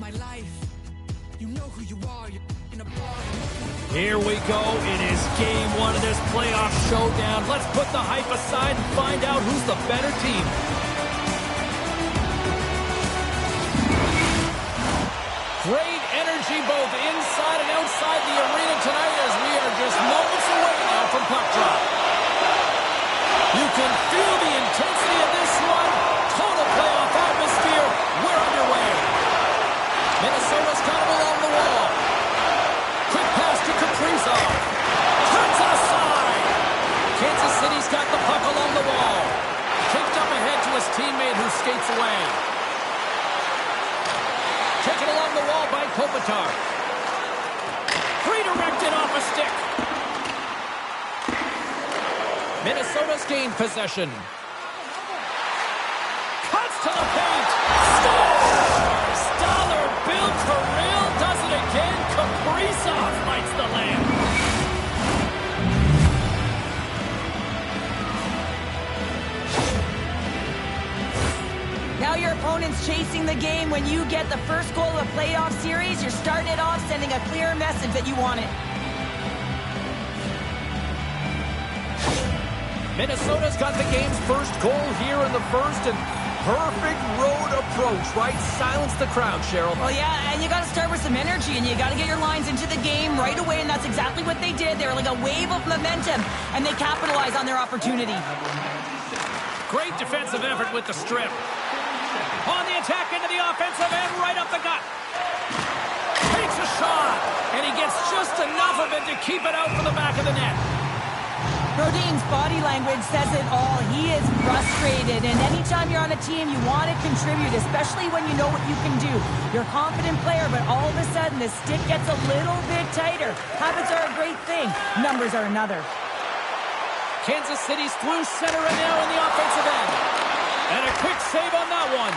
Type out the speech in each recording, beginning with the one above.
my life. You know who you are. You're in a bar. Here we go. It is game one of this playoff showdown. Let's put the hype aside and find out who's the better team. Great energy both inside and outside the arena tonight as we are just moments away now from puck drop. You can feel the intensity of this one. Total playoff atmosphere. We're underway. Minnesota's got him along the wall. Quick pass to Kaprizov. Turns it aside. Kansas City's got the puck along the wall. Kicked up ahead to his teammate who skates away. Taken along the wall by Kopitar. Redirected off a stick. Minnesota's gained possession. Cuts to the paint. Scores! Stoller built for real. Does it again. Kaprizov lights the lamp. Now your opponent's chasing the game. When you get the first goal of a playoff series, you're starting it off sending a clear message that you want it. Minnesota's got the game's first goal here in the first, and perfect road approach, right? Silence the crowd, Cheryl. Well, yeah, and you got to start with some energy, and you got to get your lines into the game right away, and that's exactly what they did. They were like a wave of momentum, and they capitalized on their opportunity. Great defensive effort with the strip. On the attack into the offensive end, right up the gut. Takes a shot, and he gets just enough of it to keep it out from the back of the net. Brodin's body language says it all. He is frustrated, and anytime you're on a team, you want to contribute, especially when you know what you can do. You're a confident player, but all of a sudden, the stick gets a little bit tighter. Habits are a great thing. Numbers are another. Kansas City's through center and now in the offensive end. And a quick save on that one.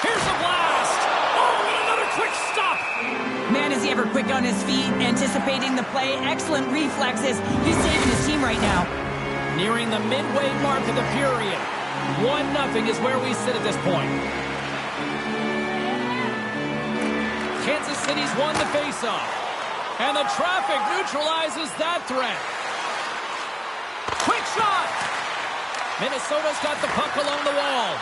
Here's a blast. Oh, and another quick stop. Man, is he ever quick on his feet, anticipating the play. Excellent reflexes. He's saving his team right now. Nearing the midway mark of the period. 1-0 is where we sit at this point. Kansas City's won the faceoff. And the traffic neutralizes that threat. Quick shot. Minnesota's got the puck along the wall.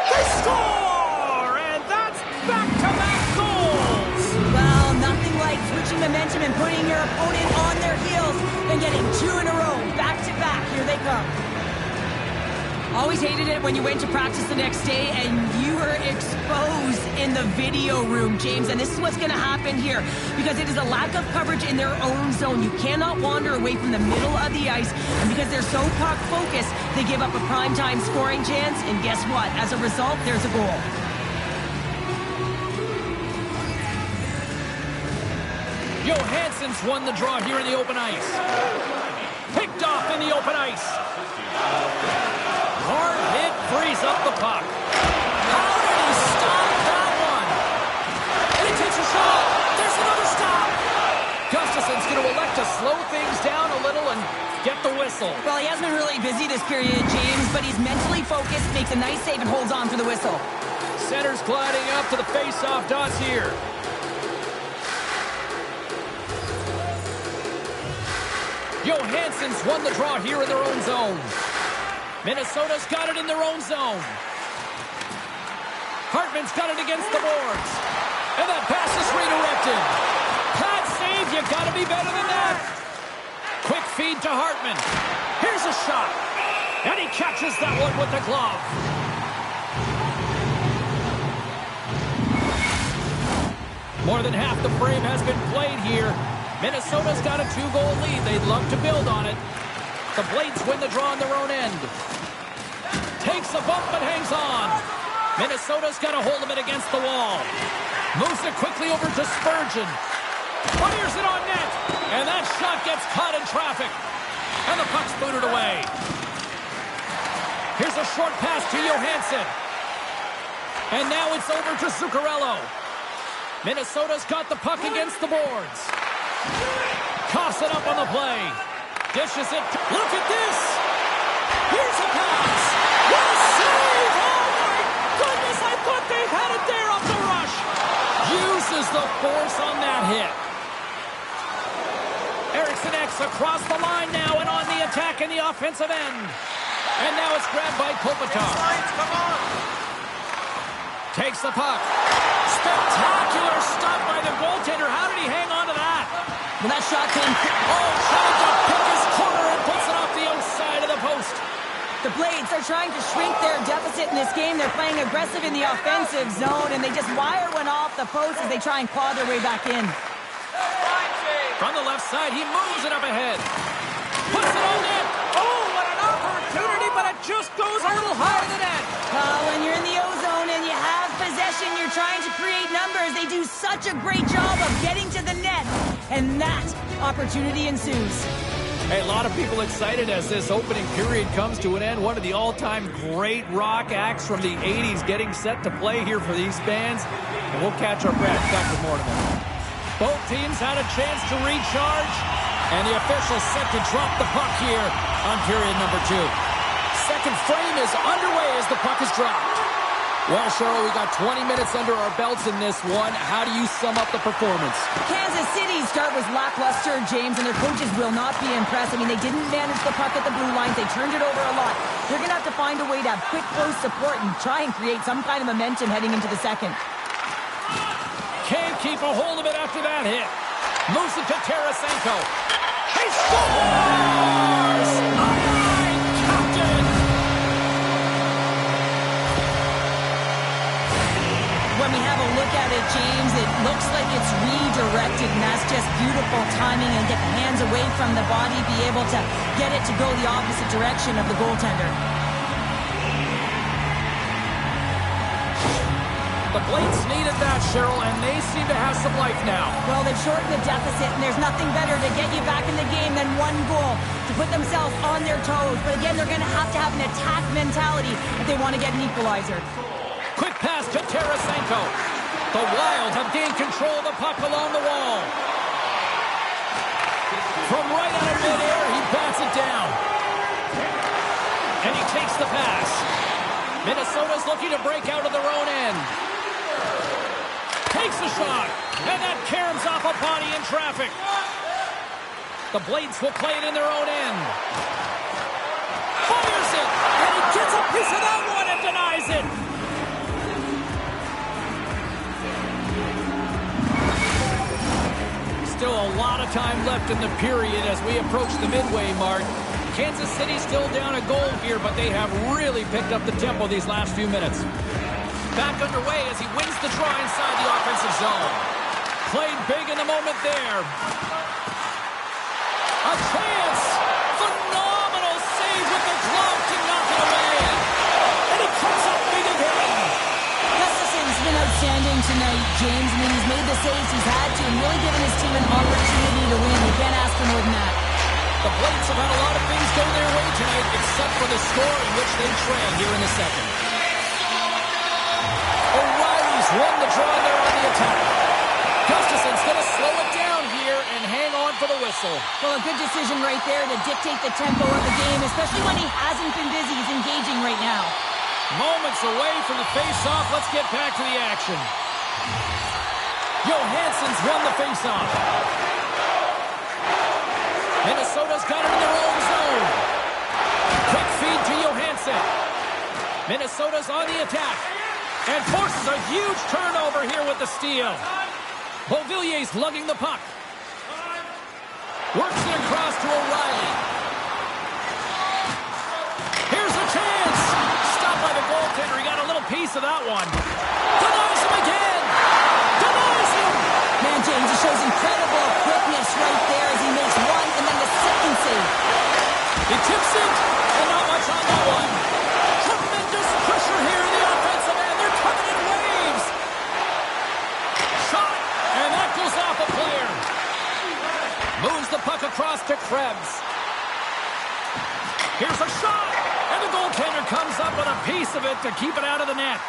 They score! And that's back-to-back goals! Well, nothing like switching momentum and putting your opponent on their heels and getting two in a row, back-to-back. Here they come. Always hated it when you went to practice the next day and you were exposed in the video room, James. And this is what's going to happen here because it is a lack of coverage in their own zone. You cannot wander away from the middle of the ice. And because they're so puck-focused, they give up a primetime scoring chance. And guess what? As a result, there's a goal. Johansson's won the draw here in the open ice. Picked off in the open ice. Hard hit, frees up the puck. How did he stop that one? And he takes a shot. There's another stop. Gustafson's going to elect to slow things down a little and get the whistle. Well, he hasn't been really busy this period, James, but he's mentally focused, makes a nice save, and holds on for the whistle. Center's gliding up to the face-off dots here. Johansson's won the draw here in their own zone. Minnesota's got it in their own zone. Hartman's got it against the boards. And that pass is redirected. Pad save, you gotta be better than that. Quick feed to Hartman. Here's a shot. And he catches that one with the glove. More than half the frame has been played here. Minnesota's got a 2-goal lead. They'd love to build on it. The Blades win the draw on their own end. Takes a bump but hangs on. Minnesota's got a hold of it against the wall. Moves it quickly over to Spurgeon. Fires it on net. And that shot gets caught in traffic. And the puck's booted away. Here's a short pass to Johansson. And now it's over to Zuccarello. Minnesota's got the puck against the boards. Coughs it up on the play. Dishes it. Look at this. Here's a pass. What a save. Oh, my goodness. I thought they had it there off the rush. force on that hit. Eriksson Ek across the line now and on the attack in the offensive end. And now it's grabbed by Kopitar. Takes the puck. Spectacular stop by the goaltender. How did he hang on to that? Well, that shot came... Trying to pick his corner and puts it off the outside of the post. The Blades are trying to shrink their deficit in this game. They're playing aggressive in the offensive zone, and they just wire one off the post as they try and claw their way back in. From the left side, he moves it up ahead. Puts it on net. Oh, what an opportunity, but it just goes a little higher than that. When you're in the O-zone and you have possession, you're trying to create numbers. They do such a great job of getting to the net, and that opportunity ensues. Hey, a lot of people excited as this opening period comes to an end. One of the all-time great rock acts from the 80s getting set to play here for these bands. And we'll catch our breath. Back with more to them. Both teams had a chance to recharge, and the officials set to drop the puck here on period number 2. Second frame is underway as the puck is dropped. Well, Cheryl, we got 20 minutes under our belts in this one. How do you sum up the performance? Kansas City's start was lackluster, James, and their coaches will not be impressed. I mean, they didn't manage the puck at the blue lines. They turned it over a lot. They're going to have to find a way to have quick, close support and try and create some kind of momentum heading into the second. Can't keep a hold of it after that hit. Moves it to Tarasenko. He scores! Aye, Captain! When we have a look at it, James, it looks like it's redirected, and that's just beautiful timing and get the hands away from the body, be able to get it to go the opposite direction of the goaltender. The Blades needed that, Cheryl, and they seem to have some life now. Well, they've shortened the deficit, and there's nothing better to get you back in the game than one goal to put themselves on their toes. But again, they're going to have an attack mentality if they want to get an equalizer. Quick pass to Tarasenko. The Wild have gained control of the puck along the wall. From right out of midair, he bats it down. And he takes the pass. Minnesota's looking to break out of their own end. Takes a shot, and that caroms off a body in traffic. The Blades will play it in their own end. Fires it, and he gets a piece of that one and denies it. Still a lot of time left in the period as we approach the midway mark. Kansas City still down a goal here, but they have really picked up the tempo these last few minutes. Back underway as he wins the draw inside the offensive zone. Played big in the moment there. A chance! Phenomenal save with the glove to knock it away. And he comes up big again. Gustafson's been outstanding tonight, James. I mean, he's made the saves he's had to and really given his team an opportunity to win. You can't ask for more than that. The Blades have had a lot of things go their way tonight, except for the score in which they trail here in the second. O'Reilly's won the draw there on the attack. Gustafson's going to slow it down here and hang on for the whistle. Well, a good decision right there to dictate the tempo of the game, especially when he hasn't been busy. He's engaging right now. Moments away from the face-off. Let's get back to the action. Johansson's won the face-off. Minnesota's got it in their own zone. Quick feed to Johansson. Minnesota's on the attack. And forces a huge turnover here with the steal. Beauvillier's lugging the puck. Works it across to O'Reilly. Here's a chance. Stopped by the goaltender. He got a little piece of that one. Denies him again. Denies him. Man, James, he shows incredible quickness right there as he makes one and then the second save. He tips it, and not much on that one. Tremendous pressure here in the offensive end. They're coming in waves. Shot, and that goes off a player. Moves the puck across to Krebs. Here's a shot, and the goaltender comes up with a piece of it to keep it out of the net.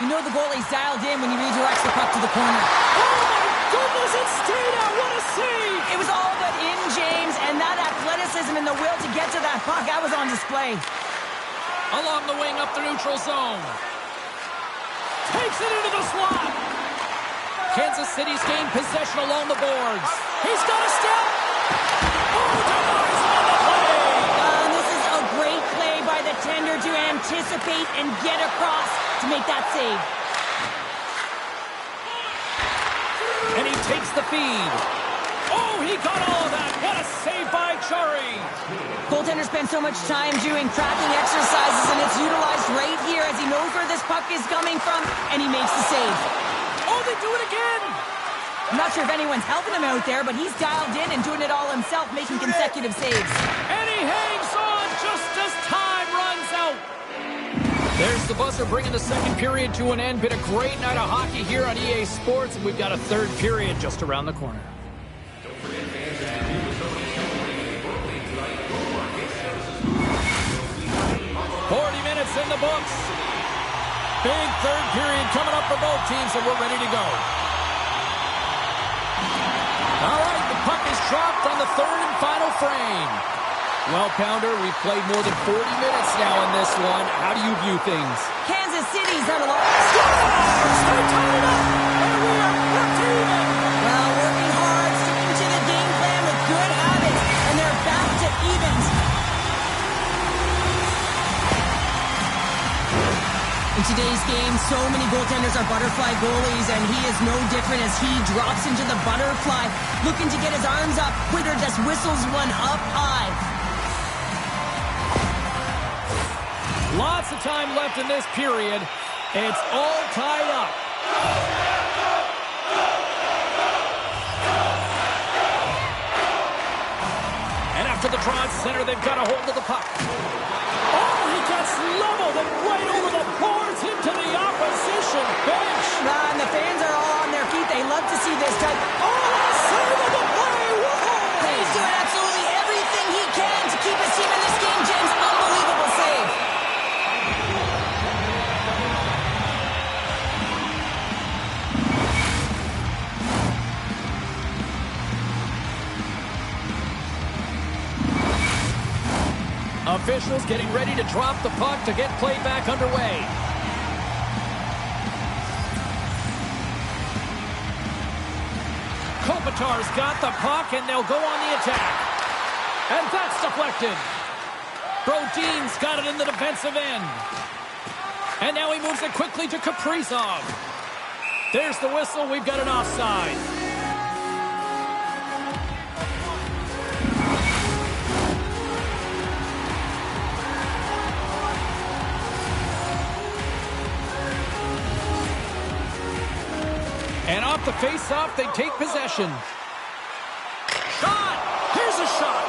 You know the goalie's dialed in when he redirects the puck to the corner. Oh, my goodness, it stayed out. What a save. It was all but in, James, and that athleticism and the will to get to that puck, that was on display. Along the wing up the neutral zone. Takes it into the slot. Kansas City's gained possession along the boards. He's got a step. Oh, denies on the play. This is a great play by the tender to anticipate and get across to make that save. And he takes the feed. Oh, he got all of that. What a save by Chari. Goaltender spends so much time doing tracking exercises, and it's utilized right here as he knows where this puck is coming from, and he makes the save. Oh, they do it again. I'm not sure if anyone's helping him out there, but he's dialed in and doing it all himself, making consecutive saves. And he hangs on just as time runs out. There's the buzzer bringing the second period to an end. Been a great night of hockey here on EA Sports, and we've got a third period just around the corner. 40 minutes in the books. Big third period coming up for both teams, and we're ready to go. All right, the puck is dropped on the third and final frame. Well, Pounder, we've played more than 40 minutes now in this one. How do you view things? Kansas City's on a long... Scores! They tied it up, and we are back to even. Well, working hard, sticking to the game plan with good habits, and they're back to evens. In today's game, so many goaltenders are butterfly goalies, and he is no different as he drops into the butterfly, looking to get his arms up. Quitter just whistles one up high. Lots of time left in this period. It's all tied up. And after the draw at center, they've got a hold of the puck. Oh, he gets leveled and right over the boards into the opposition bench. And the fans are all on their feet. They love to see this type. Oh, save of the play. Whoa. He's doing absolutely everything he can to keep his team in this game, James. Unbelievable save. Officials getting ready to drop the puck to get play back underway. Kopitar's got the puck, and they'll go on the attack. And that's deflected. Brodin's got it in the defensive end. And now he moves it quickly to Kaprizov. There's the whistle. We've got an offside. And off the face-off, they take possession. Shot! Here's a shot!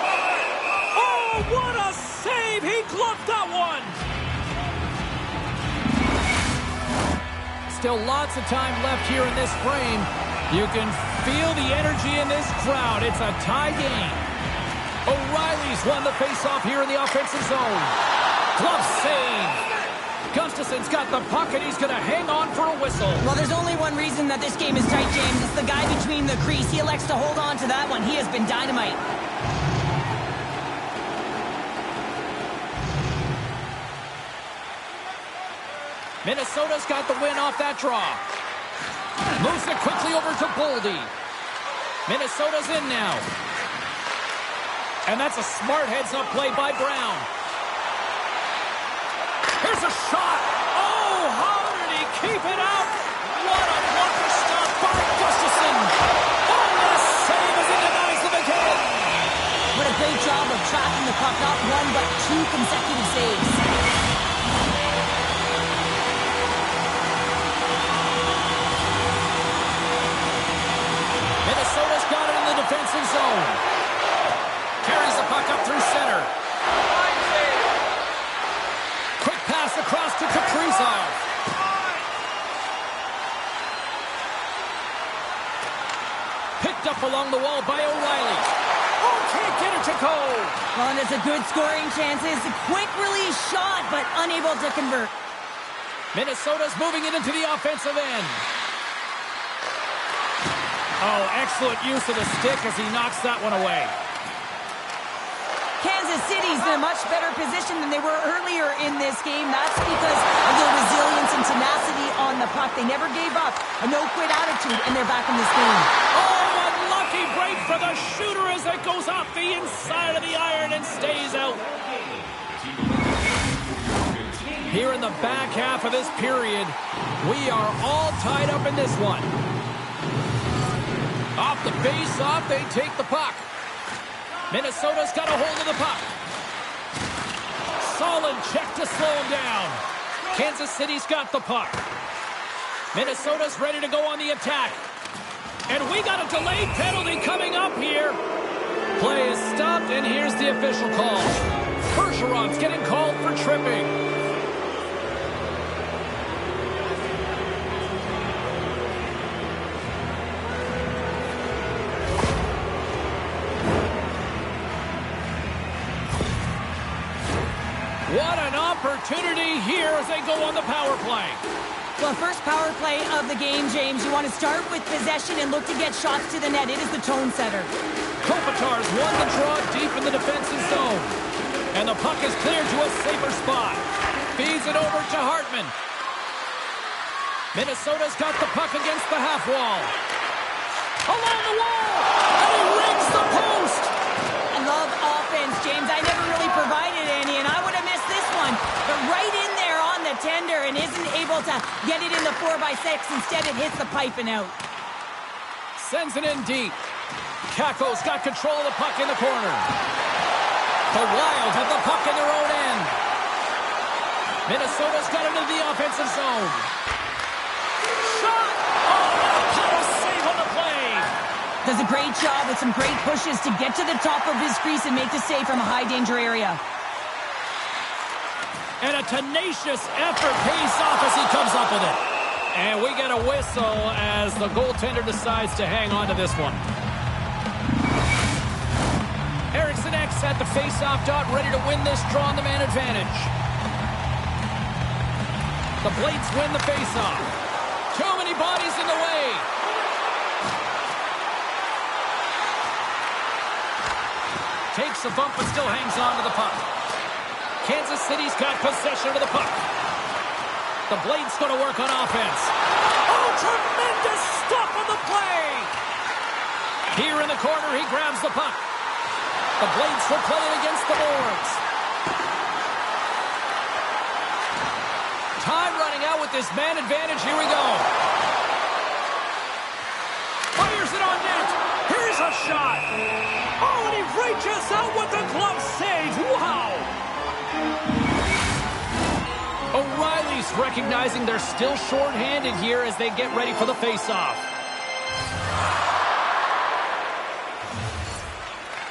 Oh, what a save! He gloved that one! Still lots of time left here in this frame. You can feel the energy in this crowd. It's a tie game. O'Reilly's won the face-off here in the offensive zone. Glove save! Gustafson's got the puck, and he's going to hang on for a whistle. Well, there's only one reason that this game is tight, James. It's the guy between the crease. He elects to hold on to that one. He has been dynamite. Minnesota's got the win off that draw. Moves it quickly over to Boldy. Minnesota's in now. And that's a smart heads-up play by Brown. Here's a shot. Oh, how did he keep it out? What a blocker stop by Gustafson. Oh, what a save as he denies them again. What a great job of tracking the puck. Not one, but two consecutive saves. Minnesota's got it in the defensive zone. Carries the puck up through center. Quick pass across to Kaprizov. Picked up along the wall by O'Reilly. Oh, can't get it to go. Well, and it's a good scoring chance. It's a quick release shot, but unable to convert. Minnesota's moving it into the offensive end. Oh, excellent use of the stick as he knocks that one away. Kansas Kansas City's in a much better position than they were earlier in this game. That's because of their resilience and tenacity on the puck. They never gave up, a no-quit attitude, and they're back in this game. Oh, unlucky break for the shooter as it goes off the inside of the iron and stays out. Here in the back half of this period, we are all tied up in this one. Off the face-off, they take the puck. Minnesota's got a hold of the puck. Solid check to slow him down. Kansas City's got the puck. Minnesota's ready to go on the attack. And we got a delayed penalty coming up here. Play is stopped, and here's the official call. Bergeron's getting called for tripping. What an opportunity here as they go on the power play. Well, first power play of the game, James. You want to start with possession and look to get shots to the net. It is the tone setter. Kopitar's won the draw deep in the defensive zone. And the puck is cleared to a safer spot. Feeds it over to Hartman. Minnesota's got the puck against the half wall. Along the wall! And he rings the post! I love offense, James. I never really provided any, and I would have missed this one. But right in there on the tender and isn't able to get it in the 4x6. Instead, it hits the pipe and out. Sends it in deep. Kakko's got control of the puck in the corner. The Wild have the puck in their own end. Minnesota's got it into the offensive zone. Shot! Oh, what a power save on the play! Does a great job with some great pushes to get to the top of his crease and make the save from a high-danger area. And a tenacious effort pays off as he comes up with it. And we get a whistle as the goaltender decides to hang on to this one. Eriksson Ek at the face-off dot, ready to win this draw on the man advantage. The Blades win the face-off. Too many bodies in the way. Takes a bump but still hangs on to the puck. Kansas City's got possession of the puck. The Blades going to work on offense. Oh, tremendous stop on the play! Here in the corner, he grabs the puck. The Blades will play it against the boards. Time running out with this man advantage. Here we go. Fires it on net. Here's a shot. Oh, and he reaches out with the glove save. Wow. O'Reilly's recognizing they're still short-handed here as they get ready for the face-off.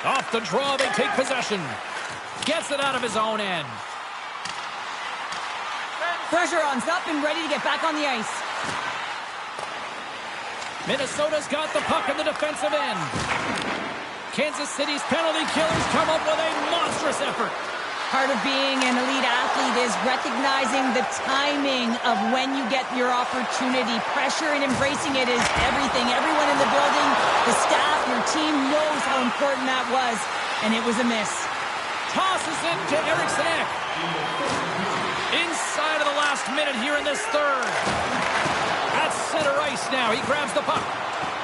Off the draw, they take possession. Gets it out of his own end. Bergeron's up and ready to get back on the ice. Minnesota's got the puck in the defensive end. Kansas City's penalty killers come up with a monstrous effort. Part of being an elite athlete is recognizing the timing of when you get your opportunity. Pressure and embracing it is everything. Everyone in the building, the staff, your team knows how important that was, and it was a miss. Tosses it to Eriksson Ek. Inside of the last minute here in this third. At center ice now, he grabs the puck.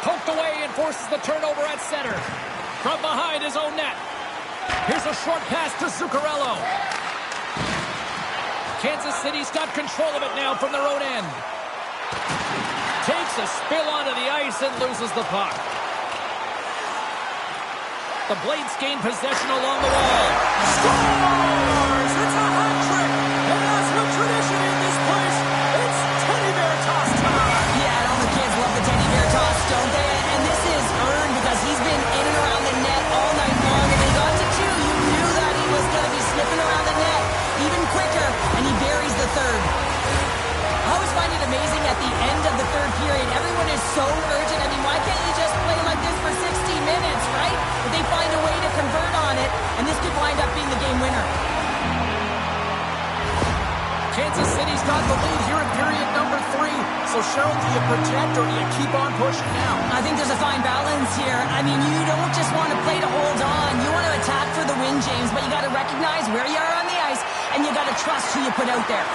Poked away and forces the turnover at center. From behind his own net. Here's a short pass to Zuccarello. Kansas City's got control of it now from their own end. Takes a spill onto the ice and loses the puck. The Blades gain possession along the wall. Scores! It's a hat trick! And that's no tradition in this place. It's Teddy Bear Toss time! Yeah, all the kids love the Teddy Bear Toss, don't they? And this is earned because he's been in and around the net all night long. And they got to two. You knew that he was going to be sniffing around the net even quicker, and he buries the third. I always find it amazing at the end of the third period. Everyone is so urgent. I mean, why can't you just play like this for 60 minutes, right? But they find a way to convert on it, and this could wind up being the game winner. Kansas City's got the lead here in period number 3. So, Cheryl, do you protect or do you keep on pushing now? I think there's a fine balance here. I mean, you don't just want to play to hold on. You want to attack for the win James, but you got to recognize where you are on the ice, and you got to trust who you put out there.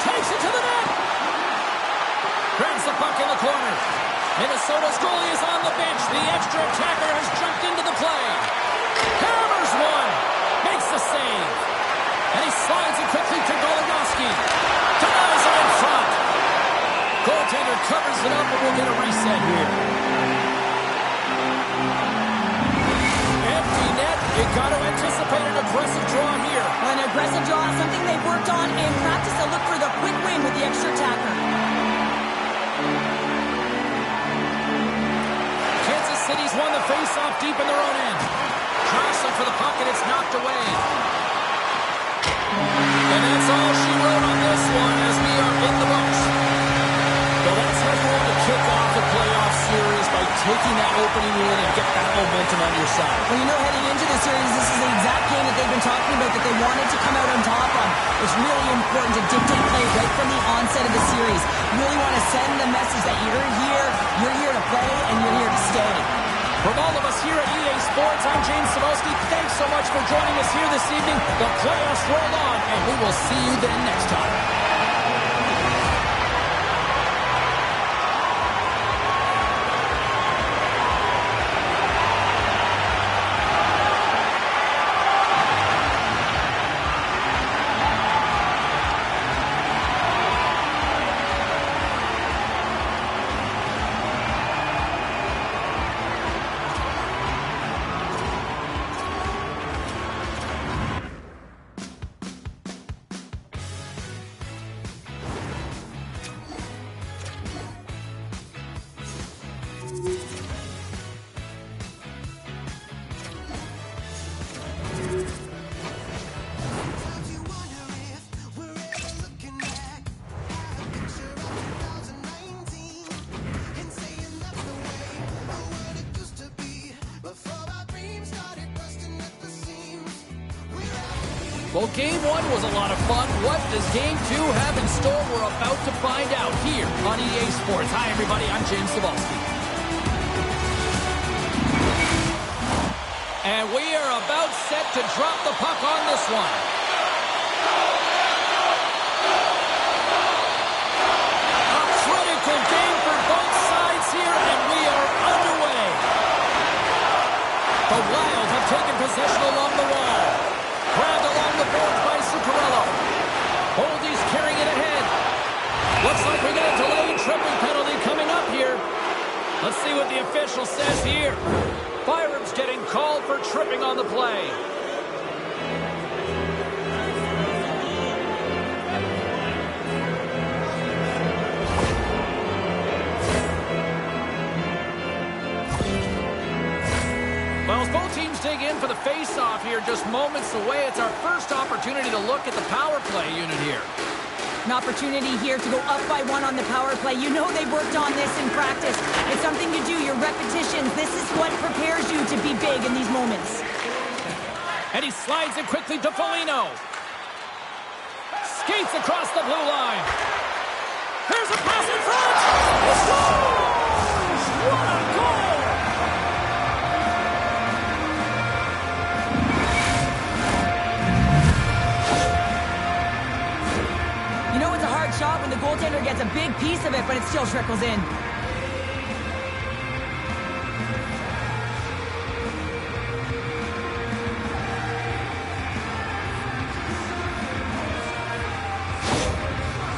Takes it to the net. Grabs the puck in the corner. Minnesota's goalie is on the bench. The extra attacker has jumped into the play. Hammers one. Makes the save. And he slides it quickly to Goligoski. Denies it in front. Goaltender covers it up, and we'll get a reset here. Empty net. You got to anticipate an aggressive draw here. An aggressive draw, something they've worked on in practice. They'll look for the quick win with the extra attacker. Kansas City's won the face-off deep in their own end. Jostling for the puck, and it's knocked away. And that's all she wrote on this one as we are in the books. So that's how you want to kick off the playoff series, by taking that opening win and get that momentum on your side. Well, you know, heading into the series, this is the exact game that they've been talking about that they wanted to come out on top on. It's really important to dictate play right from the onset of the series. You really want to send the message that you're here to play, and you're here to stay. From all of us here at EA Sports, I'm James Cybulski. Thanks so much for joining us here this evening. The playoffs roll on, and we will see you then next time. Well, Game 1 was a lot of fun. What does Game 2 have in store? We're about to find out here on EA Sports. Hi, everybody. I'm James Cybulski. And we are about set to drop the puck on this one. A critical game for both sides here, and we are underway. The Wild have taken possession along the wall. Grabbed along the boards by Zuccarello. Holdy's carrying it ahead. Looks like we got a delayed tripping penalty coming up here. Let's see what the official says here. Byram's getting called for tripping on the play. Well, as both teams dig in for the face-off here, just moments away, it's our first opportunity to look at the power play unit here. An opportunity here to go up by one on the power play. You know they've worked on this in practice. It's something to do, your repetitions. This is what prepares you to be big in these moments. And he slides it quickly to Foligno. Skates across the blue line. Here's a pass in front. He scores! What a goal! You know it's a hard shot when the goaltender gets a big piece of it, but it still trickles in.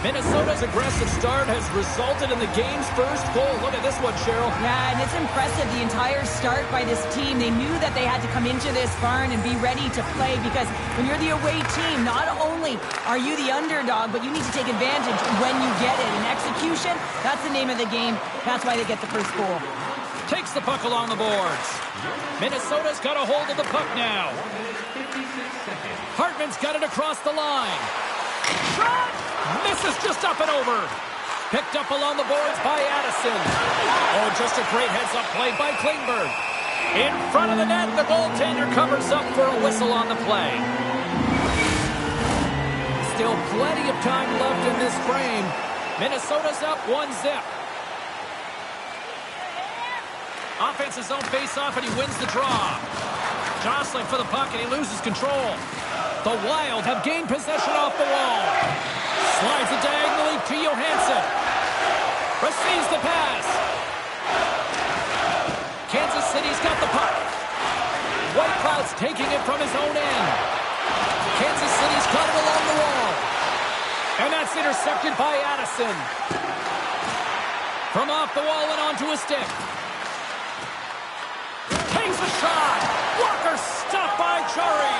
Minnesota's aggressive start has resulted in the game's first goal. Look at this one, Cheryl. Yeah, and it's impressive, the entire start by this team. They knew that they had to come into this barn and be ready to play, because when you're the away team, not only are you the underdog, but you need to take advantage when you get it. And execution, that's the name of the game. That's why they get the first goal. Takes the puck along the boards. Minnesota's got a hold of the puck now. Hartman's got it across the line. Shot! Misses just up and over. Picked up along the boards by Addison. Oh, just a great heads-up play by Klingberg. In front of the net, the goaltender covers up for a whistle on the play. Still plenty of time left in this frame. Minnesota's up 1-0. Offensive zone face-off, and he wins the draw. Jostling for the puck, and he loses control. The Wild have gained possession off the wall. Slides it diagonally to Johansson. Receives the pass. Kansas City's got the puck. Whitecloud's taking it from his own end. Kansas City's got it along the wall. And that's intercepted by Addison. From off the wall and onto a stick. Takes a shot. Walker stopped by Chari.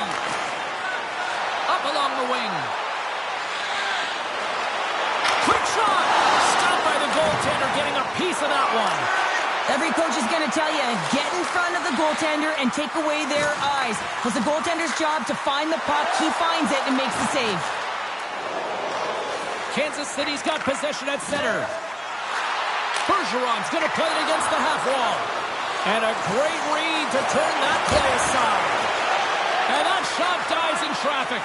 Up along the wing. Quick shot. Stopped by the goaltender, getting a piece of that one. Every coach is going to tell you, get in front of the goaltender and take away their eyes. It's the goaltender's job to find the puck. He finds it and makes the save. Kansas City's got possession at center. Bergeron's going to play it against the half wall. And a great read to turn that play aside. And that shot dies in traffic.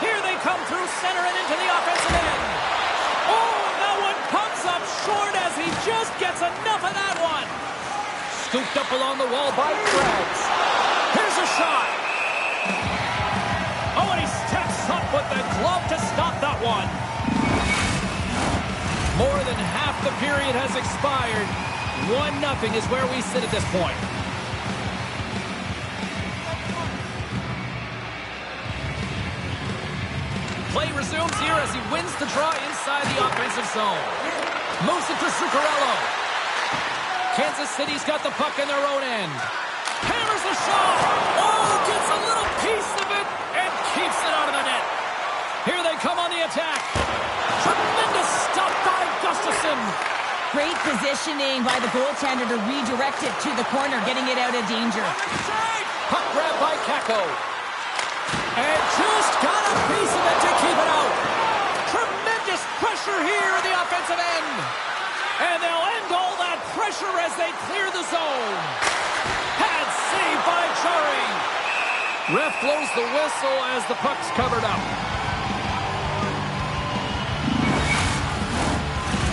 Here they come through center and into the offensive end. Oh, that one comes up short as he just gets enough of that one. Scooped up along the wall by Krebs. Here's a shot. Oh, and he steps up with the glove to stop that one. More than half the period has expired. 1-0 is where we sit at this point. Play resumes here as he wins the draw inside the offensive zone. Moves it to Zuccarello. Kansas City's got the puck in their own end. Hammers the shot. Oh, gets a little piece of it and keeps it out of the net. Here they come on the attack. Tremendous stop by Gustafsson. Great positioning by the goaltender to redirect it to the corner, getting it out of danger. Puck grab by Kakko. And just got a piece of it to keep it out. Tremendous pressure here in the offensive end. And they'll end all that pressure as they clear the zone. Pad saved by Chari. Ref blows the whistle as the puck's covered up.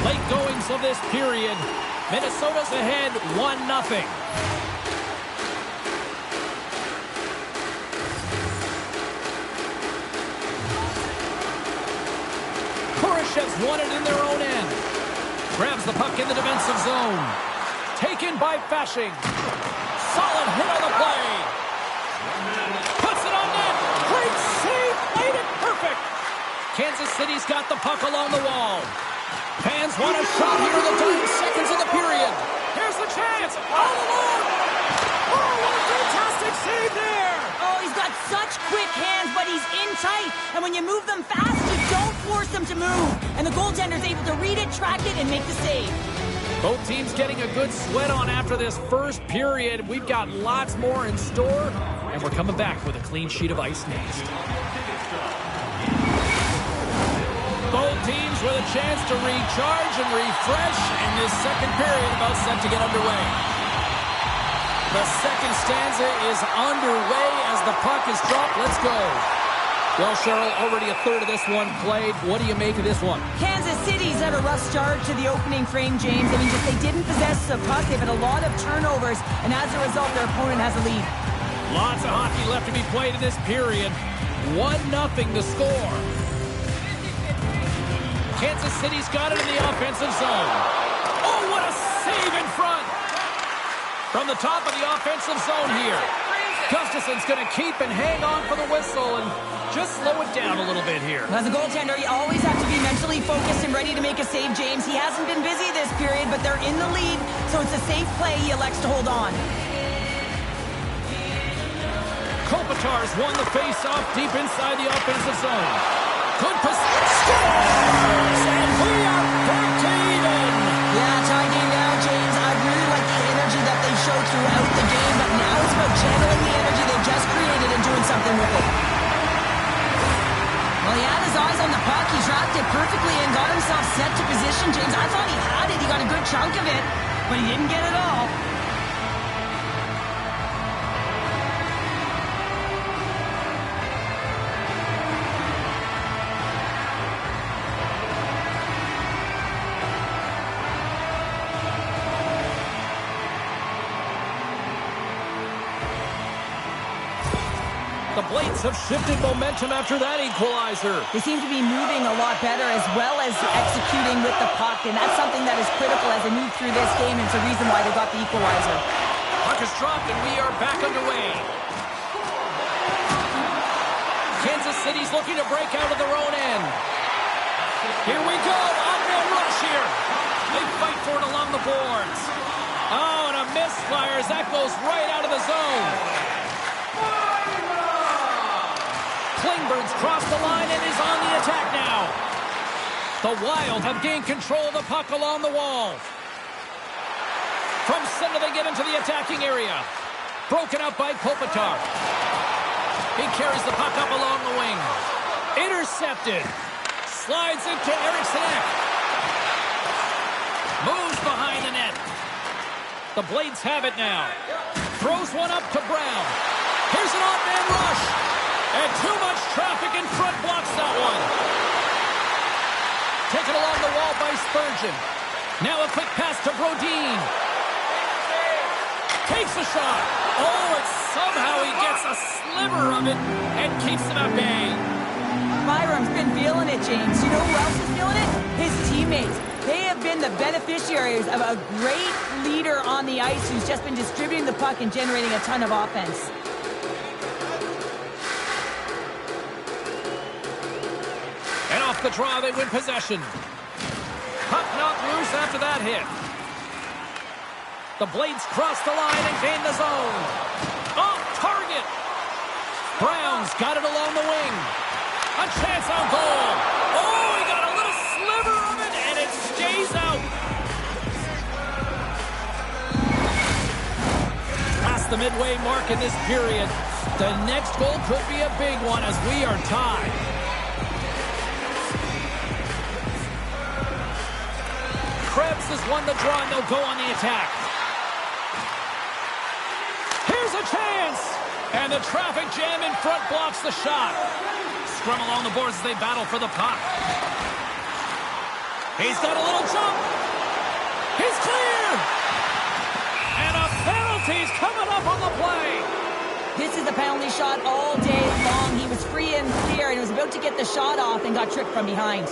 Late goings of this period. Minnesota's ahead 1-0. Kurashev's won it in their own end. Grabs the puck in the defensive zone. Taken by Fasching. Solid hit on the play. Puts it on net. Great save. Played it perfect. Kansas City's got the puck along the wall. Fans want a shot here in the dying seconds of the period. Here's the chance. All alone. Oh, what a fantastic save there. Oh, he's got such quick hands, but he's in tight. And when you move them fast, you don't force them to move. And the goaltender's able to read it, track it, and make the save. Both teams getting a good sweat on after this first period. We've got lots more in store, and we're coming back with a clean sheet of ice next. Both teams with a chance to recharge and refresh, and this second period about set to get underway. The second stanza is underway as the puck is dropped. Let's go. Well, Cheryl, already a third of this one played. What do you make of this one? Kansas City's had a rough start to the opening frame, James. I mean, just they didn't possess the puck. They've had a lot of turnovers, and as a result, their opponent has a lead. Lots of hockey left to be played in this period. 1-0 the score. Kansas City's got it in the offensive zone. Oh, what a save in front. From the top of the offensive zone here. Gustafsson's going to keep and hang on for the whistle and just slow it down a little bit here. As a goaltender, you always have to be mentally focused and ready to make a save, James. He hasn't been busy this period, but they're in the lead, so it's a safe play. He elects to hold on. Kopitar's won the face-off deep inside the offensive zone. Good position. Scores! And we are back to even. Yeah, tie game now, James. I really like the energy that they showed throughout the game, but now it's about channeling the energy they just created and doing something with it. Well, he had his eyes on the puck. He tracked it perfectly and got himself set to position, James. I thought he had it. He got a good chunk of it, but he didn't get it all. The Blades have shifted momentum after that equalizer. They seem to be moving a lot better as well as executing with the puck, and that's something that is critical as they move through this game, and it's a reason why they got the equalizer. Puck is dropped, and we are back underway. Kansas City's looking to break out of their own end. Here we go, on-man rush here. They fight for it along the boards. Oh, and a misfire as that goes right out of the zone. Klingberg's crossed the line and is on the attack now. The Wild have gained control of the puck along the wall. From center they get into the attacking area. Broken up by Kopitar. He carries the puck up along the wing. Intercepted. Slides into Eriksson Ek. Moves behind the net. The Blades have it now. Throws one up to Brown. Here's an off-man rush. And too much traffic in front blocks that one. Taken along the wall by Spurgeon. Now a quick pass to Brodin. Takes a shot. Oh, and somehow he gets a sliver of it and keeps him at bay. Byram's been feeling it, James. You know who else is feeling it? His teammates. They have been the beneficiaries of a great leader on the ice who's just been distributing the puck and generating a ton of offense. And off the draw, they win possession. Puck knocked loose after that hit. The Blades cross the line and gain the zone. Off target. Brown's got it along the wing. A chance on goal. Oh, he got a little sliver of it, and it stays out. Past the midway mark in this period. The next goal could be a big one as we are tied. Krebs has won the draw, and they'll go on the attack. Here's a chance! And the traffic jam in front blocks the shot. Scrum along the boards as they battle for the puck. He's got a little jump. He's clear! And a penalty's coming up on the play. This is a penalty shot all day long. He was free and clear and was about to get the shot off and got tripped from behind.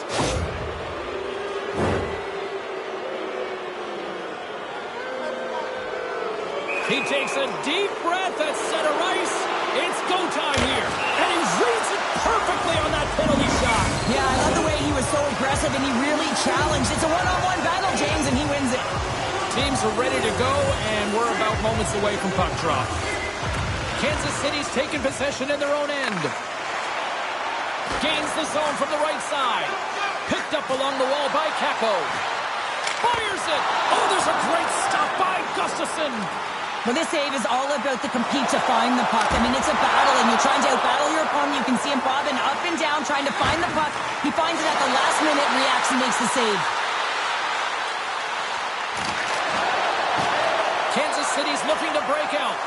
He takes a deep breath at center ice. It's go time here. And he reads it perfectly on that penalty shot. Yeah, I love the way he was so aggressive and he really challenged. It's a one-on-one battle, James, and he wins it. Teams are ready to go, and we're about moments away from puck drop. Kansas City's taken possession in their own end. Gains the zone from the right side. Picked up along the wall by Kakko. Fires it. Oh, there's a great stop by Gustafsson. Well, this save is all about the compete to find the puck. I mean, it's a battle, and you're trying to outbattle your opponent. You can see him bobbing up and down, trying to find the puck. He finds it at the last minute, reacts, and makes the save. Kansas City's looking to break out.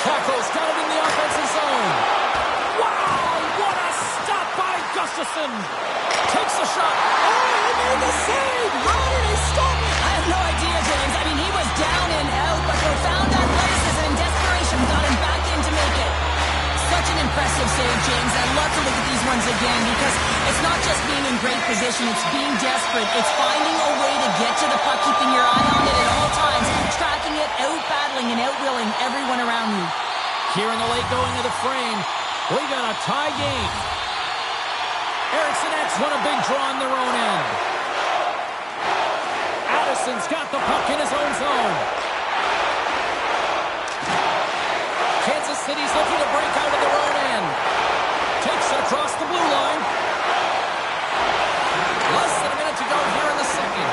Kakko's got it in the offensive zone. Wow, what a stop by Gustafsson. Takes the shot. Oh, he made the save. How did he stop it? I have no idea, James. I mean, he was down and out, but profound athleticism and desperation got him back in to make it. Such an impressive save, James. I'd love to look at these ones again because it's not just being in great position. It's being desperate. It's finding a way to get to the puck, keeping your eye on it at all times, tracking it, out-battling and out-willing everyone around you. Here in the late going of the frame, we got a tie game. Eriksson Ek won a big draw in their own end. Addison's got the puck in his own zone. Kansas City's looking to break out of their own end. Takes it across the blue line. Less than a minute to go here in the second.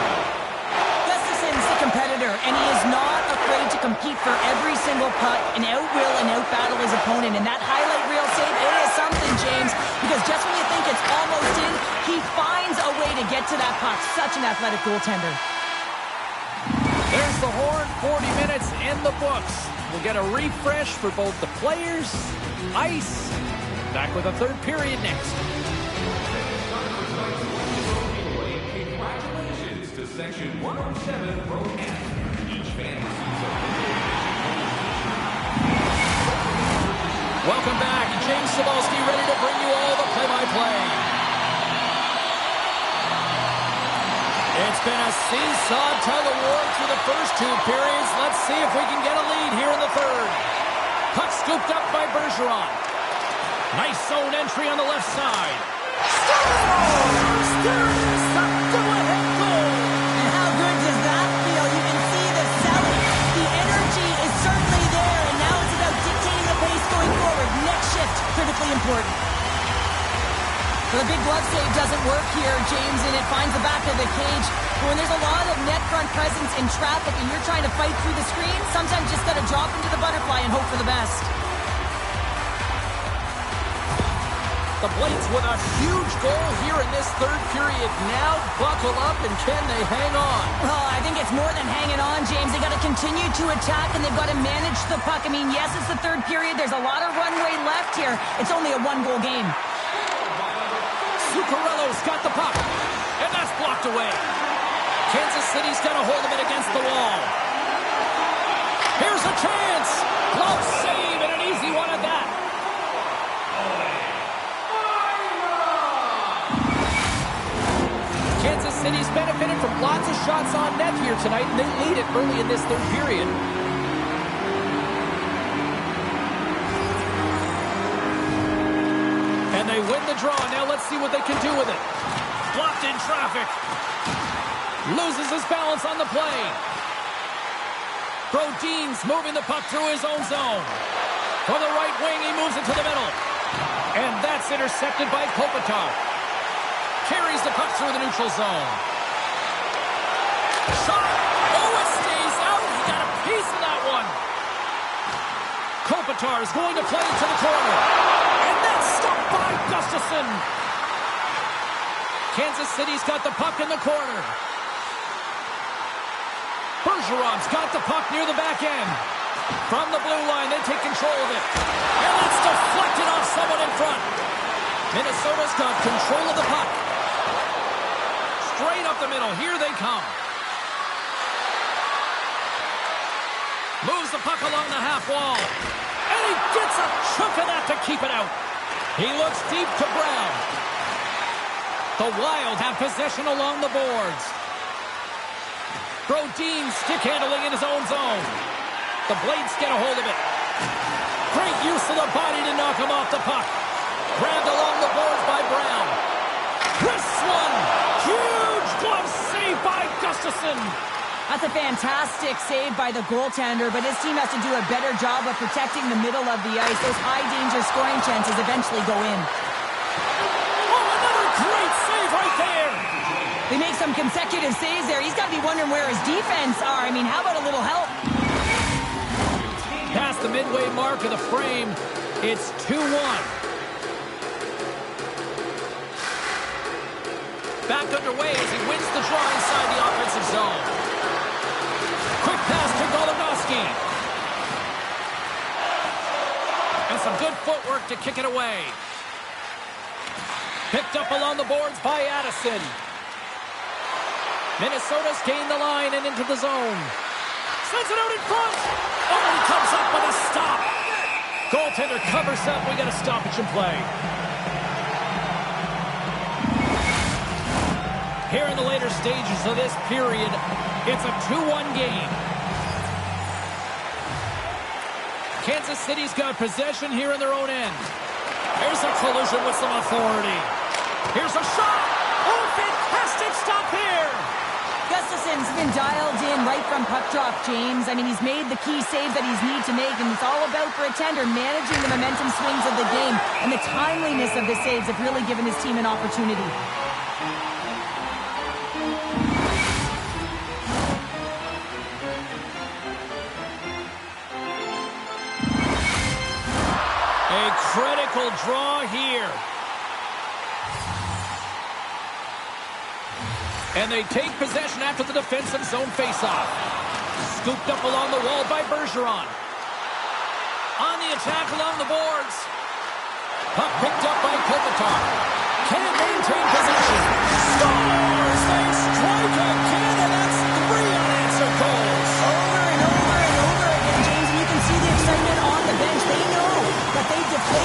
Gustafsson's the competitor, and he is not afraid to compete for every single puck and outwill and outbattle his opponent. And that highlight reel save, it is something, James, because just when you think it's almost in, he finds a way to get to that puck. Such an athletic goaltender. There's the horn, 40 minutes in the books. We'll get a refresh for both the players, ice. Back with a third period next. Congratulations to Section 107 Row F. Each fan receives a Welcome back. James Cybulski ready to bring you all the play-by-play. It's been a seesaw tug-of-war through the first two periods. Let's see if we can get a lead here in the third. Puck scooped up by Bergeron. Nice zone entry on the left side. Scores up to a head goal. And how good does that feel? You can see the selling. The energy is certainly there, and now it's about dictating the pace going forward. Next shift, critically important. So the big glove save doesn't work here, James, and it finds the back of the cage. But when there's a lot of net front presence in traffic and you're trying to fight through the screen, sometimes you just got to drop into the butterfly and hope for the best. The Blades with a huge goal here in this third period. Now buckle up, and can they hang on? Well, I think it's more than hanging on, James. They got to continue to attack, and they've got to manage the puck. I mean, yes, it's the third period. There's a lot of runway left here. It's only a one-goal game. Zuccarello's got the puck, and that's blocked away. Kansas City's got a hold of it against the wall. Here's a chance. Glove save, and an easy one at that. Kansas City's benefited from lots of shots on net here tonight, and they lead it early in this third period. And they win the draw. Now let's see what they can do with it. Blocked in traffic. Loses his balance on the play. Brodin's moving the puck through his own zone. From the right wing, he moves it to the middle. And that's intercepted by Kopitar. Carries the puck through the neutral zone. Shot! Oh, it stays out. He got a piece of that one. Kopitar is going to play it to the corner. And that's stopped by Gustafsson. Kansas City's got the puck in the corner. Bergeron's got the puck near the back end. From the blue line, they take control of it. And that's deflected off someone in front. Minnesota's got control of the puck. Straight up the middle. Here they come. Moves the puck along the half wall. And he gets a chunk of that to keep it out. He looks deep to Brown. The Wild have possession along the boards. Brodin stick handling in his own zone. The Blades get a hold of it. Great use of the body to knock him off the puck. Grabbed along the boards by Brown. This one! Huge glove save by Gustafsson. That's a fantastic save by the goaltender, but his team has to do a better job of protecting the middle of the ice. Those high-danger scoring chances eventually go in. Oh, another great save right there! They make some consecutive saves there. He's got to be wondering where his defense are. I mean, how about a little help? Past the midway mark of the frame, it's 2-1. Back underway as he wins the draw inside the offensive zone. Quick pass to Goligoski. And some good footwork to kick it away. Picked up along the boards by Addison. Minnesota's gained the line and into the zone. Sends it out in front. Oh, he comes up with a stop. Goaltender covers up. We got a stoppage in play. Here in the later stages of this period, it's a 2-1 game. Kansas City's got possession here in their own end. Here's a collision with some authority. Here's a shot. Oh, fantastic stop here. Gustafsson's been dialed in right from puck drop, James. I mean, he's made the key saves that he's need to make, and it's all about, for a tender, managing the momentum swings of the game. And the timeliness of the saves have really given his team an opportunity. A critical draw here. And they take possession after the defensive zone faceoff. Scooped up along the wall by Bergeron. On the attack along the boards. Puck picked up by Kopitar. Can't maintain possession. Scores! They strike again, and that's 3 unanswered goals. Over and over and over again, James, and you can see the excitement on the bench. They know that they deploy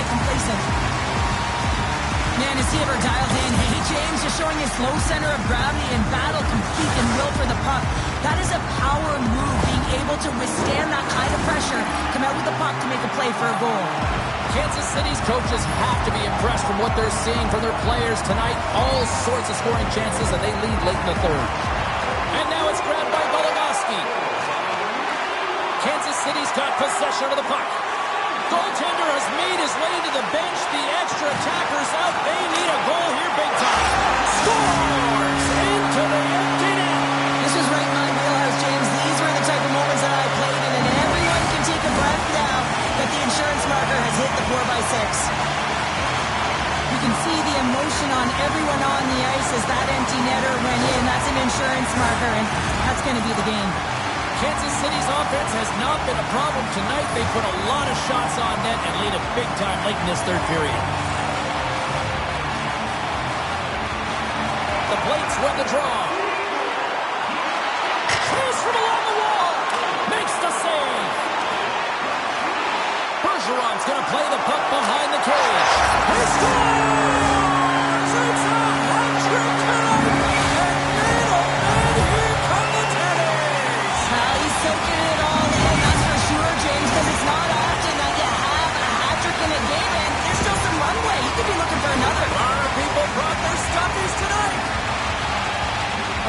get complacent. Man, is he ever dialed in? Hey, James, just showing his low center of gravity and battle, compete, and will for the puck. That is a power move, being able to withstand that kind of pressure, come out with the puck to make a play for a goal. Kansas City's coaches have to be impressed from what they're seeing from their players tonight. All sorts of scoring chances, and they lead late in the third. And now it's grabbed by Goligoski. Kansas City's got possession of the puck. Goaltender has made his way to the bench. The extra attacker's out. They need a goal here big time. Scores! Into the empty net. This is right in my wheelhouse, James. These were the type of moments that I played in, and everyone can take a breath now that the insurance marker has hit the 4x6. You can see the emotion on everyone on the ice as that empty netter went in. That's an insurance marker, and that's going to be the game. Kansas City's offense has not been a problem tonight. They put a lot of shots on net and lead it big time late in this third period. The Blades win the draw. Chase from along the wall. Makes the save. Bergeron's going to play the puck behind the cage. He scores! It's a hat-trick tonight! Soaking it all in, that's for sure, James, because it's not often that you have a hat-trick in a game, and there's still some runway. He could be looking for another. A lot of people brought their stuffies tonight.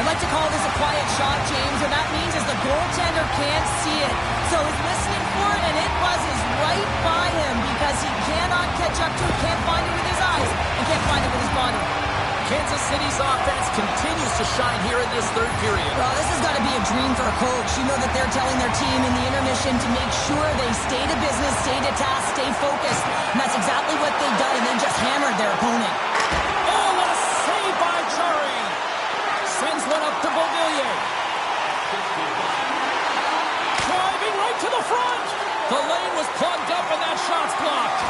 I'd like to call this a quiet shot, James. What that means is the goaltender can't see it. So he's listening for it, and it buzzes right by him because he cannot catch up to it, can't find it with his eyes, and can't find it with his body. Kansas City's offense continues to shine here in this third period. Well, this has got to be a dream for a coach. You know that they're telling their team in the intermission to make sure they stay to business, stay to task, stay focused. And that's exactly what they've done, and they just hammered their opponent. Oh, what a save by Chari. Sends one up to Beauvillier. Driving right to the front. The lane was plugged up, and that shot's blocked.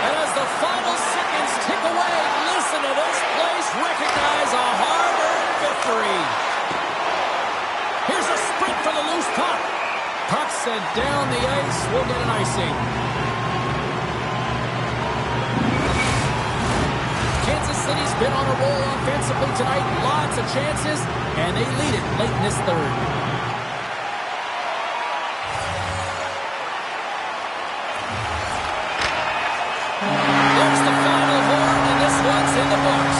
And as the final seconds tick away, listen to this place recognize a hard-earned victory. Here's a sprint for the loose puck. Puck sent down the ice. We'll get an icing. Kansas City's been on a roll offensively tonight. Lots of chances, and they lead it late in this third. There's the final horn, and this one's in the books.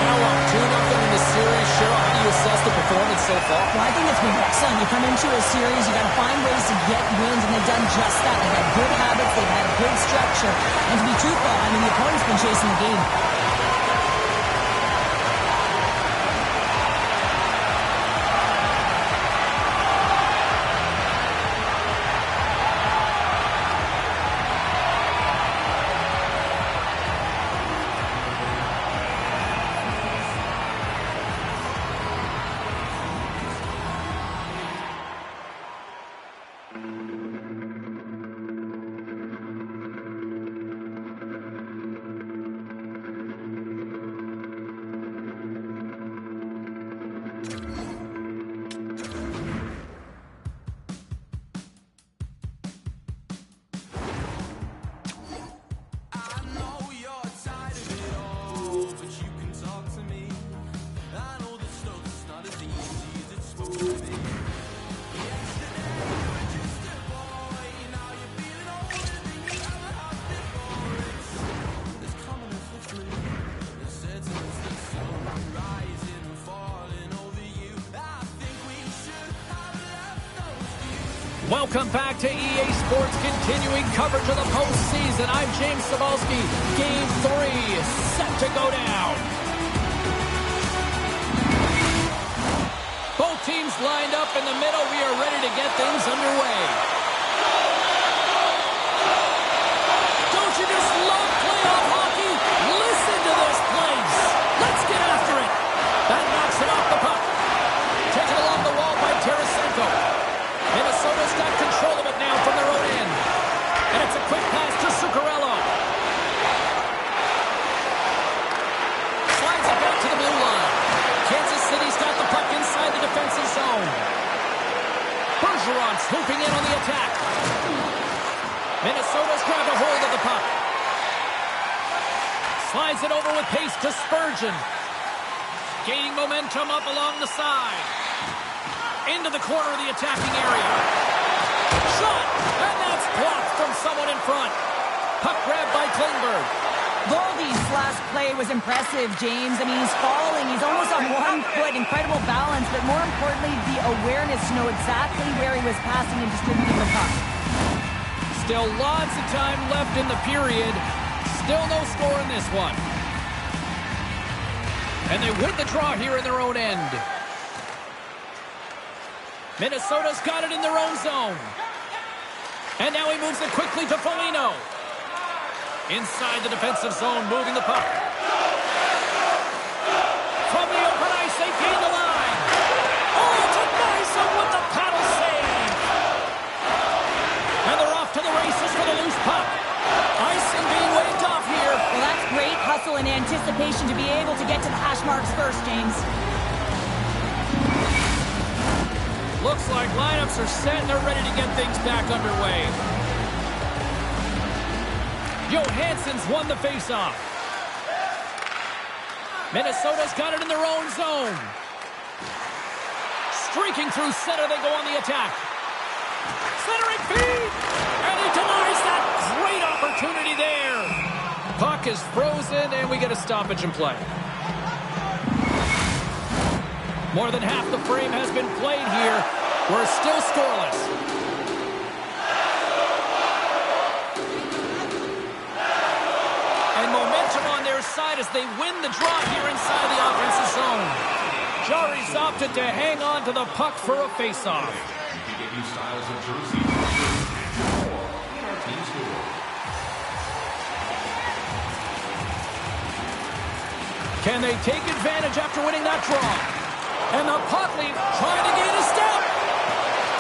Now up 2-0 in the series. Cheryl, how do you assess the performance so far? Well, I think it's been excellent. You come into a series, you got to find ways to get wins, and they've done just that. They've had good habits, they've had good structure, and to be truthful, I mean, the opponent's been chasing the game. Welcome back to EA Sports, continuing coverage of the postseason. I'm James Cybulski. Game 3 is set to go down. Both teams lined up in the middle. We are ready to get things underway. Don't you just love playoff hockey? Listen to this place. Let's get after it. That knocks it off the puck. Taken along the wall by Tarasenko. Minnesota's got control of it now from their own end. And it's a quick pass to Zuccarello. Slides it back to the blue line. Kansas City's got the puck inside the defensive zone. Bergeron swooping in on the attack. Minnesota's grabbed a hold of the puck. Slides it over with pace to Spurgeon. Gaining momentum up along the side. Into the corner of the attacking area. Shot! And that's blocked from someone in front. Puck grabbed by Klingberg. Voldy's last play was impressive, James. I mean, he's falling. He's almost on one foot. Incredible balance, but more importantly, the awareness to know exactly where he was passing and distributing the puck. Still lots of time left in the period. Still no score in this one. And they win the draw here in their own end. Minnesota's got it in their own zone. And now he moves it quickly to Foligno. Inside the defensive zone, moving the puck. From the open ice, they gain the line. Oh, it's a nice one with the paddle save. And they're off to the races for the loose puck. Icing being waved off here. Well, that's great hustle and anticipation to be able to get to the hash marks first, James. Looks like lineups are set and they're ready to get things back underway. Johansson's won the faceoff. Minnesota's got it in their own zone. Streaking through center, they go on the attack. Centering feed! And he denies that great opportunity there. Puck is frozen, and we get a stoppage in play. More than half the frame has been played here. We're still scoreless. And momentum on their side as they win the draw here inside the offensive zone. Jarry's opted to hang on to the puck for a faceoff. Styles of jersey and our team score. Can they take advantage after winning that draw? And the puck lead trying to gain a step.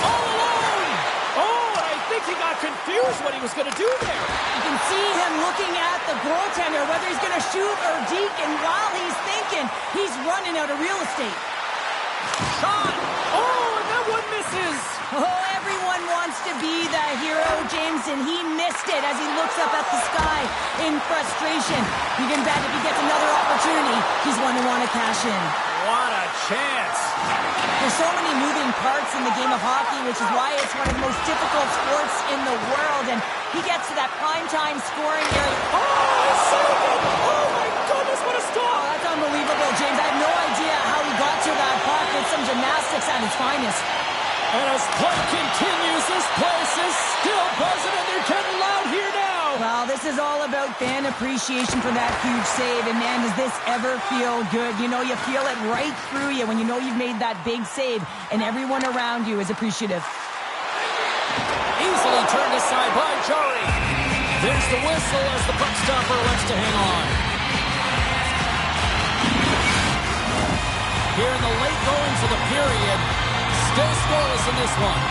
All alone. Oh, and I think he got confused what he was going to do there. You can see him looking at the goaltender, whether he's going to shoot or deke, and while he's thinking, he's running out of real estate. Shot. Oh, and that one misses. Oh, everyone wants to be the hero, James, and he missed it as he looks up at the sky in frustration. You can bet if he gets another opportunity, he's one to want to cash in. What a chance. There's so many moving parts in the game of hockey, which is why it's one of the most difficult sports in the world, and he gets to that primetime scoring area. Oh, he saved it. Oh, my goodness, what a stop. Oh, that's unbelievable, James. I have no idea how he got to that puck. It's some gymnastics at its finest. And as play continues, this place is still buzzing, and they're getting loud here now. Well, this is all about fan appreciation for that huge save, and man, does this ever feel good. You know, you feel it right through you when you know you've made that big save, and everyone around you is appreciative. Easily turned aside by Jarry. There's the whistle as the puck stopper elects to hang on. Here in the late goings of the period, still scoreless in this one.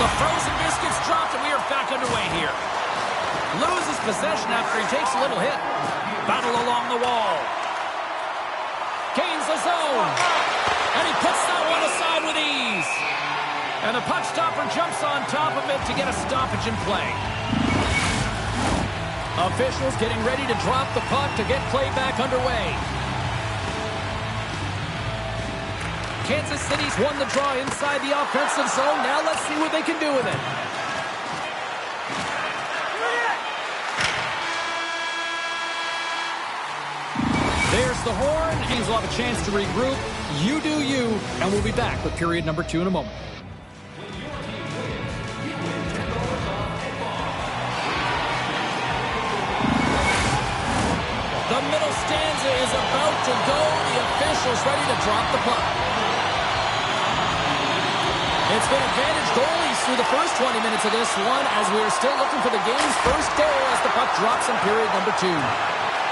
The frozen biscuits dropped, and we are back underway here. Loses possession after he takes a little hit. Battle along the wall. Gains the zone. And he puts that one aside with ease. And the puck stopper jumps on top of it to get a stoppage in play. Officials getting ready to drop the puck to get play back underway. Kansas City's won the draw inside the offensive zone. Now let's see what they can do with it. There's the horn. Kings will have a chance to regroup. You do you, and we'll be back with period number 2 in a moment. The middle stanza is about to go. The officials ready to drop the puck. It's been advantage goalies through the first 20 minutes of this one as we are still looking for the game's first goal as the puck drops in period number 2.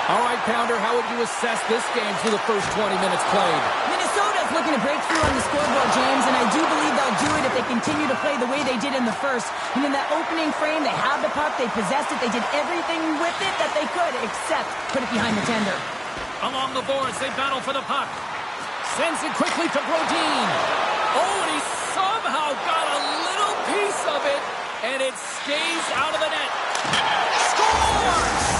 All right, Pounder, how would you assess this game through the first 20 minutes played? Minnesota's looking to break through on the scoreboard, James, and I do believe they'll do it if they continue to play the way they did in the first. And in that opening frame, they had the puck, they possessed it, they did everything with it that they could except put it behind the tender. Along the boards, they battle for the puck. Sends it quickly to Brodin. Oh, and he somehow got a little piece of it, and it stays out of the net. Scores!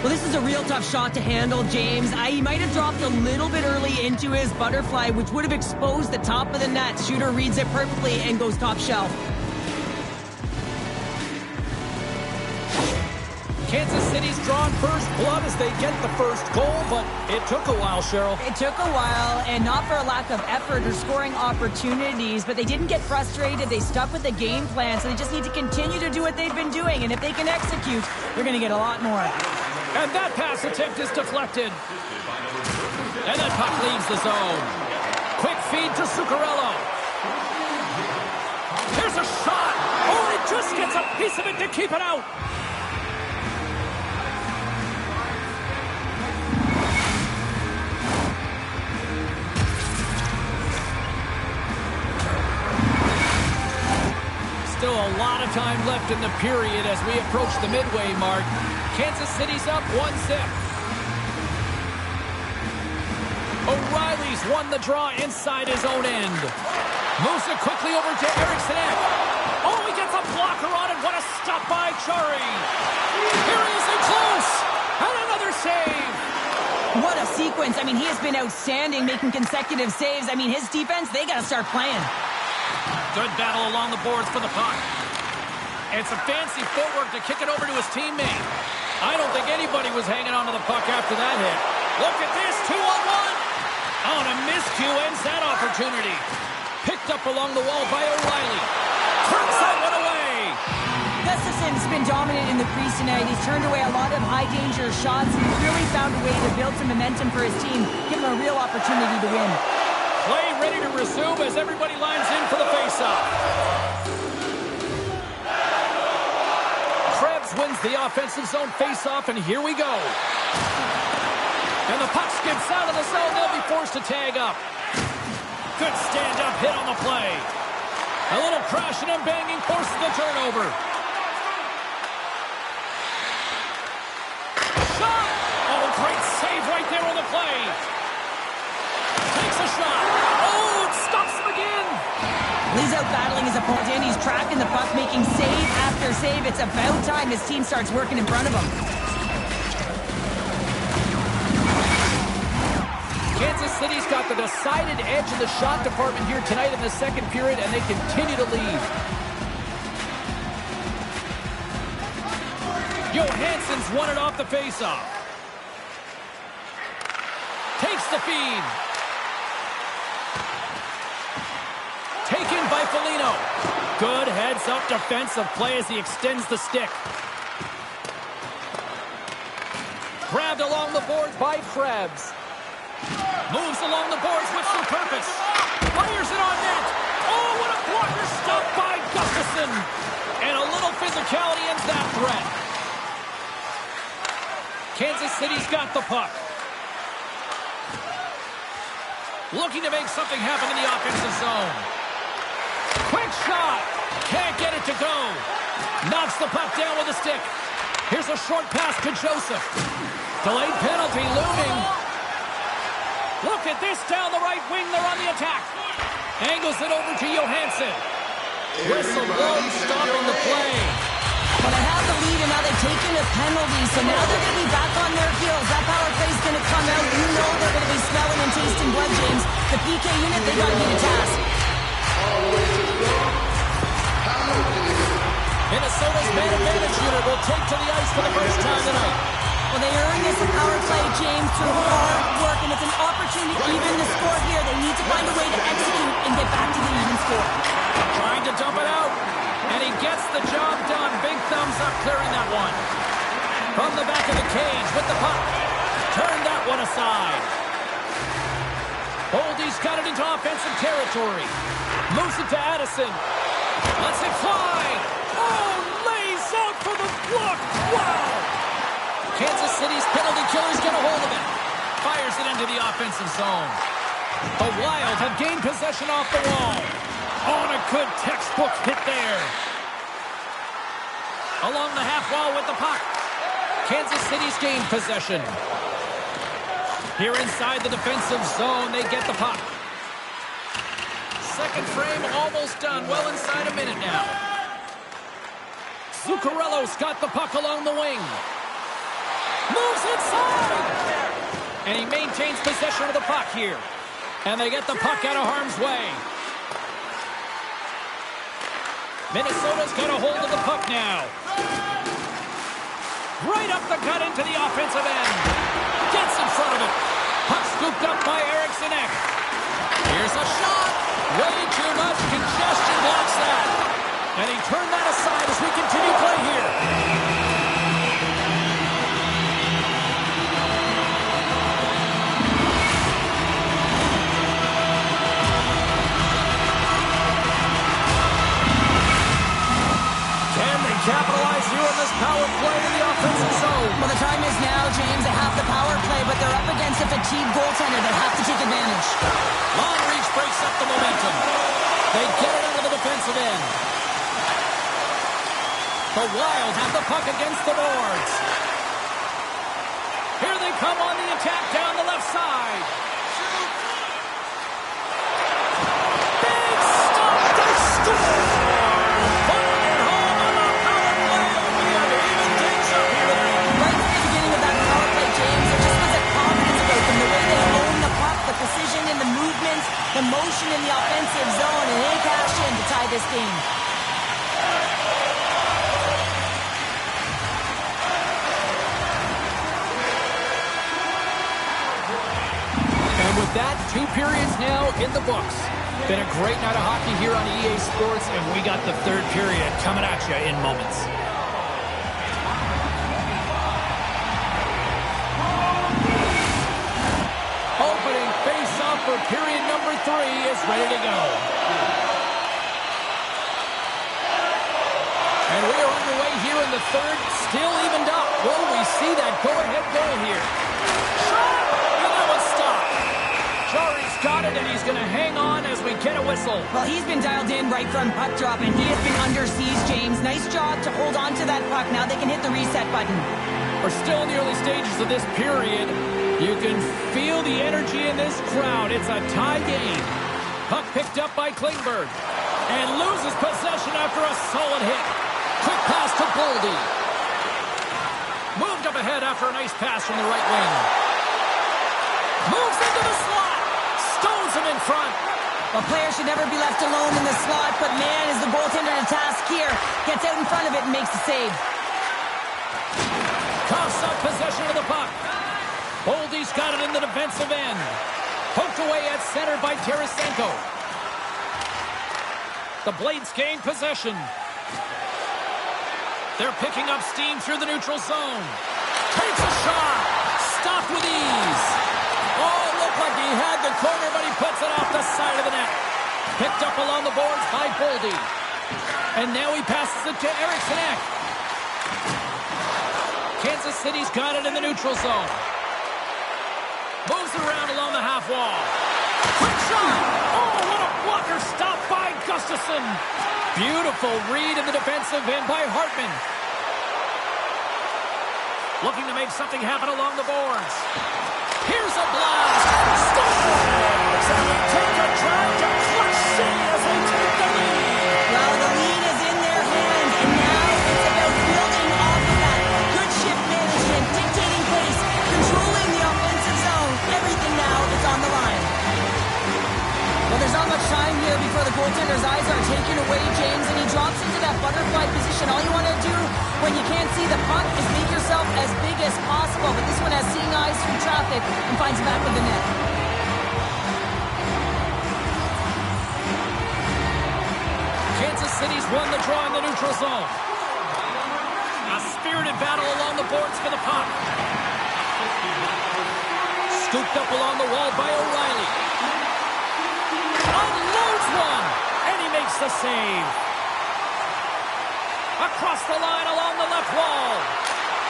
Well, this is a real tough shot to handle, James. He might have dropped a little bit early into his butterfly, which would have exposed the top of the net. Shooter reads it perfectly and goes top shelf. Kansas City's drawn first blood as they get the first goal, but it took a while, Cheryl. It took a while, and not for a lack of effort or scoring opportunities, but they didn't get frustrated. They stuck with the game plan, so they just need to continue to do what they've been doing, and if they can execute, they're going to get a lot more. And that pass attempt is deflected. And that puck leaves the zone. Quick feed to Zuccarello. Here's a shot. Oh, it just gets a piece of it to keep it out. Still a lot of time left in the period as we approach the midway mark. Kansas City's up 1-0. O'Reilly's won the draw inside his own end. Moves it quickly over to Eriksson. Oh, he gets a blocker on it. What a stop by Chari. Here he is in close. And another save. What a sequence. I mean, he has been outstanding, making consecutive saves. I mean, his defense, they got to start playing. Good battle along the boards for the puck. It's a fancy footwork to kick it over to his teammate. I don't think anybody was hanging on to the puck after that hit. Look at this, 2-on-1. Oh, and a miscue ends that opportunity. Picked up along the wall by O'Reilly. Turns that one away. Gustafson's been dominant in the crease tonight. He's turned away a lot of high-danger shots. He's really found a way to build some momentum for his team, give him a real opportunity to win. Play ready to resume as everybody lines in for the face-off. Krebs wins the offensive zone face-off, and here we go. And the puck skips out of the zone. They'll be forced to tag up. Good stand-up hit on the play. A little crashing and banging forces the turnover. Shot! Oh, great save right there on the play. Takes a shot. Oh, it stops him again. He's out battling his opponent. He's tracking the puck, making save after save. It's about time his team starts working in front of him. Kansas City's got the decided edge in the shot department here tonight in the second period, and they continue to lead. Johansson's won it off the faceoff. Takes the feed. Taken by Foligno. Good heads-up defensive play as he extends the stick. Grabbed along the boards by Krebs. Moves along the boards with some purpose. Fires it on net. Oh, what a blocker stop by Gustafsson. And a little physicality ends that threat. Kansas City's got the puck. Looking to make something happen in the offensive zone. Quick shot. Can't get it to go. Knocks the puck down with a stick. Here's a short pass to Joseph. Delayed penalty looming. Look at this down the right wing. They're on the attack. Angles it over to Johansson. Whistle blown, stopping the play. Well, they have the lead, and now they've taken a penalty, so now they're going to be back on their heels. That power play is going to come out. You know they're going to be smelling and tasting blood, James. The PK unit, they got to be the task. Minnesota's man advantage unit will take to the ice for the first time tonight. Well, they earned this power play, James, through hard work, and it's an opportunity to even the score here. They need to find a way to execute and get back to the even score. Trying to dump it out, and he gets the job done. Big thumbs up clearing that one. From the back of the cage with the puck. Turn that one aside. Boldy's got it into offensive territory. Moves it to Addison. Lets it fly. Oh, lays out for the block. Wow. Kansas City's penalty killer's get a hold of it. Fires it into the offensive zone. The Wild have gained possession off the wall. Oh, and a good textbook hit there. Along the half wall with the puck. Kansas City's gained possession. Here inside the defensive zone, they get the puck. Second frame almost done. Well inside a minute now. Zuccarello's got the puck along the wing. Moves inside. And he maintains possession of the puck here. And they get the puck out of harm's way. Minnesota's got a hold of the puck now. Right up the gut into the offensive end. Gets in front of it. Puck scooped up by Eriksson Ek. Here's a shot. Way too much congestion blocks that. And he turned that aside as we continue play here. Capitalize here on this power play in the offensive zone. Well, the time is now, James. They have the power play, but they're up against a fatigued goaltender. They have to take advantage. Long reach breaks up the momentum. They get it out of the defensive end. The Wild have the puck against the boards. Here they come on the attack down the left side. Big stop. They score. Precision in the movements, the motion in the offensive zone, and they cash in to tie this game. And with that, 2 periods now in the books. Been a great night of hockey here on EA Sports, and we got the third period coming at you in moments. For period number 3 is ready to go. And we are underway here in the third, still evened up. Will we see that go-ahead goal here? Shot! And that was stopped. Jarry's got it, and he's going to hang on as we get a whistle. Well, he's been dialed in right from puck drop, and he has been under siege, James. Nice job to hold on to that puck. Now they can hit the reset button. We're still in the early stages of this period. You can feel the energy in this crowd. It's a tie game. Puck picked up by Klingberg. And loses possession after a solid hit. Quick pass to Boldy. Moved up ahead after a nice pass from the right wing. Moves into the slot. Stones him in front. A player should never be left alone in the slot, but man, is the goaltender to task here. Gets out in front of it and makes the save. Coughs up possession of the puck. Boldy's got it in the defensive end. Poked away at center by Tarasenko. The Blades gain possession. They're picking up steam through the neutral zone. Takes a shot. Stopped with ease. Oh, it looked like he had the corner, but he puts it off the side of the net. Picked up along the boards by Boldy. And now he passes it to Eriksson Ek. Kansas City's got it in the neutral zone. Moves it around along the half wall. Quick shot! Oh, what a blocker stop by Gustafsson. Beautiful read in the defensive end by Hartman. Looking to make something happen along the boards. Here's a blast. Scores! And they take a drive to clutch City as they take the lead. Well, the lead is in their hands, and now it's about building off of that. Good shift management, dictating pace, controlling the offensive zone. Everything now is on the line. Well, there's not much time here before the goaltender's eyes are taken away, James, and he drops into that butterfly position. All you want to do when you can't see the puck is make yourself as big as possible. But this one has seeing eyes through traffic and finds the back of the net. Kansas City's won the draw in the neutral zone. A spirited battle along the boards for the puck. Scooped up along the wall by O'Reilly. Unloads one, and he makes the save. Across the line along the left wall.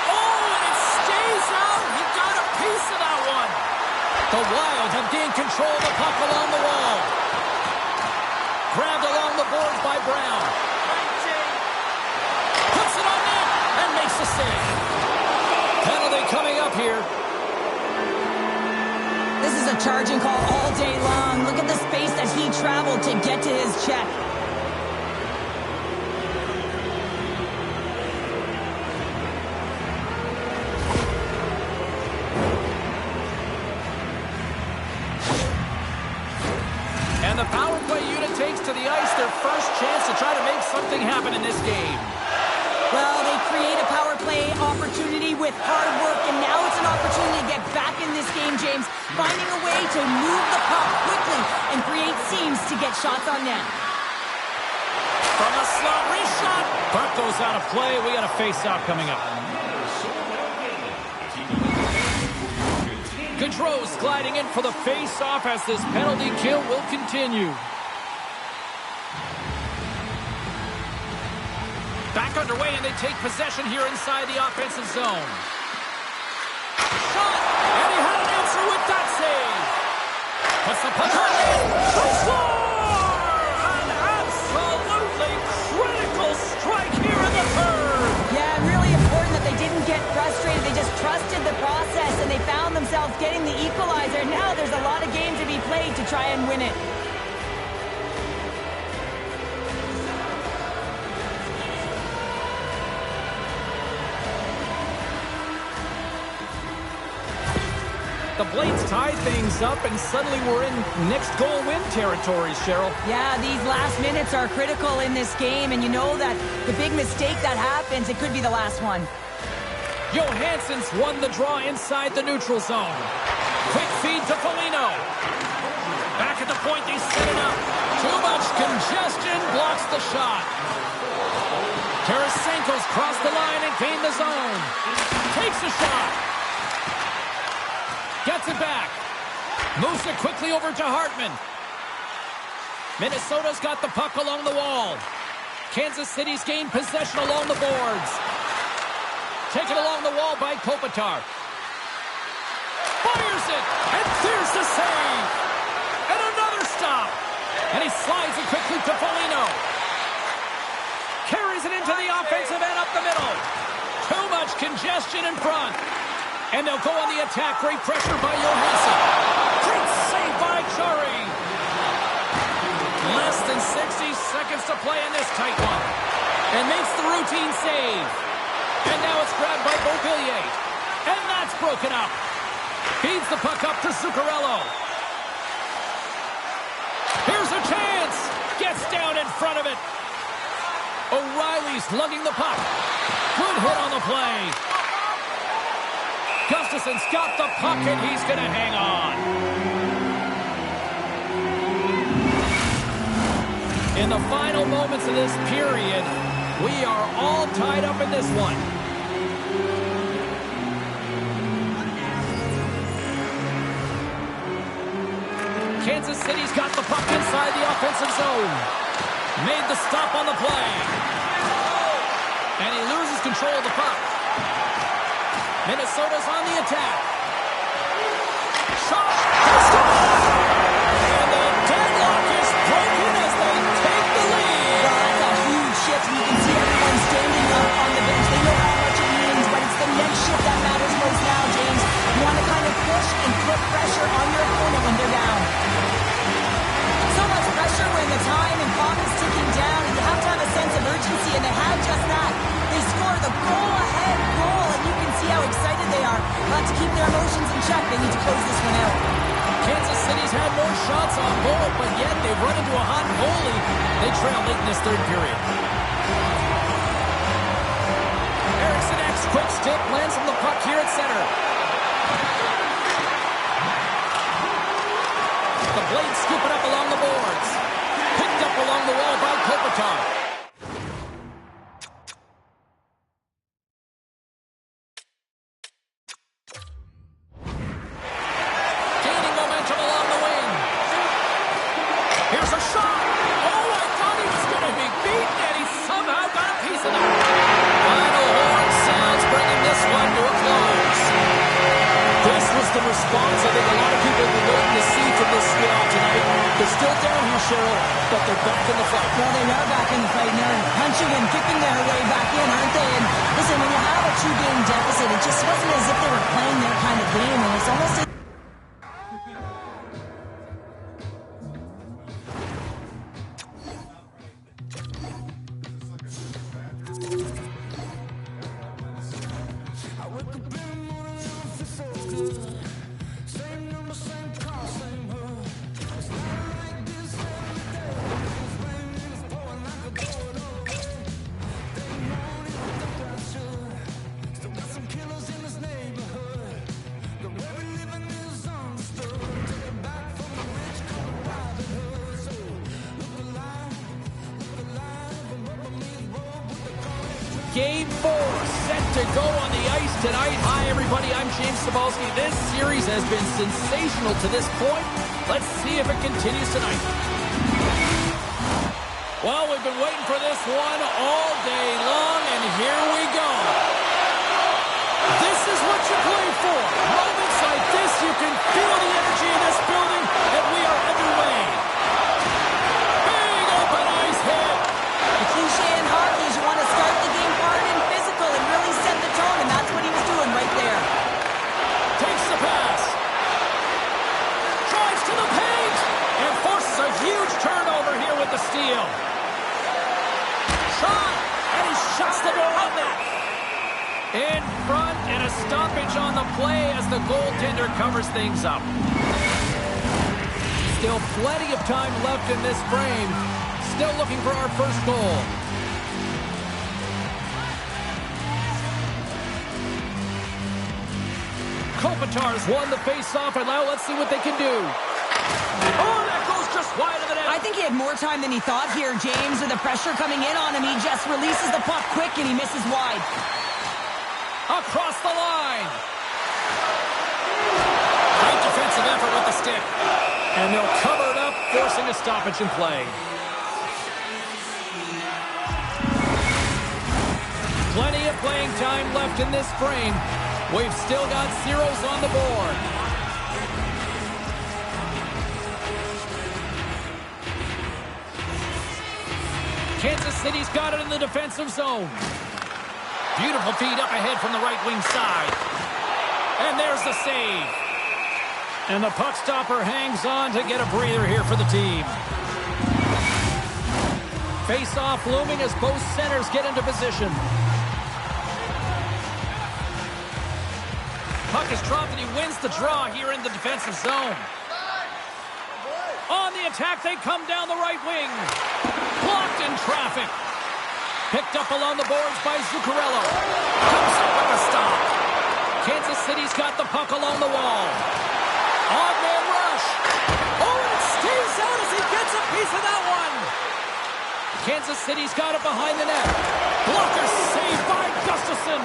Oh, and it stays out. He got a piece of that one. The Wild have gained control of the puck along the wall. Grabbed along the boards by Brown. Puts it on net and makes the save. Penalty coming up here. This is a charging call all day long. Look at the space that he traveled to get to his check. And the power play unit takes to the ice their first chance to try to make something happen in this game. Well, they create a power play opportunity with hard work, and now it's an opportunity to get back in this game, James, finding a way to move the puck quickly and create seams to get shots on net. From a slot wrist shot. Puck goes out of play. We got a face-off coming up. Gaudreau's gliding in for the face-off as this penalty kill will continue. Back underway, and they take possession here inside the offensive zone. Shot! And he had an answer with that save. Puts the puck on in. To score! An absolutely critical strike here in the third. Yeah, really important that they didn't get frustrated. They just trusted the process, and they found themselves getting the equalizer. Now there's a lot of game to be played to try and win it. The Blades tie things up, and suddenly we're in next goal win territory, Cheryl. Yeah, these last minutes are critical in this game, and you know that the big mistake that happens, it could be the last one. Johansson's won the draw inside the neutral zone. Quick feed to Foligno. Back at the point, they set it up. Too much congestion blocks the shot. Tarasenko's crossed the line and gained the zone. Takes a shot. Gets it back. Moves it quickly over to Hartman. Minnesota's got the puck along the wall. Kansas City's gained possession along the boards. Taken along the wall by Kopitar. Fires it, and there's the save. And another stop. And he slides it quickly to Foligno. Carries it into the offensive end up the middle. Too much congestion in front. And they'll go on the attack. Great pressure by Johansson. Great save by Chari. Less than 60 seconds to play in this tight one. And makes the routine save. And now it's grabbed by Beauvillier. And that's broken up. Feeds the puck up to Zuccarello. Here's a chance. Gets down in front of it. O'Reilly's lugging the puck. Good hit on the play. Gustafson's got the puck, and he's going to hang on. In the final moments of this period, we are all tied up in this one. Kansas City's got the puck inside the offensive zone. Made the stop on the play. And he loses control of the puck. Minnesota's on the attack. Shot! And the deadlock is broken as they take the lead. Well, that's a huge shift. You can see everyone standing up on the bench. They know how much it means, but it's the next shift that matters most now, James. You want to kind of push and put pressure on your opponent when they're down. So much pressure when the time and clock is ticking down, and you have to have a sense of urgency, and they have just that. They score the goal-ahead goal, and you can see how excited they are. But to keep their emotions in check, they need to close this one out. Kansas City's had more shots on goal, but yet they've run into a hot goalie. They trail late in this third period. Eriksson X, quick stick, lands from the puck here at center. The Blades scoop it up along the boards. Picked up along the wall by Kopitar. Gaining momentum along the wing. Here's a shot. Oh, I thought he was going to be beaten, and he somehow got a piece of it. Final horn sounds, bringing this one to a close. This was the response I think a lot of Cheryl, but they're back in the fight. Well, they are back in the fight, and they're punching and kicking their way back in, aren't they? And listen, when you have a 2-game deficit, it just wasn't as if they were playing their kind of game, and it's almost as Game 4 set to go on the ice tonight. Hi, everybody. I'm James Cybulski. This series has been sensational to this point. Let's see if it continues tonight. Well, we've been waiting for this one all day long, and here we go. This is what you play for. Moments like this, you can feel the energy in this building, and we are underway. Big open ice hit. the cliche in hockey is you want to start the game hard and physical and really set the tone, and that's what he was doing right there. Takes the pass. Drives to the paint. And forces a huge turnover here with the steal. Shot. And he shuts the door on that. In front and a stoppage on the play as the goaltender covers things up. Still plenty of time left in this frame. Still looking for our first goal. Kopitar's won the face-off, and now let's see what they can do. Oh, that goes just wide of the net. I think he had more time than he thought here, James. With the pressure coming in on him, he just releases the puck quick and he misses wide. Across the line. Great defensive effort with the stick. And they'll cover it up, forcing a stoppage in play. Plenty of playing time left in this frame. We've still got zeros on the board. Kansas City's got it in the defensive zone. Beautiful feed up ahead from the right wing side. And there's the save. And the puck stopper hangs on to get a breather here for the team. Face-off looming as both centers get into position. Puck is dropped and he wins the draw here in the defensive zone. On the attack, they come down the right wing. Blocked in traffic. Picked up along the boards by Zuccarello. Comes up with a stop. Kansas City's got the puck along the wall. Odd man rush. Oh, and it stays out as he gets a piece of that one. Kansas City's got it behind the net. Blocker saved by Gustafsson.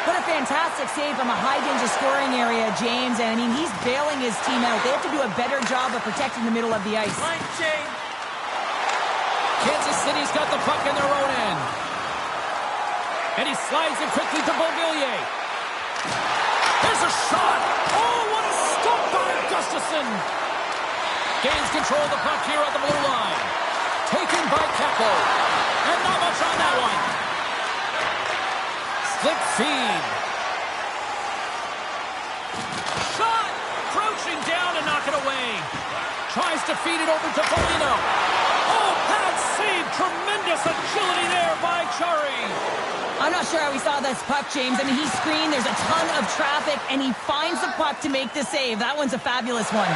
What a fantastic save from a high-danger scoring area, James. And, I mean, he's bailing his team out. They have to do a better job of protecting the middle of the ice. Kansas City's got the puck in their own end. And he slides it quickly to Beauvillier. There's a shot. Oh, what a stop by Gustafsson. Gains control of the puck here on the blue line. Taken by Keppo. And not much on that one. Slip feed. Shot! Crouching down and knock it away. Tries to feed it over to Foligno. Oh, pad save. Tremendous agility there by Chari. I'm not sure how he saw this puck, James. I mean, he screened. There's a ton of traffic, and he finds the puck to make the save. That one's a fabulous one.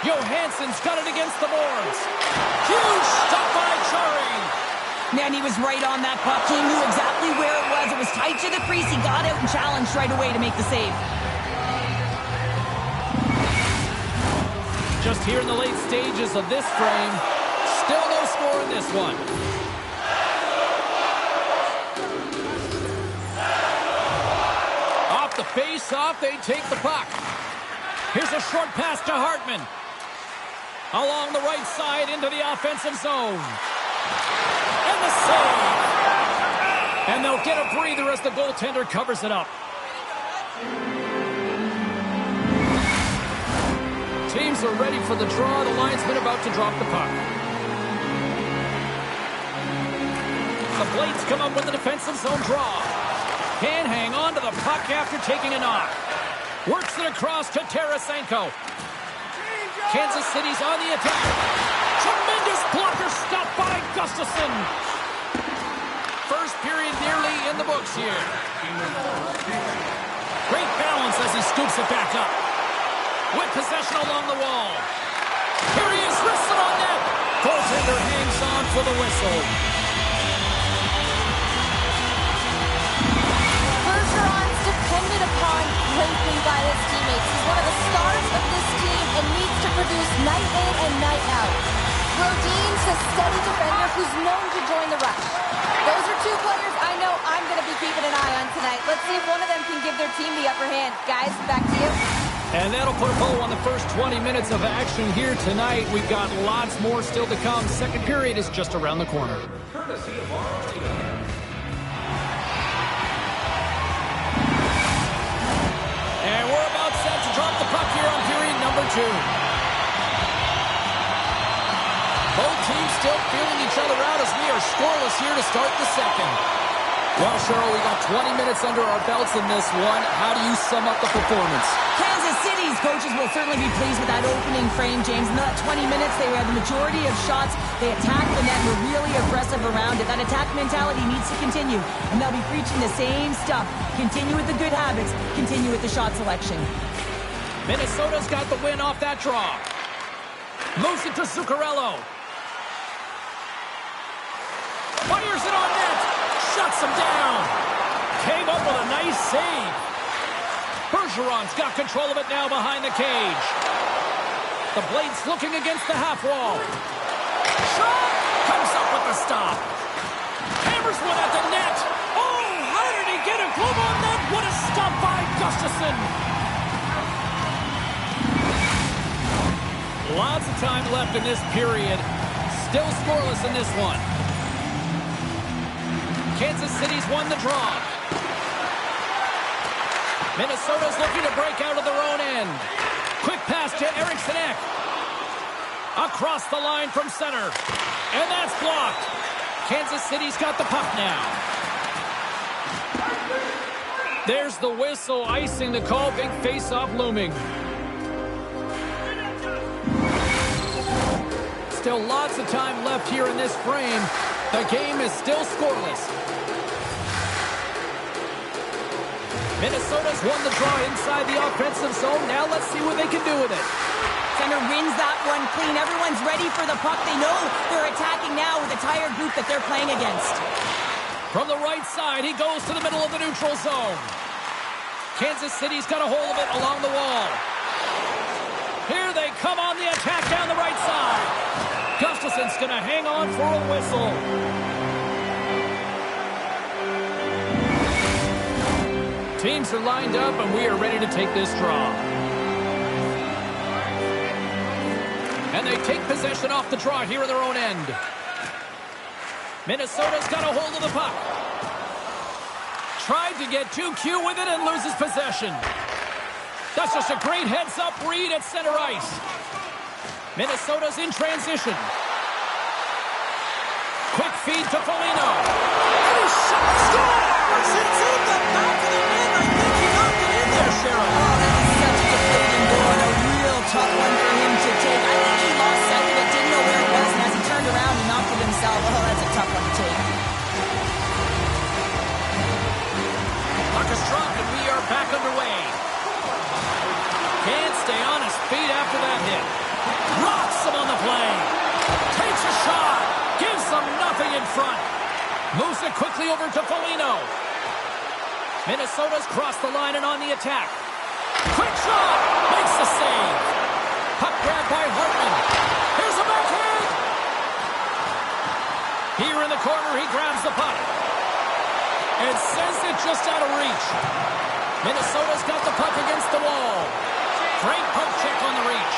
Johansson's got it against the boards. Huge stop by Chari. Man, he was right on that puck. He knew exactly where it was. It was tight to the crease. He got out and challenged right away to make the save. Just here in the late stages of this frame, still no score in this one. Off the face-off, they take the puck. Here's a short pass to Hartman. Along the right side into the offensive zone. And the save. And they'll get a breather as the goaltender covers it up. teams are ready for the draw. The linesman about to drop the puck. The Blades come up with the defensive zone draw. Can hang on to the puck after taking a knock. Works it across to Tarasenko. Kansas City's on the attack. Tremendous blocker stop by Gustafsson. First period nearly in the books here. Great balance as he scoops it back up. With possession along the wall. Here he is, wrists it on net. Goaltender hangs on for the whistle. Bergeron's depended upon greatly by his teammates. He's one of the stars of this team and needs to produce night in and night out. Brodin's a steady defender who's known to join the rush. Those are two players I know I'm going to be keeping an eye on tonight. Let's see if one of them can give their team the upper hand. Guys, back to you. And that'll put a bow on the first 20 minutes of action here tonight. We've got lots more still to come. Second period is just around the corner. And we're about set to drop the puck here on period number 2. Both teams still feeling each other out as we are scoreless here to start the second. Well, Cheryl, we got 20 minutes under our belts in this one. How do you sum up the performance? Kansas City's coaches will certainly be pleased with that opening frame, James. In that 20 minutes, they had the majority of shots. They attacked the net and were really aggressive around it. That attack mentality needs to continue, and they'll be preaching the same stuff. Continue with the good habits. Continue with the shot selection. Minnesota's got the win off that draw. Moves it to Zuccarello. Fires it on net. Shuts him down. Came up with a nice save. Bergeron's got control of it now behind the cage. The Blades looking against the half wall. Shot! Comes up with the stop. Hammers one at the net. Oh, how did he get a glove on net? What a stop by Gustafsson. Lots of time left in this period. Still scoreless in this one. Kansas City's won the draw. Minnesota's looking to break out of their own end. Quick pass to Eriksson Ek. Across the line from center. And that's blocked. Kansas City's got the puck now. There's the whistle, icing the call. Big face-off looming. Still lots of time left here in this frame. The game is still scoreless. Minnesota's won the draw inside the offensive zone. Now let's see what they can do with it. Center wins that one clean. Everyone's ready for the puck. They know they're attacking now with a tired group that they're playing against. From the right side, he goes to the middle of the neutral zone. Kansas City's got a hold of it along the wall. Here they come on the attack down the right side. Gustafsson's going to hang on for a whistle. Teams are lined up, and we are ready to take this draw. And they take possession off the draw here in their own end. Minnesota's got a hold of the puck. Tried to get too cute with it and loses possession. That's just a great heads-up read at center ice. Minnesota's in transition. Quick feed to Foligno. And he scores! It's in the back of the net. I think he knocked it in there, Cheryl. Oh, that is such a deflating goal and a real tough one for him to take. I think he lost sight of it, didn't know where it was, and as he turned around, he knocked it himself. Oh, that's a tough one to take. Puck is dropped, and we are back underway. Can't stay on his feet after that hit. Rocks him on the play. Takes a shot. Gives them nothing in front. Moves it quickly over to Foligno. Minnesota's crossed the line and on the attack. Quick shot. Makes the save. Puck grab by Hartman. Here's a backhand. Here in the corner, he grabs the puck. And sends it just out of reach. Minnesota's got the puck against the wall. Great poke check on the reach.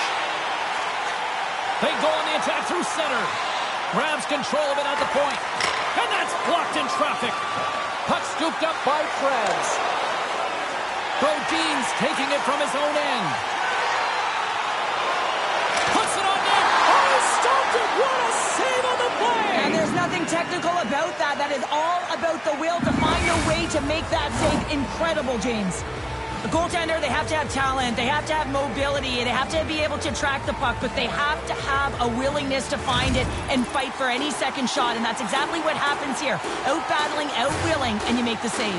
They go on the attack through center. Grabs control of it at the point. And that's blocked in traffic. Puck scooped up by Krebs. Brodin's taking it from his own end. nothing technical about that. That is all about the will to find a way to make that save incredible, James. The goaltender, they have to have talent, they have to have mobility, they have to be able to track the puck, but they have to have a willingness to find it and fight for any second shot, and that's exactly what happens here. Out-battling, out-willing, and you make the save.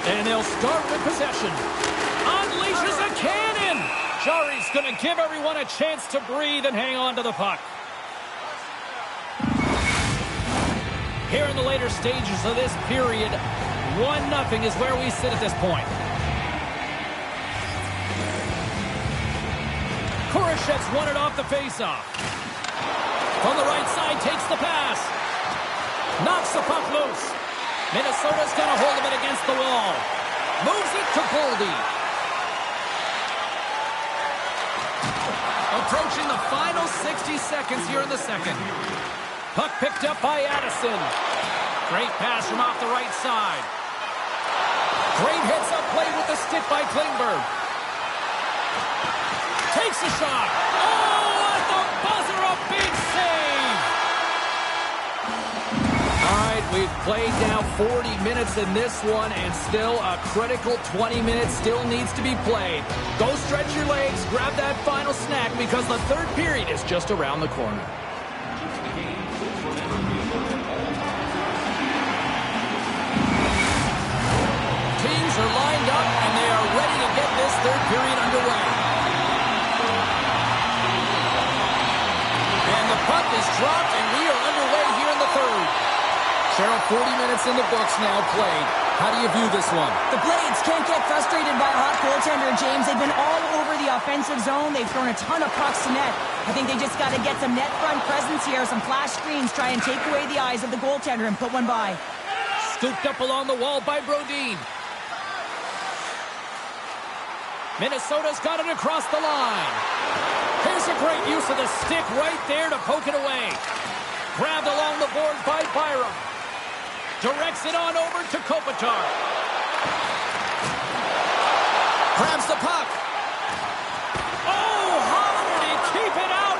And they'll start with possession. Unleashes a cannon! Jarry's going to give everyone a chance to breathe and hang on to the puck. Here in the later stages of this period, 1-0 is where we sit at this point. Kurashev's won it off the faceoff. From the right side, takes the pass. Knocks the puck loose. Minnesota's got a hold of it against the wall. Moves it to Goldie. Approaching the final 60 seconds here in the second. Puck picked up by Addison. Great pass from off the right side. Great heads-up play with the stick by Klingberg. Takes a shot. Oh, at the buzzer, a big save. All right, we've played now 40 minutes in this one, and still a critical 20 minutes still needs to be played. Go stretch your legs, grab that final snack, because the third period is just around the corner. Teams are lined up, and they are ready to get this third period underway. And the puck is dropped, and we are underway here in the third. Cheryl, 40 minutes in the books now played. How do you view this one? The Blades can't get frustrated by a hot goaltender, James. They've been all over the offensive zone. They've thrown a ton of pucks to net. I think they just got to get some net front presence here, some flash screens, try and take away the eyes of the goaltender and put one by. Scooped up along the wall by Brodin. Minnesota's got it across the line. Here's a great use of the stick right there to poke it away. Grabbed along the board by Byram. Directs it on over to Kopitar. Grabs the puck. Oh, how did he keep it out?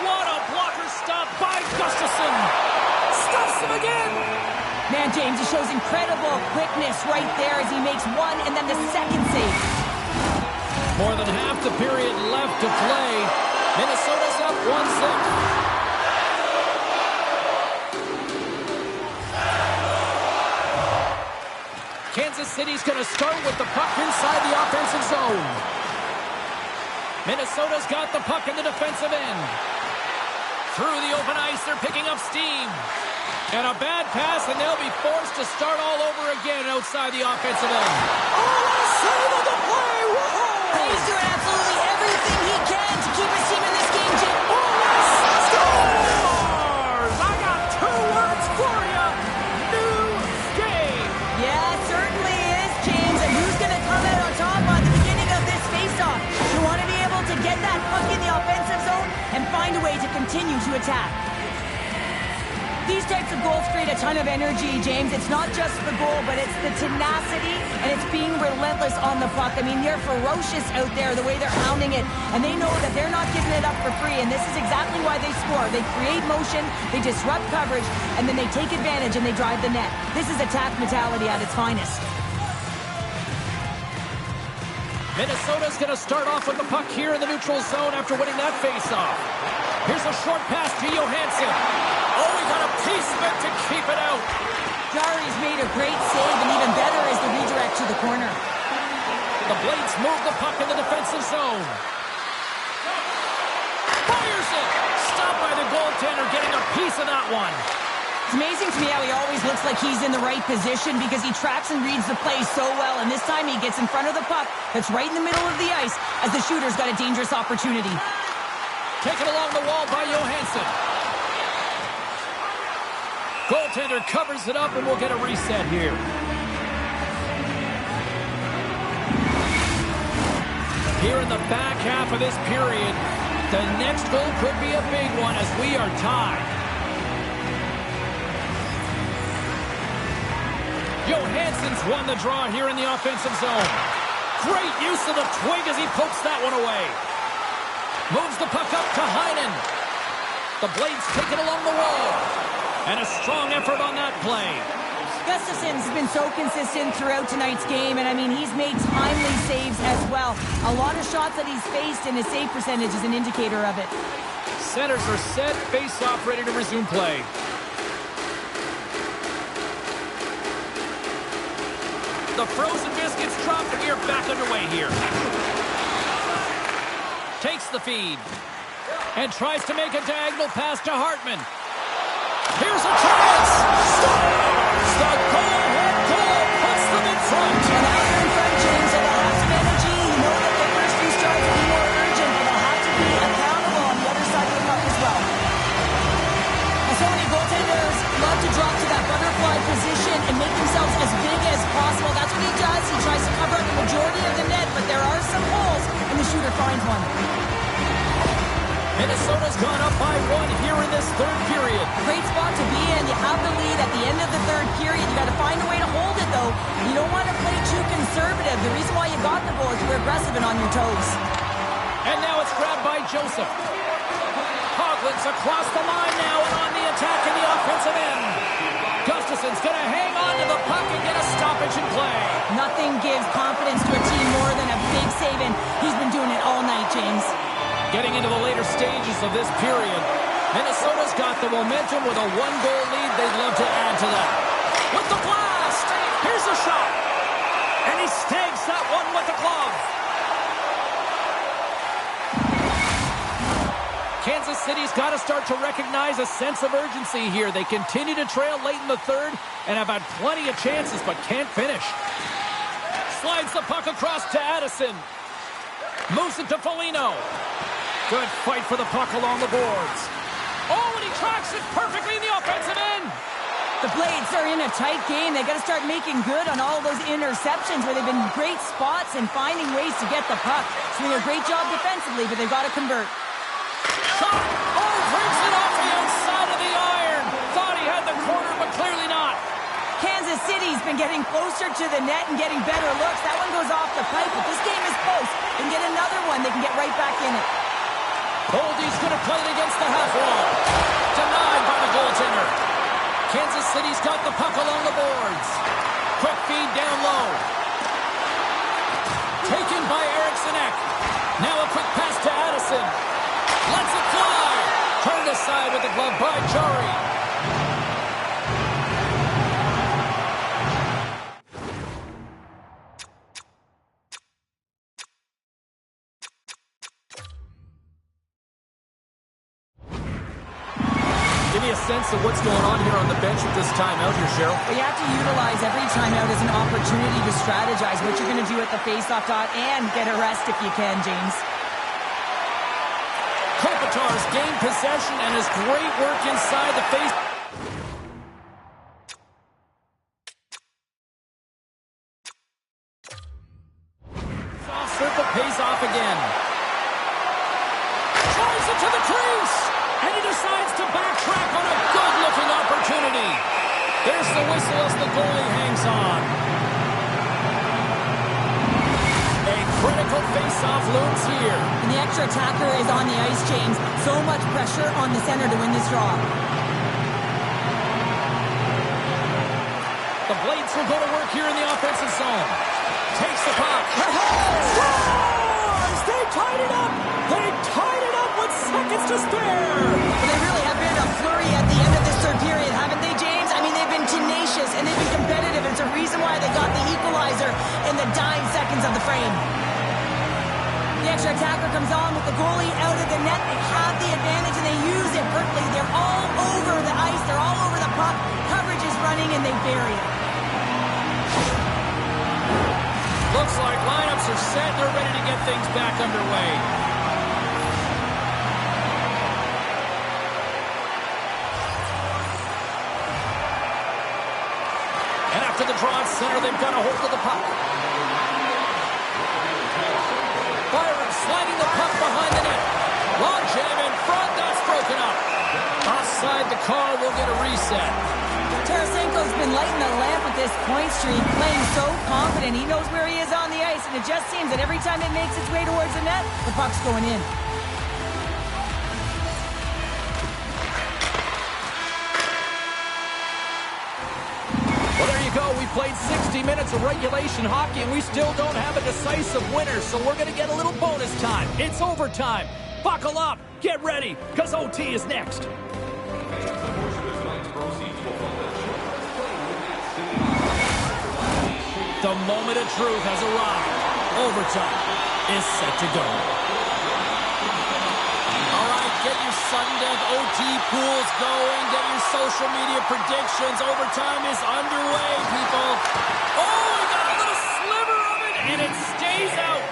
What a blocker stop by Gustafsson. Stuffs him again. Man, James, he shows incredible quickness right there as he makes one and then the second save. More than half the period left to play. Minnesota's up 1-0. Kansas City's going to start with the puck inside the offensive zone. Minnesota's got the puck in the defensive end. Through the open ice, they're picking up steam. And a bad pass, and they'll be forced to start all over again outside the offensive end. Oh, what a save of the play! Whoa! He's doing absolutely everything he can to keep his team in this game, Jim. Scores! I got 2 words for you. New game. Yeah, it certainly is, James. And who's going to come out on top on the beginning of this faceoff? You want to be able to get that puck in the offensive zone and find a way to continue to attack. These types of goals create a ton of energy, James. It's not just the goal, but it's the tenacity, and it's being relentless on the puck. I mean, they're ferocious out there, the way they're hounding it, and they know that they're not giving it up for free, and this is exactly why they score. They create motion, they disrupt coverage, and then they take advantage and they drive the net. This is attack mentality at its finest. Minnesota's going to start off with the puck here in the neutral zone after winning that faceoff. Here's a short pass to Johansson. Oh, he got a piece of it to keep it out. Jarry's made a great save, and even better is the redirect to the corner. The Blades move the puck in the defensive zone. Fires it. Stopped by the goaltender, getting a piece of that one. It's amazing to me how he always looks like he's in the right position because he tracks and reads the play so well, and this time he gets in front of the puck that's right in the middle of the ice as the shooter's got a dangerous opportunity. Taken along the wall by Johansson. Goaltender covers it up, and we'll get a reset here. Here in the back half of this period, the next goal could be a big one as we are tied. Johansson's won the draw here in the offensive zone. Great use of the twig as he pokes that one away. Moves the puck up to Heinen. The Blades take it along the wall. And a strong effort on that play. Gustafson's been so consistent throughout tonight's game, and I mean, he's made timely saves as well. A lot of shots that he's faced, and his save percentage is an indicator of it. Centers are set, face-off ready to resume play. The frozen biscuits drop, and we're back underway here. Takes the feed. And tries to make a diagonal pass to Hartman. Here's a chance! Scores! The go-ahead goal puts them in front. And now they're in front, James, so they'll have some energy. You know that their first few strides will be more urgent, but they'll have to be accountable on the other side of the puck as well. And so many goaltenders love to drop to that butterfly position and make themselves as big as possible. That's what he does. He tries to cover up the majority of the net, but there are some holes, and the shooter finds one. Minnesota's gone up by 1 here in this third period. Great spot to be in. You have the lead at the end of the third period. You got to find a way to hold it, though. You don't want to play too conservative. The reason why you got the goal is you were aggressive and on your toes. And now it's grabbed by Joseph. Hoagland's across the line now and on the attack in the offensive end. Gustafson's going to hang on to the puck and get a stoppage in play. Nothing gives confidence to a team more than a big save, and he's been doing it all night, James. Getting into the later stages of this period, Minnesota's got the momentum with a 1-goal lead. They'd love to add to that. With the blast! Here's a shot! And he snags that one with the glove. Kansas City's got to start to recognize a sense of urgency here. They continue to trail late in the third and have had plenty of chances but can't finish. Slides the puck across to Addison. Moves it to Foligno. Good fight for the puck along the boards. Oh, and he tracks it perfectly in the offensive end. The Blades are in a tight game. They got to start making good on all those interceptions where they've been great spots and finding ways to get the puck. So they do a great job defensively, but they've got to convert. Shot! Oh, breaks it off the outside of the iron. Thought he had the corner, but clearly not. Kansas City's been getting closer to the net and getting better looks. That one goes off the pipe, but this game is close. They can get another one. They can get right back in it. Boldy's going to play it against the half wall. Denied by the goaltender. Kansas City's got the puck along the boards. Quick feed down low. Taken by Eriksson Ek. Now a quick pass to Addison. Lets it fly. Turned aside with the glove by Jari. Sense of what's going on here on the bench at this timeout here, Cheryl. Well, you have to utilize every timeout as an opportunity to strategize what you're going to do at the faceoff dot and get a rest if you can, James. Kopitar's gained possession and his great work inside the face. Soft circle pays off again. Drives it to the crease. And he decides to backtrack on a good-looking opportunity. There's the whistle as the goalie hangs on. A critical face-off looms here. And the extra attacker is on the ice, James. So much pressure on the center to win this draw. The Blades will go to work here in the offensive zone. Takes the puck. Scores! They tied it up! They tied it up with seconds to spare! Well, they really have been a flurry at the end of this third period, haven't they, James? I mean, they've been tenacious and they've been competitive. It's a reason why they got the equalizer in the dying seconds of the frame. The extra attacker comes on with the goalie out of the net. They have the advantage and they use it perfectly. They're all over the ice. They're all over the puck. Coverage is running and they bury it. Looks like lineups are set. They're ready to get things back underway. And after the draw at center, they've got a hold of the puck. Byron sliding the puck behind the net. Long jam in front. That's broken up. Offside the call. We'll get a reset. Tarasenko's been lighting the lamp with this point streak, playing so confident. He knows where he is on the ice, and it just seems that every time it makes its way towards the net, the puck's going in. 60 minutes of regulation hockey, and we still don't have a decisive winner, so we're going to get a little bonus time. It's overtime. Buckle up. Get ready, because OT is next. The moment of truth has arrived. Overtime is set to go. All right, get your sudden death OT pools going. Get your social media predictions. Overtime is underway, people. Oh, we got a little sliver of it, and it stays out.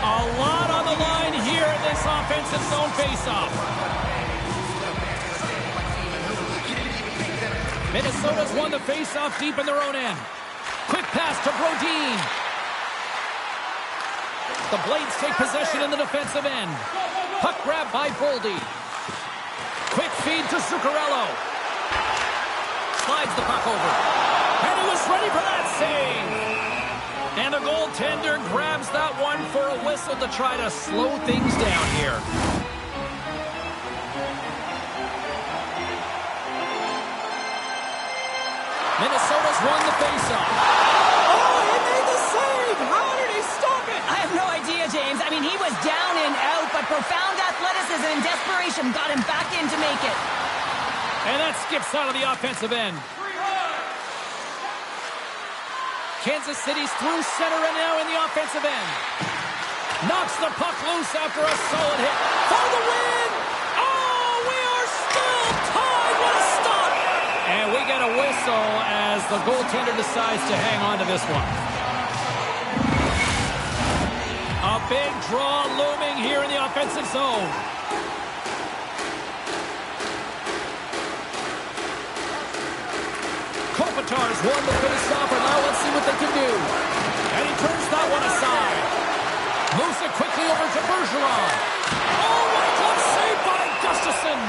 A lot on the line here in this offensive zone faceoff. Minnesota's won the faceoff deep in their own end. Quick pass to Brodin. The Blades take possession in the defensive end. Puck grab by Boldy. Quick feed to Zuccarello. Slides the puck over. And he was ready for that save. And the goaltender grabs that one for a whistle to try to slow things down here. Minnesota's won the faceoff. Oh, he made the save! How did he stop it? I have no idea, James. I mean, he was down and out, but profound athleticism and desperation got him back in to make it. And that skips out of the offensive end. Kansas City's through center and now in the offensive end. Knocks the puck loose after a solid hit. For the win! Oh, we are still tied! What a stop! And we get a whistle as the goaltender decides to hang on to this one. A big draw looming here in the offensive zone. Kopitar's won the faceoff, and now let's see what they can do. And he turns that one aside. Moves it quickly over to Bergeron. Oh, what a glove save by Gustafsson.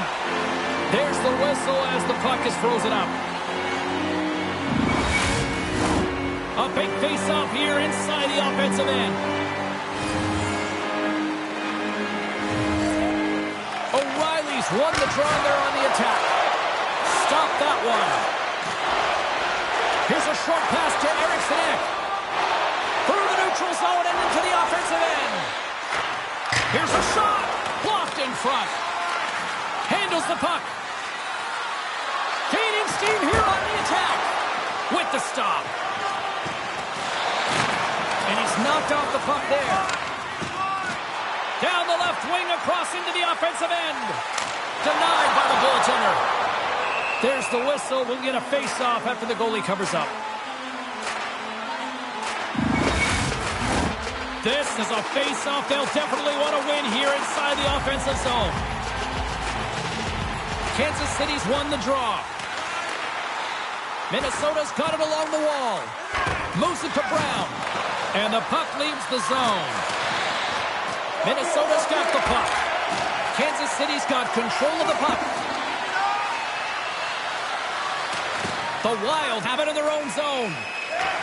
There's the whistle as the puck is frozen up. A big face-off here inside the offensive end. O'Reilly's won the draw there on the attack. Stop that one. Here's a short pass to Eriksson Ek. Through the neutral zone and into the offensive end. Here's a shot. Blocked in front. Handles the puck. Gaining steam here on the attack. With the stop. And he's knocked off the puck there. Down the left wing across into the offensive end. Denied by the goaltender. There's the whistle. We'll get a face-off after the goalie covers up. This is a face-off they'll definitely want to win here inside the offensive zone. Kansas City's won the draw. Minnesota's got it along the wall. Moves it to Brown. And the puck leaves the zone. Minnesota's got the puck. Kansas City's got control of the puck. The Wild have it in their own zone.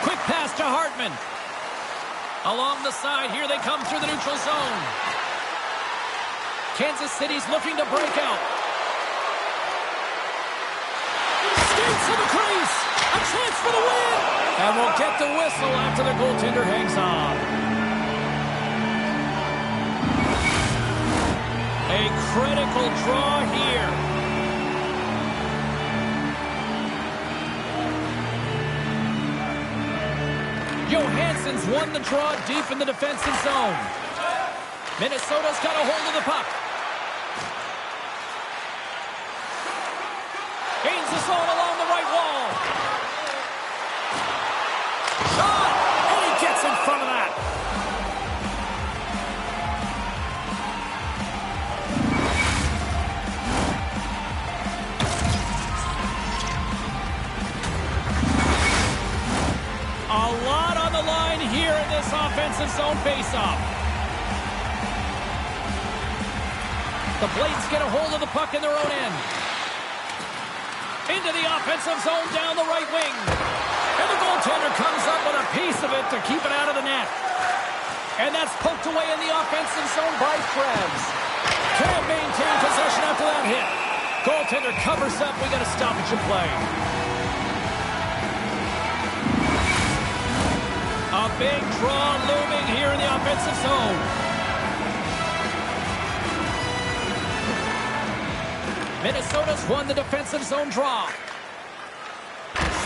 Quick pass to Hartman. Along the side, here they come through the neutral zone. Kansas City's looking to break out. Skates to the crease. A chance for the win. And we'll get the whistle after the goaltender hangs on. A critical draw here. Johansson's won the draw deep in the defensive zone. Minnesota's got a hold of the puck. Gains the zone along the right wall. Shot! And he gets in front of that. A lot on the line here in this offensive zone faceoff. The Blades get a hold of the puck in their own end. Into the offensive zone down the right wing. And the goaltender comes up with a piece of it to keep it out of the net. And that's poked away in the offensive zone by Krebs. Can't maintain possession after that hit. Goaltender covers up. We got a stoppage in play. A big draw looming here in the offensive zone. Minnesota's won the defensive zone draw.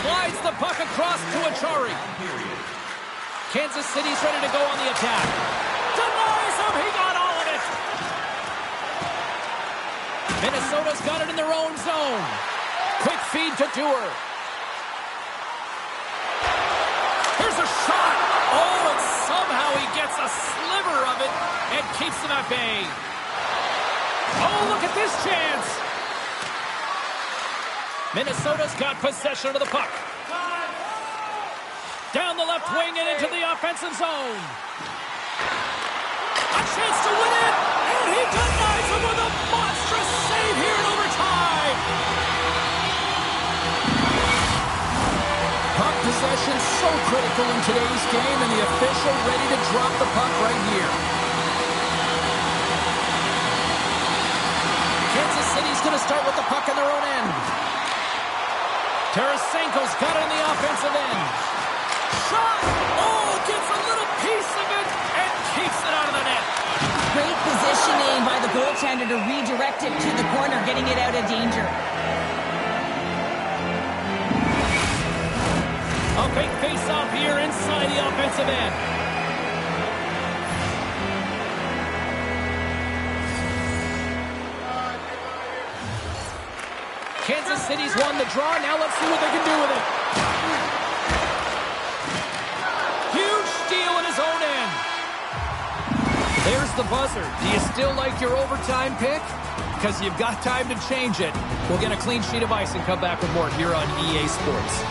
Slides the puck across to Achari. Kansas City's ready to go on the attack. Denies him. He got all of it. Minnesota's got it in their own zone. Quick feed to Dewar. Here's a shot. Oh, and somehow he gets a sliver of it and keeps them at bay. Oh, look at this chance. Minnesota's got possession of the puck. Down the left wing and into the offensive zone. A chance to win it, and he denies him with a monstrous save here in overtime. Puck possession so critical in today's game, and the official ready to drop the puck right here. Kansas City's going to start with the puck in their own end. Tarasenko's got it in the offensive end. Shot! Oh, gets a little piece of it and keeps it out of the net. Great positioning by the goaltender to redirect it to the corner, getting it out of danger. A big face-off here inside the offensive end. Kansas City's won the draw. Now let's see what they can do with it. Huge steal in his own end. There's the buzzer. Do you still like your overtime pick? Because you've got time to change it. We'll get a clean sheet of ice and come back with more here on EA Sports.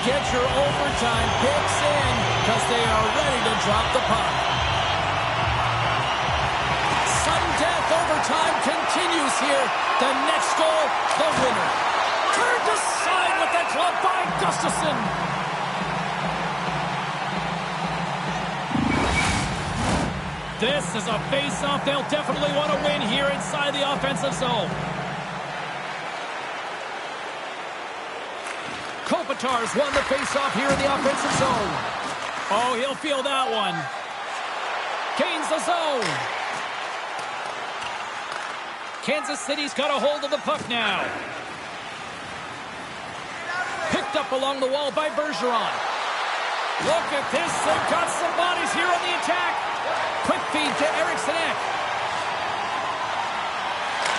Get your overtime picks in, because they are ready to drop the puck. Sudden death overtime continues here. The next goal, the winner. Turned aside with that glove by Gustafsson. This is a face-off they'll definitely want to win here inside the offensive zone. Kopitar's won the face-off here in the offensive zone. Oh, he'll feel that one. Gains the zone. Kansas City's got a hold of the puck now. Picked up along the wall by Bergeron. Look at this. They've got some bodies here on the attack. Quick feed to Eriksson Ek.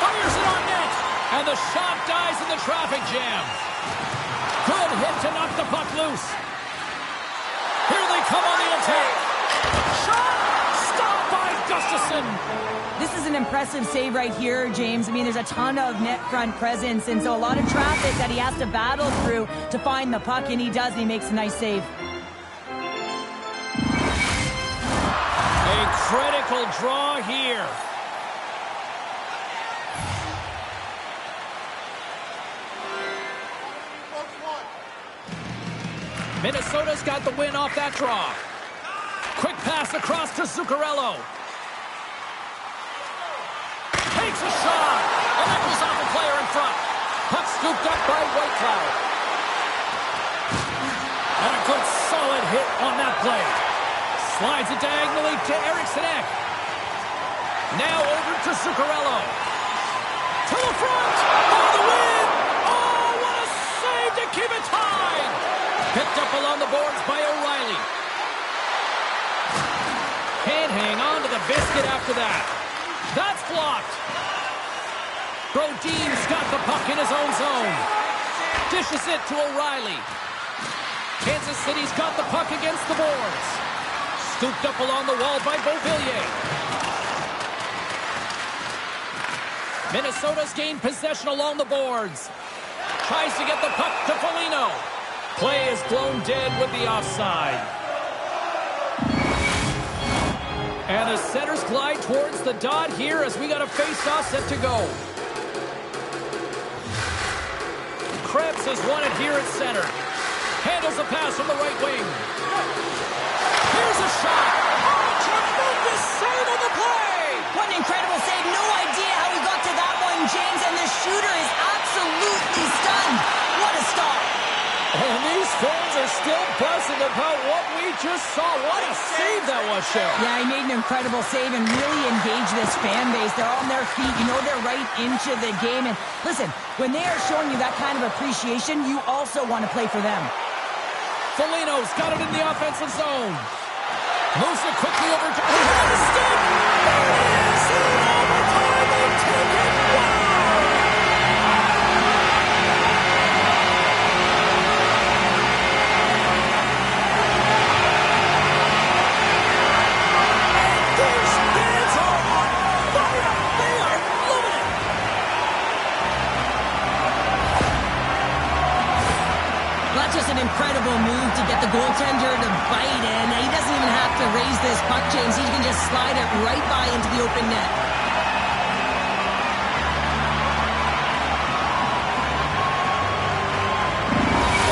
Fires it on net. And the shot dies in the traffic jam. Good hit to knock the puck loose. Here they come on the attack. Shot! Stopped by Gustafsson. This is an impressive save right here, James. I mean, there's a ton of net front presence, and so a lot of traffic that he has to battle through to find the puck, and he does, and he makes a nice save. A critical draw here. Minnesota's got the win off that draw. Quick pass across to Zuccarello. Takes a shot. And that goes off a player in front. Puck scooped up by Whitecloud. And a good solid hit on that play. Slides it diagonally to Eriksson Ek. Now over to Zuccarello. To the front. For the win. Oh, what a save to keep it tied. Picked up along the boards by O'Reilly. Can't hang on to the biscuit after that. That's blocked. Brodin's got the puck in his own zone. Dishes it to O'Reilly. Kansas City's got the puck against the boards. Scooped up along the wall by Beauvillier. Minnesota's gained possession along the boards. Tries to get the puck to Foligno. Play is blown dead with the offside. And the centers glide towards the dot here as we got a face-off set to go. Krebs has won it here at center. Handles the pass from the right wing. Here's a shot. Oh, tremendous save on the play. What an incredible save. No idea how he got to that one, James, and the shooter is absolutely stunned. What a stop. And these fans are still buzzing about what we just saw. What a save that was, Cheryl. Yeah, he made an incredible save and really engaged this fan base. They're on their feet. You know they're right into the game. And listen, when they are showing you that kind of appreciation, you also want to play for them. Foligno's got it in the offensive zone. Moves it quickly over to the stick. There it is. In overtime, they take it. Wow. Just an incredible move to get the goaltender to bite in. He doesn't even have to raise this puck, James. He can just slide it right by into the open net.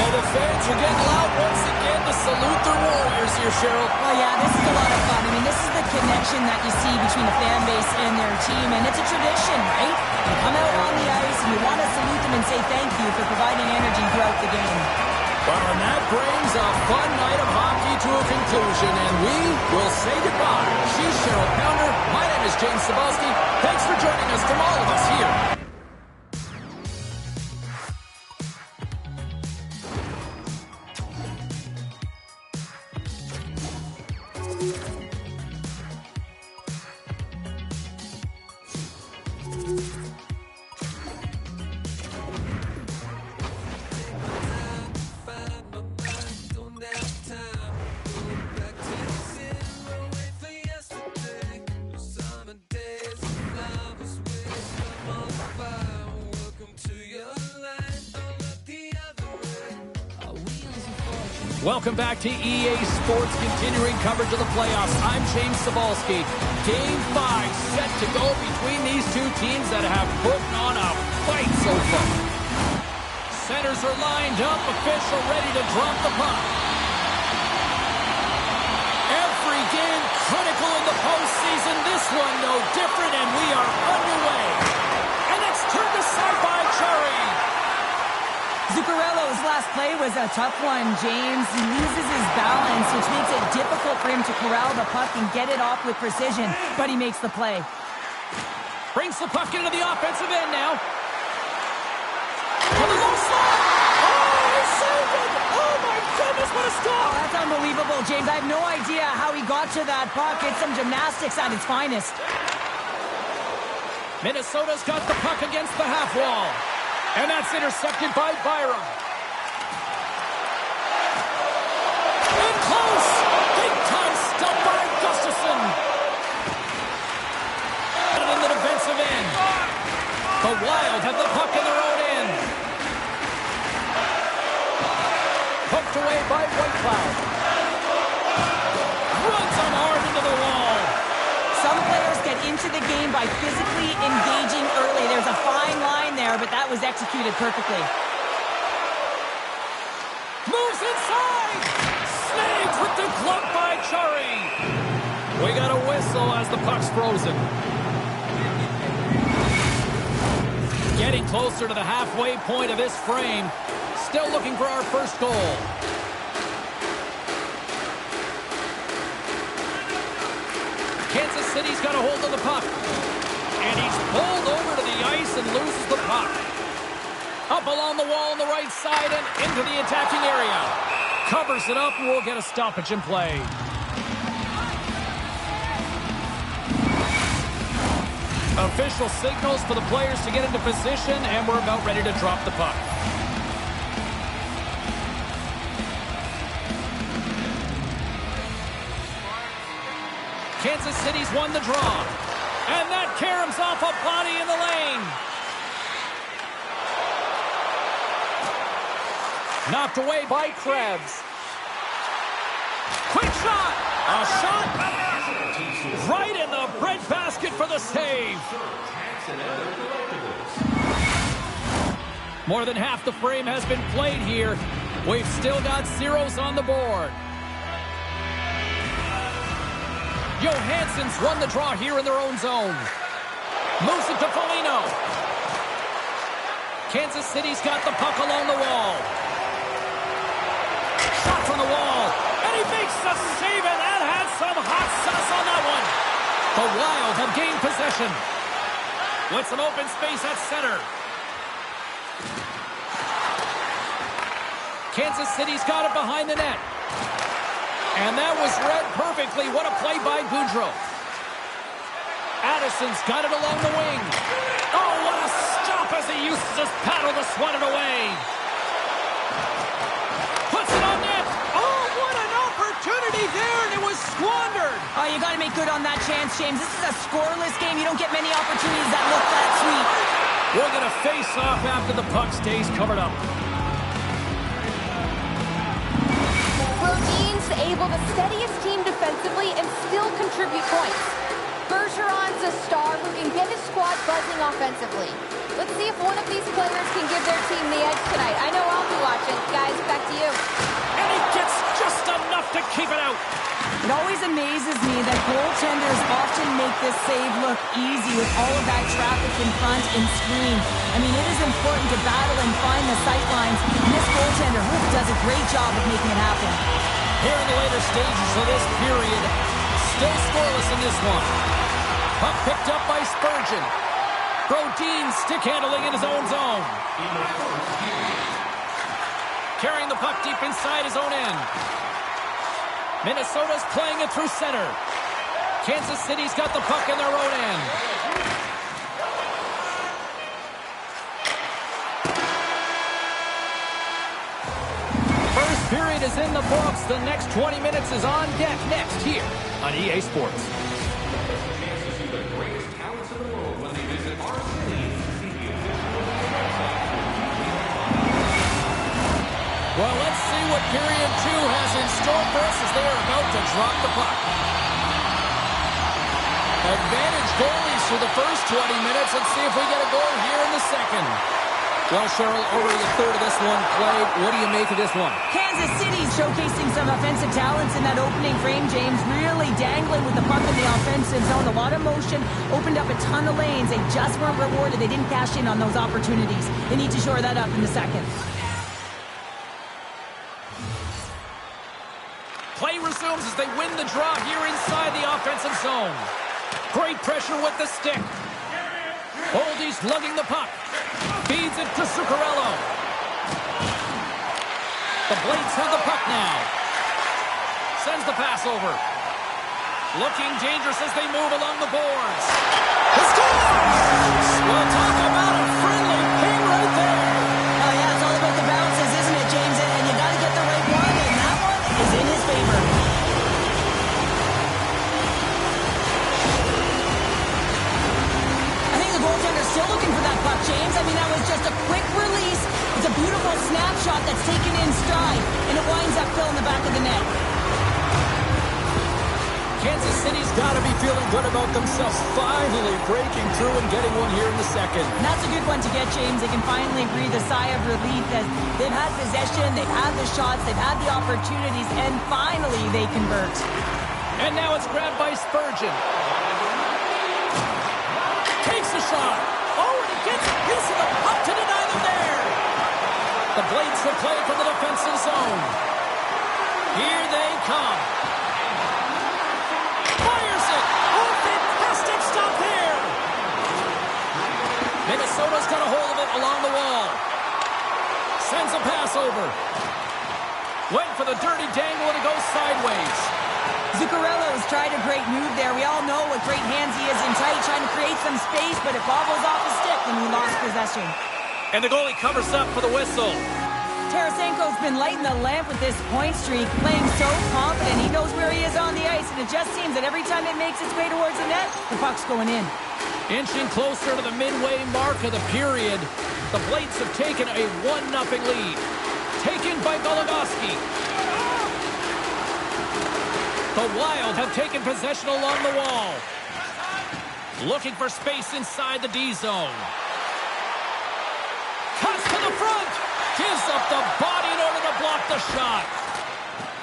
And the fans are getting loud once again to salute their Warriors here, Cheryl. Oh, yeah, this is a lot of fun. I mean, this is the connection that you see between the fan base and their team, and it's a tradition, right? You come out on the ice, and you want to salute them and say thank you for providing energy throughout the game. Well, and that brings a fun night of hockey to a conclusion, and we will say goodbye. She's Cheryl Pounder. My name is James Cybulski. Thanks for joining us from all of us here. Welcome back to EA Sports, continuing coverage of the playoffs. I'm James Cybulski. Game 5 set to go between these two teams that have put on a fight so far. Centers are lined up, official ready to drop the puck. Every game critical in the postseason, this one no different, and we are underway. And it's turned aside by Chari. Zuccarello's last play was a tough one, James. He loses his balance, which makes it difficult for him to corral the puck and get it off with precision, but he makes the play. Brings the puck into the offensive end now. On the low slot! Oh, he saved it! Oh, my goodness, what a stop! Oh, that's unbelievable, James. I have no idea how he got to that puck. It's some gymnastics at its finest. Minnesota's got the puck against the half wall. And that's intercepted by Byram. In close! Big time stop by Gustafsson. In the defensive end. The Wild have the puck in their own end. Poked away by Whitecloud. Runs them hard into the wall. Some players get into the game by physically engaging early. There's a fine line there, but that was executed perfectly. Moves inside! Snagged with the glove by Chari. We got a whistle as the puck's frozen. Getting closer to the halfway point of this frame. Still looking for our first goal. Kansas City's got a hold of the puck. And he's pulled over to the ice and loses the puck. Up along the wall on the right side and into the attacking area. Covers it up and we'll get a stoppage in play. Official signals for the players to get into position, and we're about ready to drop the puck. Kansas City's won the draw. And that caroms off a body in the lane. Knocked away by Krebs. Quick shot! A shot right in the breadbasket for the save. More than half the frame has been played here. We've still got zeros on the board. Johansson's won the draw here in their own zone. Moves it to Foligno. Kansas City's got the puck along the wall. Shot from the wall. And he makes the save, and that had some hot sauce on that one. The Wild have gained possession. With some open space at center. Kansas City's got it behind the net. And that was read perfectly. What a play by Boudreau. Addison's got it along the wing. Oh, what a stop as he uses his paddle to swat it away. Puts it on net. Oh, what an opportunity there, and it was squandered. Oh, you got to make good on that chance, James. This is a scoreless game. You don't get many opportunities that look that sweet. We're going to face off after the puck stays covered up. Brodin's able to steady his team defensively and still contribute points. Bergeron's a star who can get his squad buzzing offensively. Let's see if one of these players can give their team the edge tonight. I know I'll be watching. Guys, back to you. And he gets just enough to keep it out. It always amazes me that goaltenders often make this save look easy with all of that traffic in front and screen. I mean, it is important to battle and find the sight lines, and this goaltender does a great job of making it happen. Here in the later stages of this period, still scoreless in this one. Puck picked up by Spurgeon. Brodin stick handling in his own zone. Carrying the puck deep inside his own end. Minnesota's playing it through center. Kansas City's got the puck in their own end. First period is in the books. The next 20 minutes is on deck next here on EA Sports. Chance to see the greatest talents in the world when they visit our city. Well, let's see what period 2 has in store for us as they are about to drop the puck. Advantage goalies for the first 20 minutes. Let's see if we get a goal here in the second. Well, Cheryl, already a third of this one played. What do you make of this one? Kansas City's showcasing some offensive talents in that opening frame, James. Really dangling with the puck in the offensive zone. A lot of motion, opened up a ton of lanes. They just weren't rewarded. They didn't cash in on those opportunities. They need to shore that up in the second. Play resumes as they win the draw here inside the offensive zone. Great pressure with the stick. Holdy's lugging the puck. Feeds it to Zuccarello. The Blades have the puck now. Sends the pass over. Looking dangerous as they move along the boards. He scores! We'll talk about a friendly ping right there. Oh, yeah, it's all about the bounces, isn't it, James? And you got to get the right one, and that one is in his favor. I think the goaltender's still looking for that puck, James. I mean, that was just a quick release. It's a beautiful snapshot that's taken in stride, and it winds up filling the back of the net. Kansas City's got to be feeling good about themselves, finally breaking through and getting one here in the second. And that's a good one to get, James. They can finally breathe a sigh of relief as they've had possession, they've had the shots, they've had the opportunities, and finally they convert. And now it's grabbed by Spurgeon. Takes a shot. Oh, and he gets a piece of the puck to deny them there. The Blades will play from the defensive zone. Here they come. Fires it. Oh, fantastic stop there. Minnesota's got a hold of it along the wall. Sends a pass over. Went for the dirty dangle and it goes sideways. Zuccarello's tried a great move there. We all know what great hands he is in tight, trying to create some space, but it bobbles off the stick and he lost possession. And the goalie covers up for the whistle. Tarasenko's been lighting the lamp with this point streak, playing so confident. He knows where he is on the ice, and it just seems that every time it makes its way towards the net, the puck's going in. Inching closer to the midway mark of the period, the Blades have taken a 1-0 lead. Taken by Goligoski. The Wild have taken possession along the wall. Looking for space inside the D zone. Cuts to the front. Gives up the body in order to block the shot.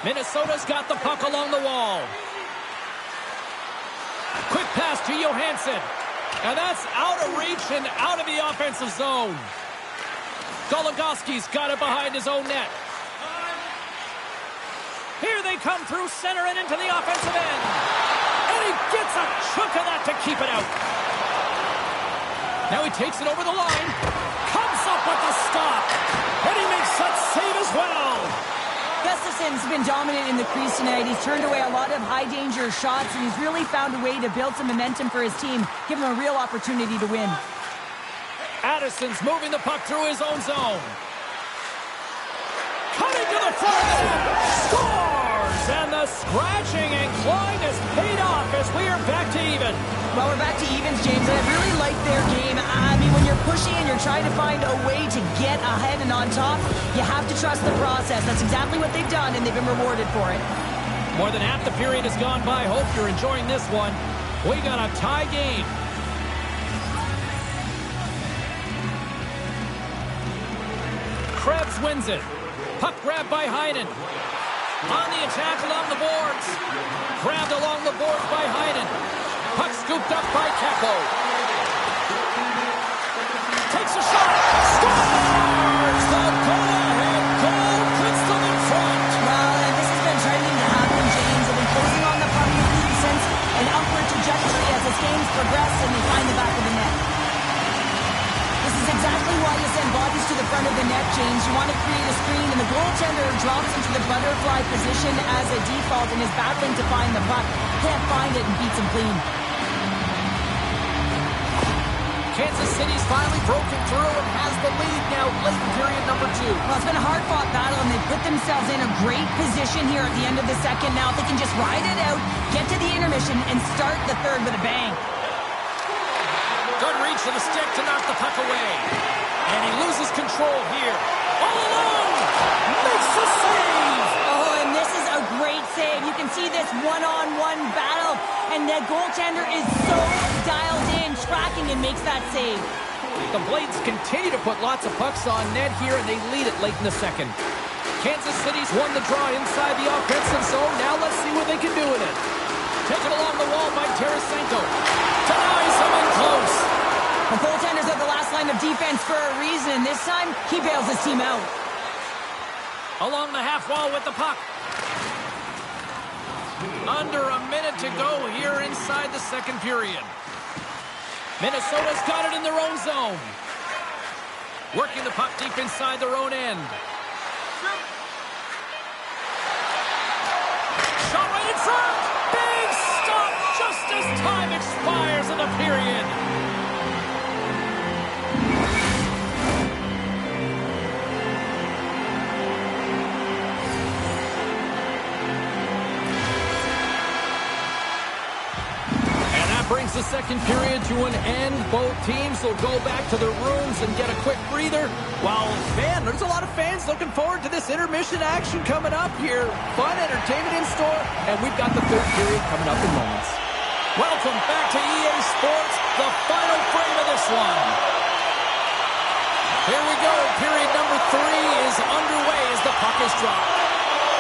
Minnesota's got the puck along the wall. Quick pass to Johansson. And that's out of reach and out of the offensive zone. Goligoski's got it behind his own net. Here they come through center and into the offensive end. And he gets a chunk of that to keep it out. Now he takes it over the line. Comes up with the stop. And he makes that save as well. Gustafsson's been dominant in the crease tonight. He's turned away a lot of high-danger shots, and he's really found a way to build some momentum for his team, give him a real opportunity to win. Addison's moving the puck through his own zone. Cutting to the front. Scores! And the scratching and clawing has paid off as we are back to even. Well, we're back to evens, James, and I really like their game. I mean, when you're pushing and you're trying to find a way to get ahead and on top, you have to trust the process. That's exactly what they've done, and they've been rewarded for it. More than half the period has gone by. Hope you're enjoying this one. We got a tie game. Krebs wins it. Puck grab by Heinen. On the attack along the boards. Grabbed along the boards by Heinen. Puck scooped up by Keppo. Takes a shot. Scores! The go-ahead goal puts them in front. Well, this has been trending to happen, James. They've been closing on the puck since an upward trajectory as this game's progressed, and they find the back of the net. This is exactly why you send bodies to the front of the net, James. You want to create a screen, and the goaltender drops into the butterfly position as a default and is battling to find the puck. Can't find it and beats him clean. Kansas City's finally broken through and has the lead now late in period number 2. Well, it's been a hard-fought battle, and they've put themselves in a great position here at the end of the second. Now, if they can just ride it out, get to the intermission, and start the third with a bang. Good reach of the stick to knock the puck away. And he loses control here. All alone! Makes the save! Oh, and this is a great save. You can see this one-on-one battle, and the goaltender is so dialed in, tracking, and makes that save. The Blades continue to put lots of pucks on net here, and they lead it late in the second. Kansas City's won the draw inside the offensive zone. Now let's see what they can do with it. Taken along the wall by Tarasenko. Denies him in close. The goaltenders are the last line of defense for a reason. This time, he bails his team out. Along the half wall with the puck. Under a minute to go here inside the second period. Minnesota's got it in their own zone. Working the puck deep inside their own end. Shot right in front. Big stop just as time expires in the period. Brings the second period to an end. Both teams will go back to their rooms and get a quick breather. While, man, there's a lot of fans looking forward to this intermission action coming up here. Fun entertainment in store, and we've got the third period coming up in moments. Welcome back to EA Sports, the final frame of this one. Here we go. Period number 3 is underway as the puck is dropped.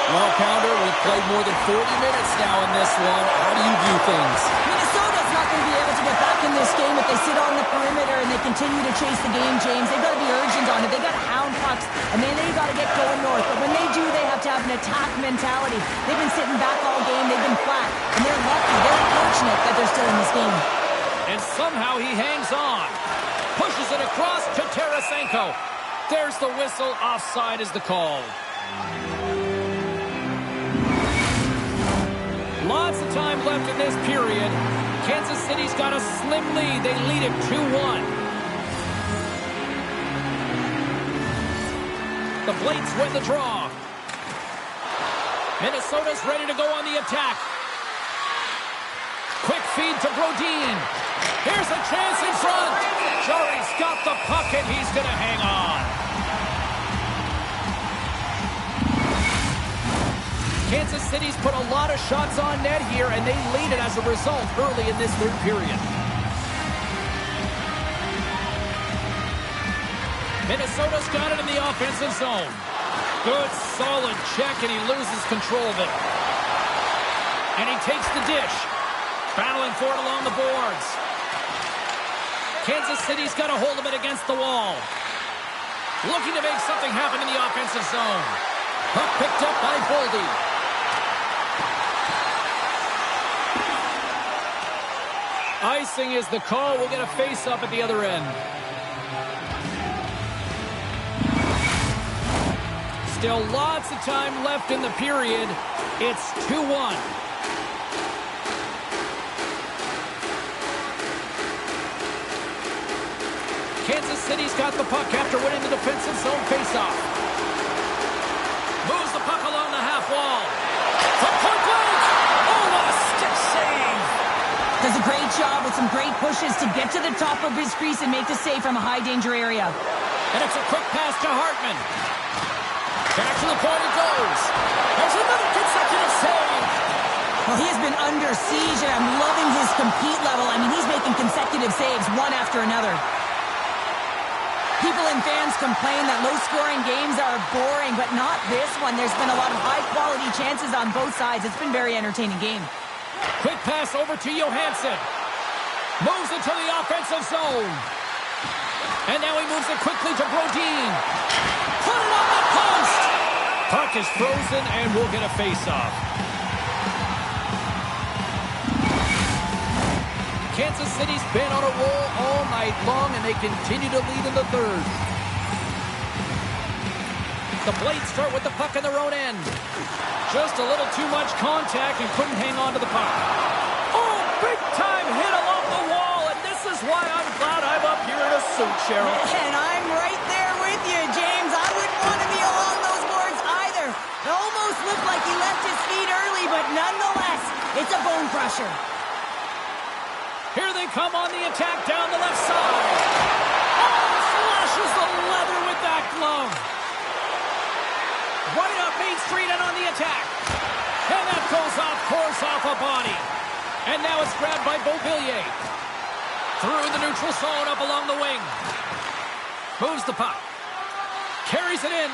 Well, Pounder, we've played more than 40 minutes now in this one. How do you view things? Minnesota's not going to be able to get back in this game if they sit on the perimeter and they continue to chase the game, James. They've got to be urgent on it. They've got to hound pucks, and then they've got to get going north. But when they do, they have to have an attack mentality. They've been sitting back all game. They've been flat, and they're lucky. They're fortunate that they're still in this game. And somehow he hangs on. Pushes it across to Tarasenko. There's the whistle. Offside is the call. Lots of time left in this period. Kansas City's got a slim lead. They lead it 2-1. The Blades win the draw. Minnesota's ready to go on the attack. Quick feed to Brodin. Here's a chance in front. Jarry's got the puck, and he's going to hang on. Kansas City's put a lot of shots on net here, and they lead it as a result early in this third period. Minnesota's got it in the offensive zone. Good, solid check, and he loses control of it. And he takes the dish. Battling for it along the boards. Kansas City's got a hold of it against the wall. Looking to make something happen in the offensive zone. Puck picked up by Boldy. Icing is the call. We'll get a face-up at the other end. Still lots of time left in the period. It's 2-1. Kansas City's got the puck after winning the defensive zone faceoff. Moves the puck along the half wall. From point blank! Oh, what a stick save! Does a great job with some great pushes to get to the top of his crease and make the save from a high-danger area. And it's a quick pass to Hartman. Back to the point it goes. There's another consecutive save. Well, he has been under siege, and I'm loving his compete level. I mean, he's making consecutive saves one after another. People and fans complain that low-scoring games are boring, but not this one. There's been a lot of high-quality chances on both sides. It's been a very entertaining game. Quick pass over to Johansson. Moves into the offensive zone. And now he moves it quickly to Brodin. Put it on the post! Puck is frozen, and we'll get a face-off. Kansas City's been on a roll all night long, and they continue to lead in the third. The Blades start with the puck in their own end. Just a little too much contact and couldn't hang on to the puck. Oh, big-time hit along the wall, and this is why I'm glad I'm up here in a suit, Cheryl. And I'm right there with you, James. I wouldn't want to be along those boards either. It almost looked like he left his feet early, but nonetheless, it's a bone crusher. Here they come on the attack down the left side. Oh, flashes the leather with that glove. Right up Main Street and on the attack. And that goes off course off a body. And now it's grabbed by Beauvillier. Through the neutral zone up along the wing. Moves the puck. Carries it in.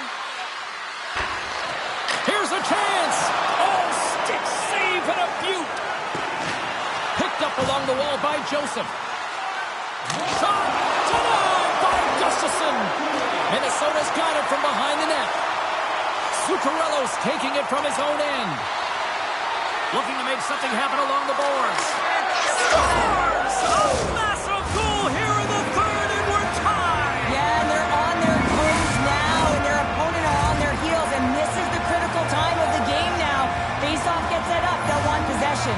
Here's a chance. Oh, stick save and a beaut. Picked up along the wall by Joseph. Shot denied by Gustafsson. Minnesota's got it from behind the net. Zuccarello's taking it from his own end. Looking to make something happen along the boards. Scores! A massive goal here in the third, and we're tied! Yeah, and they're on their toes now, and their opponent are on their heels, and this is the critical time of the game now. Face-off gets set up. They'll want possession.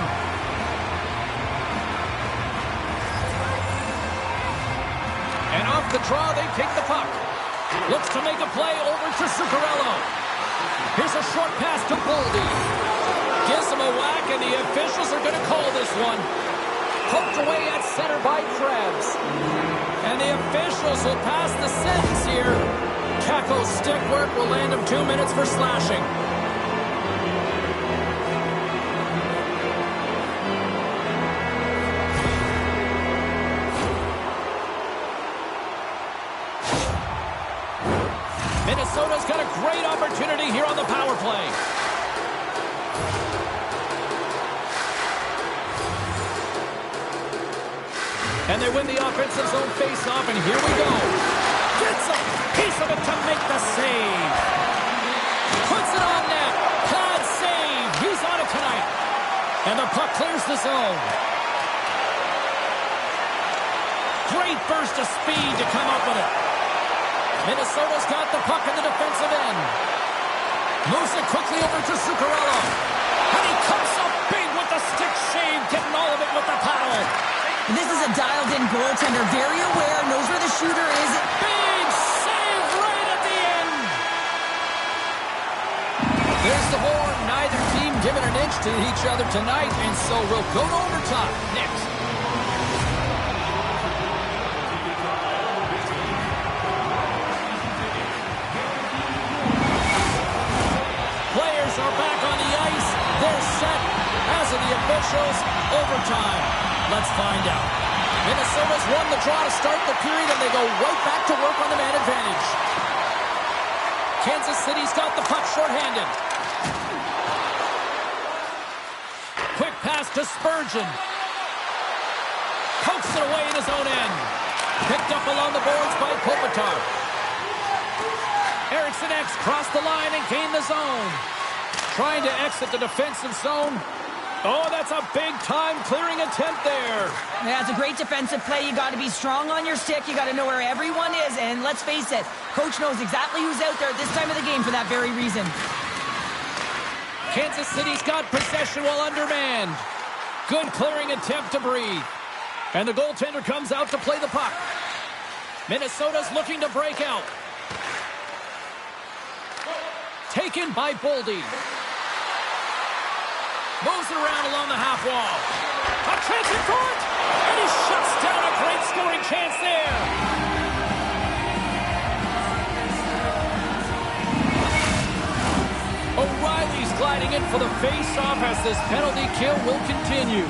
And off the draw, they take the puck. Looks to make a play over to Zuccarello. Here's a short pass to Boldy. Gives him a whack, and the officials are going to call this one. Poked away at center by Krebs. And the officials will pass the sentence here. Caco's stick work will land him 2 minutes for slashing. Minnesota's got a great opportunity here on the power play. And they win the offensive zone face-off, and here we go. Gets a piece of it to make the save. Puts it on net. Todd save. He's on it tonight. And the puck clears the zone. Great burst of speed to come up with it. Minnesota's got the puck in the defensive end. Moves it quickly over to Zuccarello. And he comes up big with the stick save, getting all of it with the paddle. This is a dialed-in goaltender, very aware, knows where the shooter is. Big save right at the end. There's the horn. Neither team giving an inch to each other tonight, and so we'll go to overtime next. Players are back on the ice. They're set, as are the officials. Overtime. Let's find out. Minnesota's won the draw to start the period, and they go right back to work on the man advantage. Kansas City's got the puck shorthanded. Quick pass to Spurgeon. Pokes it away in his own end. Picked up along the boards by Kopitar. Eriksson Ek crossed the line and gained the zone. Trying to exit the defensive zone. Oh, that's a big-time clearing attempt there. Yeah, it's a great defensive play. You got to be strong on your stick. You got to know where everyone is. And let's face it, coach knows exactly who's out there at this time of the game for that very reason. Kansas City's got possession while undermanned. Good clearing attempt to breathe. And the goaltender comes out to play the puck. Minnesota's looking to break out. Taken by Boldy. Moves it around along the half wall. A chance in front! And he shuts down a great scoring chance there. O'Reilly's gliding in for the face-off as this penalty kill will continue.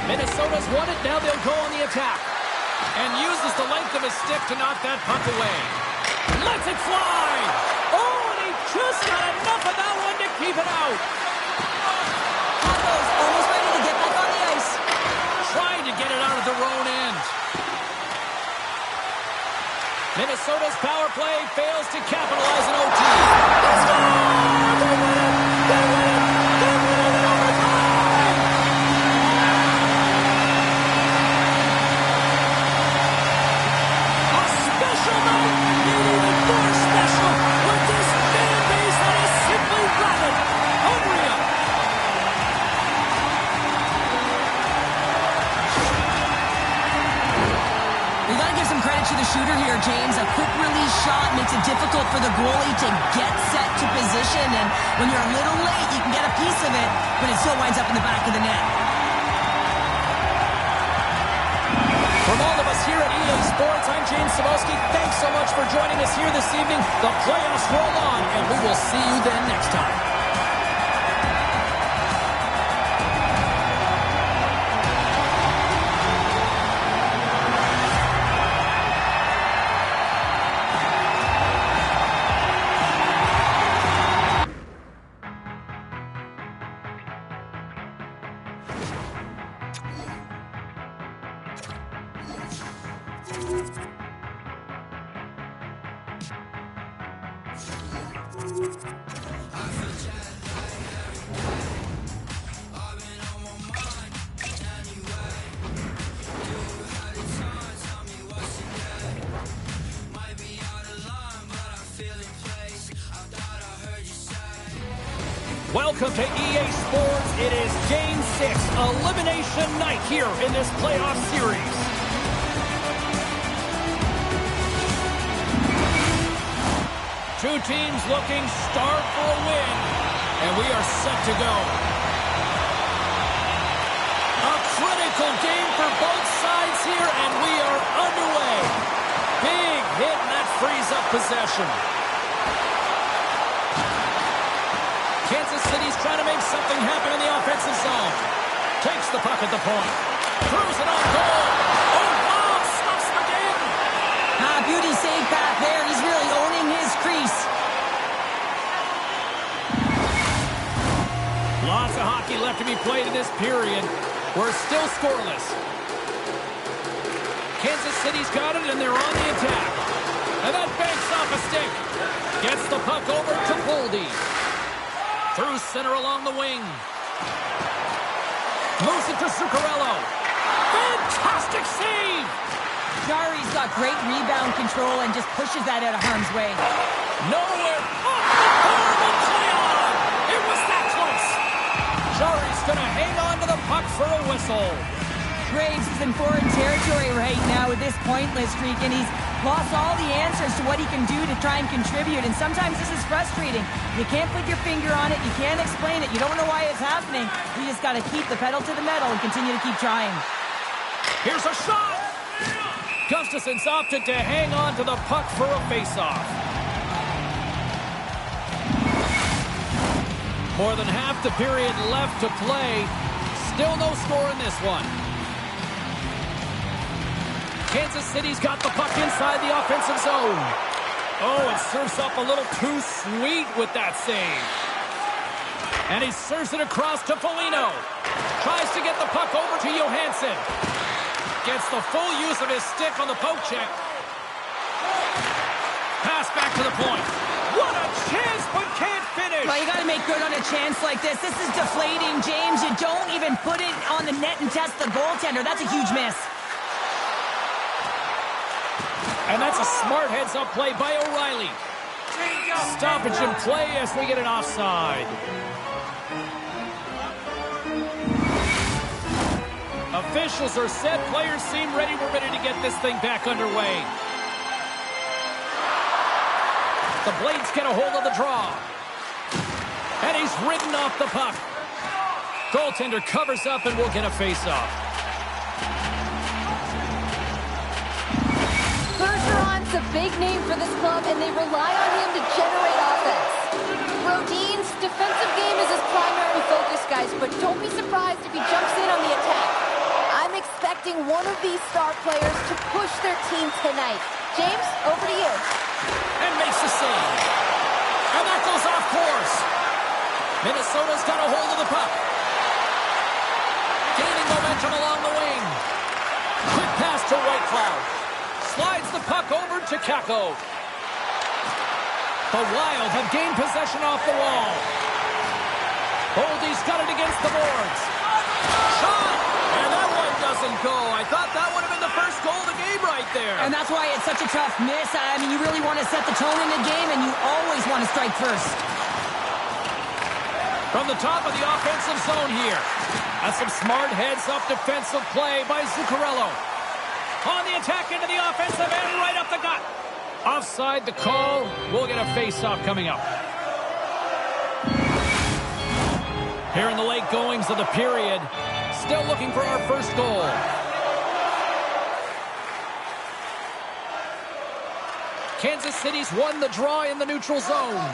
Minnesota's won it. Now they'll go on the attack. And uses the length of his stick to knock that puck away. Lets it fly! Oh, and he just got enough of that one to keep it out. Tacos almost ready to get back on the ice. Trying to get it out of their own end. Minnesota's power play fails to capitalize in OT. Let's go! They win it! They win it! They win it in overtime! A special night, made even more special with this fan base that is simply rabid. Unreal! We got to give some credit to the shooter here, James. A quick release shot makes it difficult for the goalie to get set to position. And when you're a little late, you can get a piece of it, but it still winds up in the back of the net. From all of us here at EA Sports, I'm James Cybulski. Thanks so much for joining us here this evening. The playoffs roll on, and we will see you then next time. Welcome to EA Sports. It is Game 6, Elimination Night here in this playoff series. Two teams looking starved for a win, and we are set to go. A critical game for both sides here, and we are underway. Big hit, and that frees up possession. Kansas City's trying to make something happen in the offensive zone. Takes the puck at the point. Throws it on goal. Oh, wow, stops again. Beauty save back there. He's really owning his crease. Lots of hockey left to be played in this period. We're still scoreless. Kansas City's got it, and they're on the attack. And that banks off a stick. Gets the puck over to Boldy. Through center along the wing. Moves it to Zuccarello. Fantastic save! Jari's got great rebound control and just pushes that out of harm's way. Nowhere. Oh, horrible play on! It was that close! Jari's gonna hang on to the puck for a whistle. Graves is in foreign territory right now with this pointless streak, and he's lost all the answers to what he can do to try and contribute, and sometimes this is frustrating. You can't put your finger on it, you can't explain it, you don't know why it's happening. You just got to keep the pedal to the metal and continue to keep trying. Here's a shot! Gustafson's opted to hang on to the puck for a face-off. More than half the period left to play. Still no score in this one. Kansas City's got the puck inside the offensive zone. Oh, it serves up a little too sweet with that save. And he serves it across to Foligno. Tries to get the puck over to Johansson. Gets the full use of his stick on the poke check. Pass back to the point. What a chance, but can't finish. Well, you got to make good on a chance like this. This is deflating, James. You don't even put it on the net and test the goaltender. That's a huge miss. And that's a smart heads-up play by O'Reilly. Stoppage in play as we get an offside. Officials are set. Players seem ready. We're ready to get this thing back underway. The Blades get a hold of the draw. And he's ridden off the puck. Goaltender covers up and we'll get a face-off. Bergeron's a big name for this club, and they rely on him to generate offense. Brodin's defensive game is his primary focus, guys, but don't be surprised if he jumps in on the attack. I'm expecting one of these star players to push their team tonight. James, over to you. And makes the save. And that goes off course. Minnesota's got a hold of the puck. Gaining momentum along the wing. Quick pass to Whitecloud. Slides the puck over to Kakko. The Wild have gained possession off the wall. Boldy's got it against the boards. Shot! And that one doesn't go. I thought that would have been the first goal of the game right there. And that's why it's such a tough miss. I mean, you really want to set the tone in the game, and you always want to strike first. From the top of the offensive zone here. That's some smart heads-up defensive play by Zuccarello. On the attack into the offensive end, right up the gut. Offside the call. We'll get a face-off coming up. Here in the late goings of the period, still looking for our first goal. Kansas City's won the draw in the neutral zone.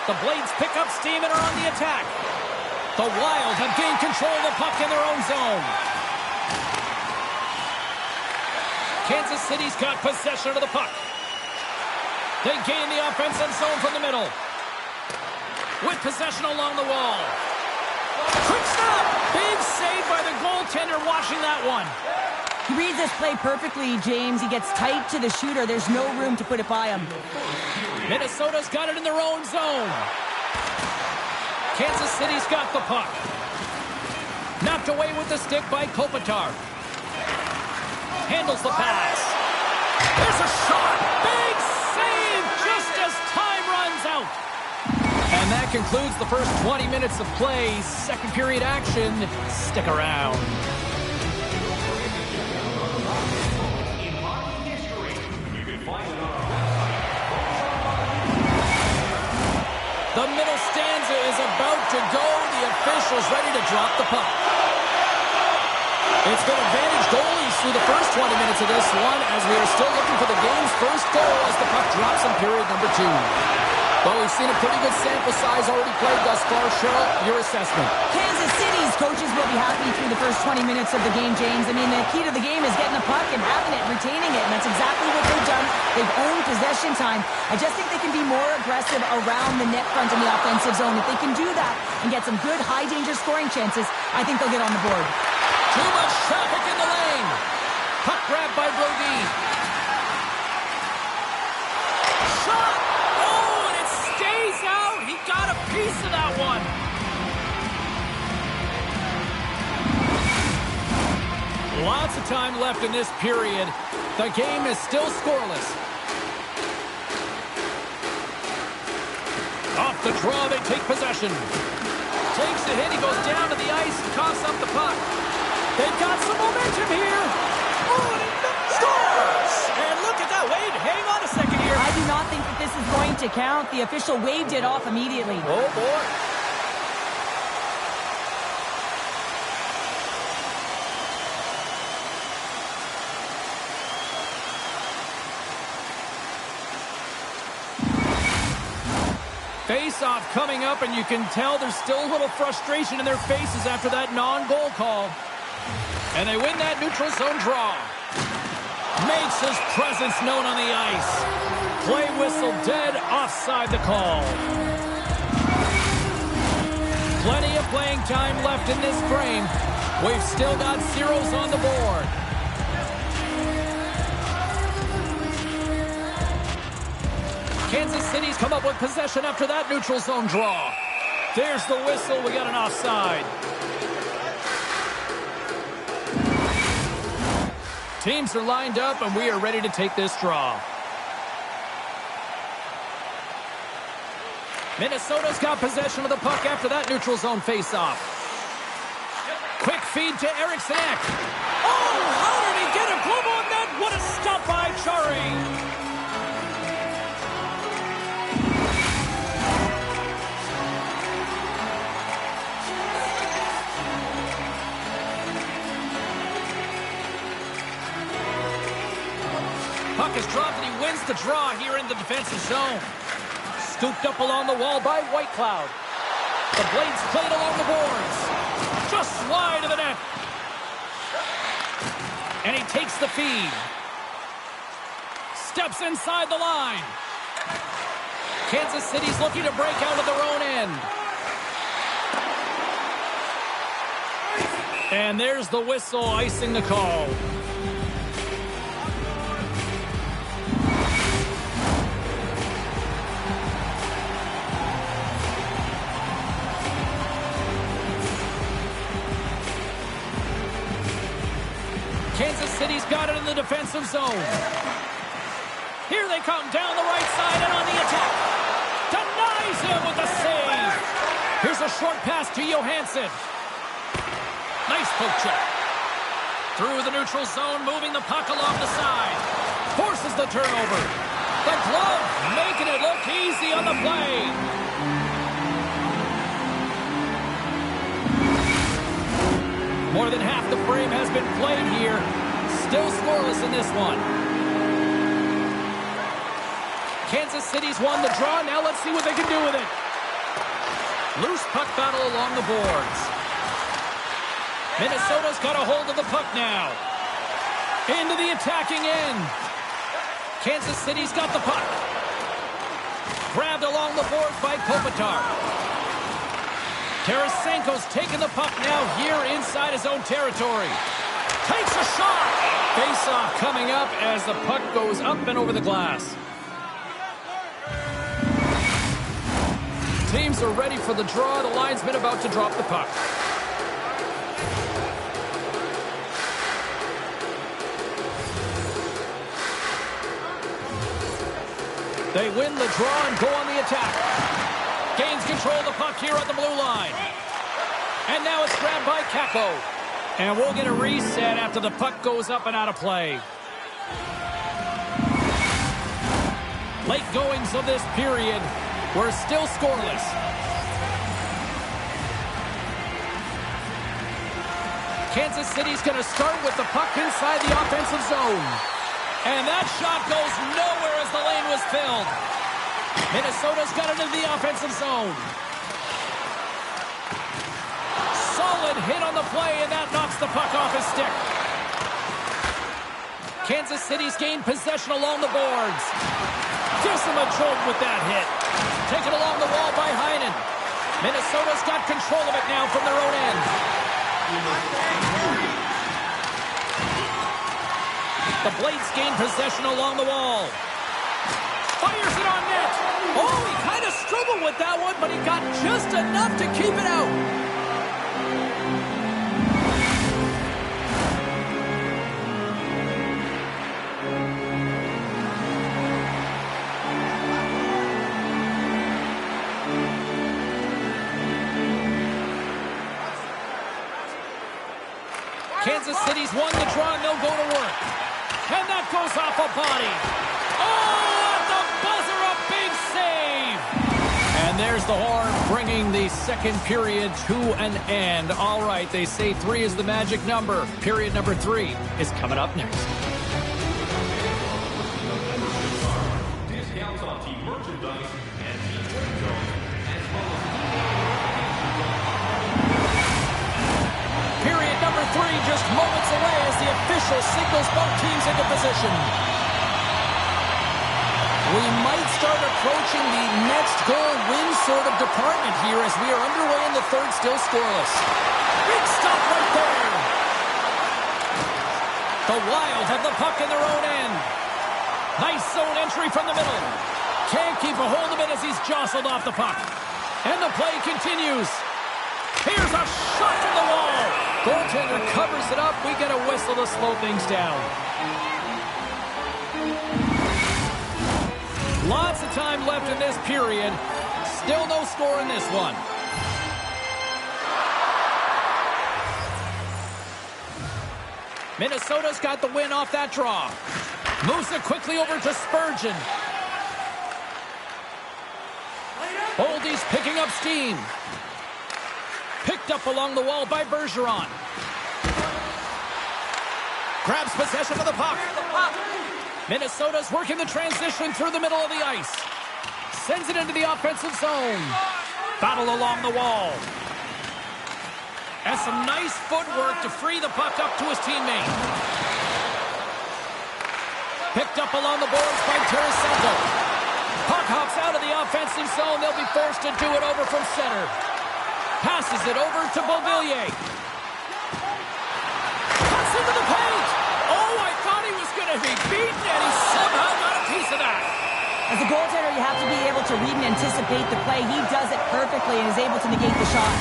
The Blades pick up steam and are on the attack. The Wild have gained control of the puck in their own zone. Kansas City's got possession of the puck. They gain the offensive zone from the middle. With possession along the wall. Quick stop! Big save by the goaltender watching that one. He reads this play perfectly, James. He gets tight to the shooter. There's no room to put it by him. Minnesota's got it in their own zone. Kansas City's got the puck. Knocked away with the stick by Kopitar. Handles the pass. There's a shot. Big save just as time runs out. And that concludes the first 20 minutes of play. Second period action. Stick around. The middle stanza is about to go. The officials ready to drop the puck. It's been advantage goalies through the first 20 minutes of this one as we are still looking for the game's first goal as the puck drops in period number 2. Well, we've seen a pretty good sample size already played thus far. Cheryl, your assessment. Kansas City's coaches will be happy through the first 20 minutes of the game, James. I mean, the key to the game is getting the puck and having it, retaining it, and that's exactly what they've done. They've owned possession time. I just think they can be more aggressive around the net front in the offensive zone. If they can do that and get some good high-danger scoring chances, I think they'll get on the board. Too much traffic in the lane. Puck grab by Brodin. Shot! Oh, and it stays out. He got a piece of that one. Lots of time left in this period. The game is still scoreless. Off the draw, they take possession. Takes a hit, he goes down to the ice and coughs up the puck. They've got some momentum here. Oh, and it scores! And look at that. Wait, hang on a second here. I do not think that this is going to count. The official waved it off immediately. Oh, boy. Face-off coming up, and you can tell there's still a little frustration in their faces after that non-goal call. And they win that neutral zone draw. Makes his presence known on the ice. Play whistle dead, offside the call. Plenty of playing time left in this frame. We've still got zeros on the board. Kansas City's come up with possession after that neutral zone draw. There's the whistle. We got an offside. Teams are lined up, and we are ready to take this draw. Minnesota's got possession of the puck after that neutral zone faceoff. Quick feed to Eriksson Ek. Oh, how did he get a glove on that? What a stop by Chari. Puck is dropped, and he wins the draw here in the defensive zone. Scooped up along the wall by Whitecloud. The Blades played along the boards. Just wide of the net. And he takes the feed. Steps inside the line. Kansas City's looking to break out of their own end. And there's the whistle icing the call. Kansas City's got it in the defensive zone. Here they come down the right side and on the attack. Denies him with a save. Here's a short pass to Johansson. Nice poke check. Through the neutral zone, moving the puck along the side. Forces the turnover. The glove making it look easy on the play. More than half the frame has been played here. Still scoreless in this one. Kansas City's won the draw. Now let's see what they can do with it. Loose puck battle along the boards. Minnesota's got a hold of the puck now. Into the attacking end. Kansas City's got the puck. Grabbed along the boards by Kopitar. Tarasenko's taking the puck now here inside his own territory. Takes a shot. Face-off coming up as the puck goes up and over the glass. Teams are ready for the draw. The linesman about to drop the puck. They win the draw and go on the attack. Gains control of the puck here at the blue line. And now it's grabbed by Kakko. And we'll get a reset after the puck goes up and out of play. Late goings of this period. We're still scoreless. Kansas City's going to start with the puck inside the offensive zone. And that shot goes nowhere as the lane was filled. Minnesota's got it into the offensive zone. Solid hit on the play, and that knocks the puck off his stick. Kansas City's gained possession along the boards. Gives them a jolt with that hit. Taken along the wall by Heinen. Minnesota's got control of it now from their own end. The Blades gain possession along the wall. Fires it on net. Oh, he kind of struggled with that one, but he got just enough to keep it out. Kansas City's won the draw, and they'll go to work. And that goes off a body. Oh, at the buzzer, a big save. And there's the horn, bringing the second period to an end. All right, they say 3 is the magic number. Period number 3 is coming up next. Discounts on team merchandise and team Period number 3 just moments away as the official signals both teams into position. We might start approaching the next goal win sort of department here as we are underway in the third, still scoreless. Big stop right there. The Wild have the puck in their own end. Nice zone entry from the middle. Can't keep a hold of it as he's jostled off the puck. And the play continues. Here's a shot from the wall. Goaltender covers it up. We get a whistle to slow things down. Lots of time left in this period. Still no score in this one. Minnesota's got the win off that draw. Moves it quickly over to Spurgeon. Boldy's picking up steam. Picked up along the wall by Bergeron. Grabs possession of the puck. Minnesota's working the transition through the middle of the ice. Sends it into the offensive zone. Battle along the wall. And some nice footwork to free the puck up to his teammate. Picked up along the boards by Tarasenko. Puck hops out of the offensive zone. They'll be forced to do it over from center. Passes it over to Beauvillier. Cuts into the paint. Oh, I thought he was going to be beaten, and he somehow got a piece of that. As a goaltender, you have to be able to read and anticipate the play. He does it perfectly and is able to negate the shot.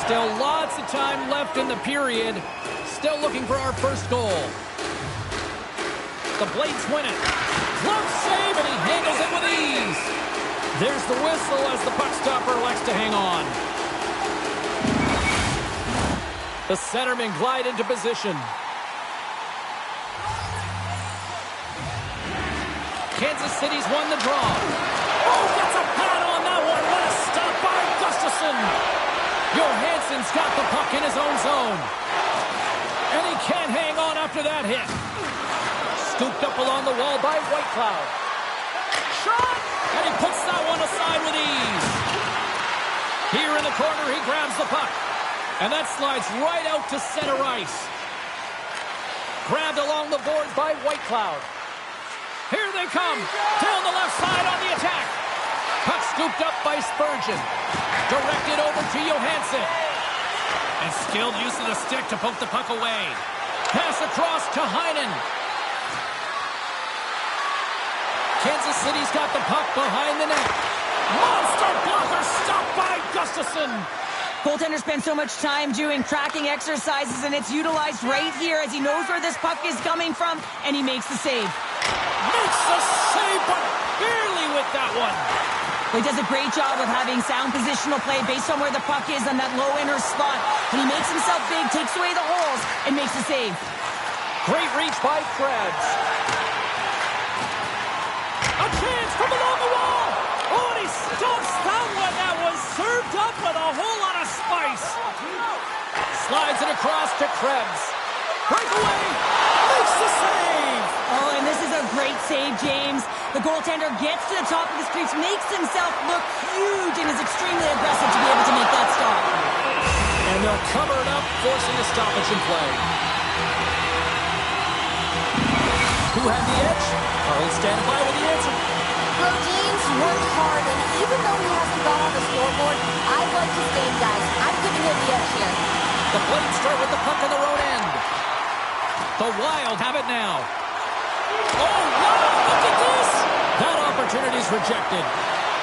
Still lots of time left in the period. Still looking for our first goal. The Blades win it. Glove save, and he handles it with ease. There's the whistle as the puck stopper elects to hang on. The centermen glide into position. Kansas City's won the draw. Oh, gets a pad on that one. What a stop by Gustafsson. Johansson's got the puck in his own zone. And he can't hang on after that hit. Scooped up along the wall by Whitecloud. Shot! And he puts that one aside with ease. Here in the corner, he grabs the puck. And that slides right out to center ice. Grabbed along the boards by Whitecloud. Here they come. Down the left side on the attack. Puck scooped up by Spurgeon. Directed over to Johansson. And skilled use of the stick to poke the puck away. Pass across to Heinen. Kansas City's got the puck behind the net. Monster blocker stopped by Gustafsson. Goaltender spends so much time doing tracking exercises, and it's utilized right here as he knows where this puck is coming from, and he makes the save. Makes the save, but barely with that one. He does a great job of having sound positional play based on where the puck is on that low inner spot. And he makes himself big, takes away the holes, and makes the save. Great reach by Krebs. A chance from along the wall. Oh, and he stuffs that one. That was served up with a whole lot of spice. Slides it across to Krebs. Breakaway. Makes the save. Oh, and this is a great save, James. The goaltender gets to the top of his crease, makes himself look huge, and is extremely aggressive to be able to make that stop. And they'll cover it up, forcing a stoppage in play. Who had the edge? I'll stand by with the answer. Brodin's worked hard, and even though he hasn't got on the scoreboard, I like his game, guys. I'm giving him the edge here. The Blades start with the puck on their own end. The Wild have it now. Oh, wow! Look at this! That opportunity's rejected.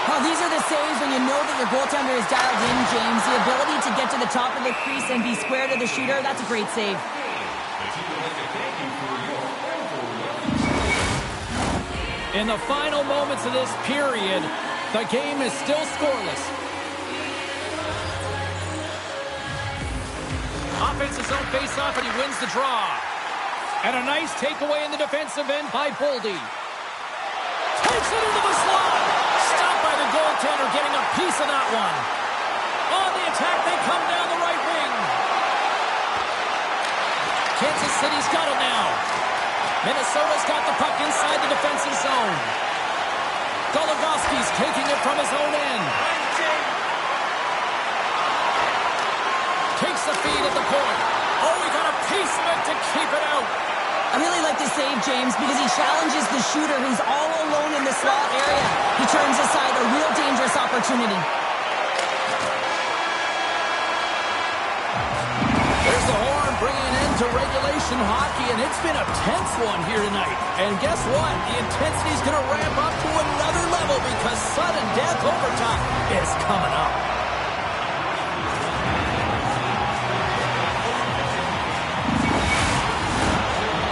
Well, these are the saves when you know that your goaltender is dialed in, James. The ability to get to the top of the crease and be square to the shooter, that's a great save. In the final moments of this period, the game is still scoreless. Offensive zone face-off, and he wins the draw. And a nice takeaway in the defensive end by Boldy. Takes it into the slot. Stopped by the goaltender, getting a piece of that one. On the attack, they come down the right wing. Kansas City's got it now. Minnesota's got the puck inside the defensive zone. Goligoski's taking it from his own end. Makes the feed at the point. Oh, he got a piece of it to keep it out. I really like the save, James, because he challenges the shooter who's all alone in the slot area. He turns aside a real dangerous opportunity. There's the horn bringing an end to regulation hockey, and it's been a tense one here tonight. And guess what? The intensity's going to ramp up to another level because sudden death overtime is coming up.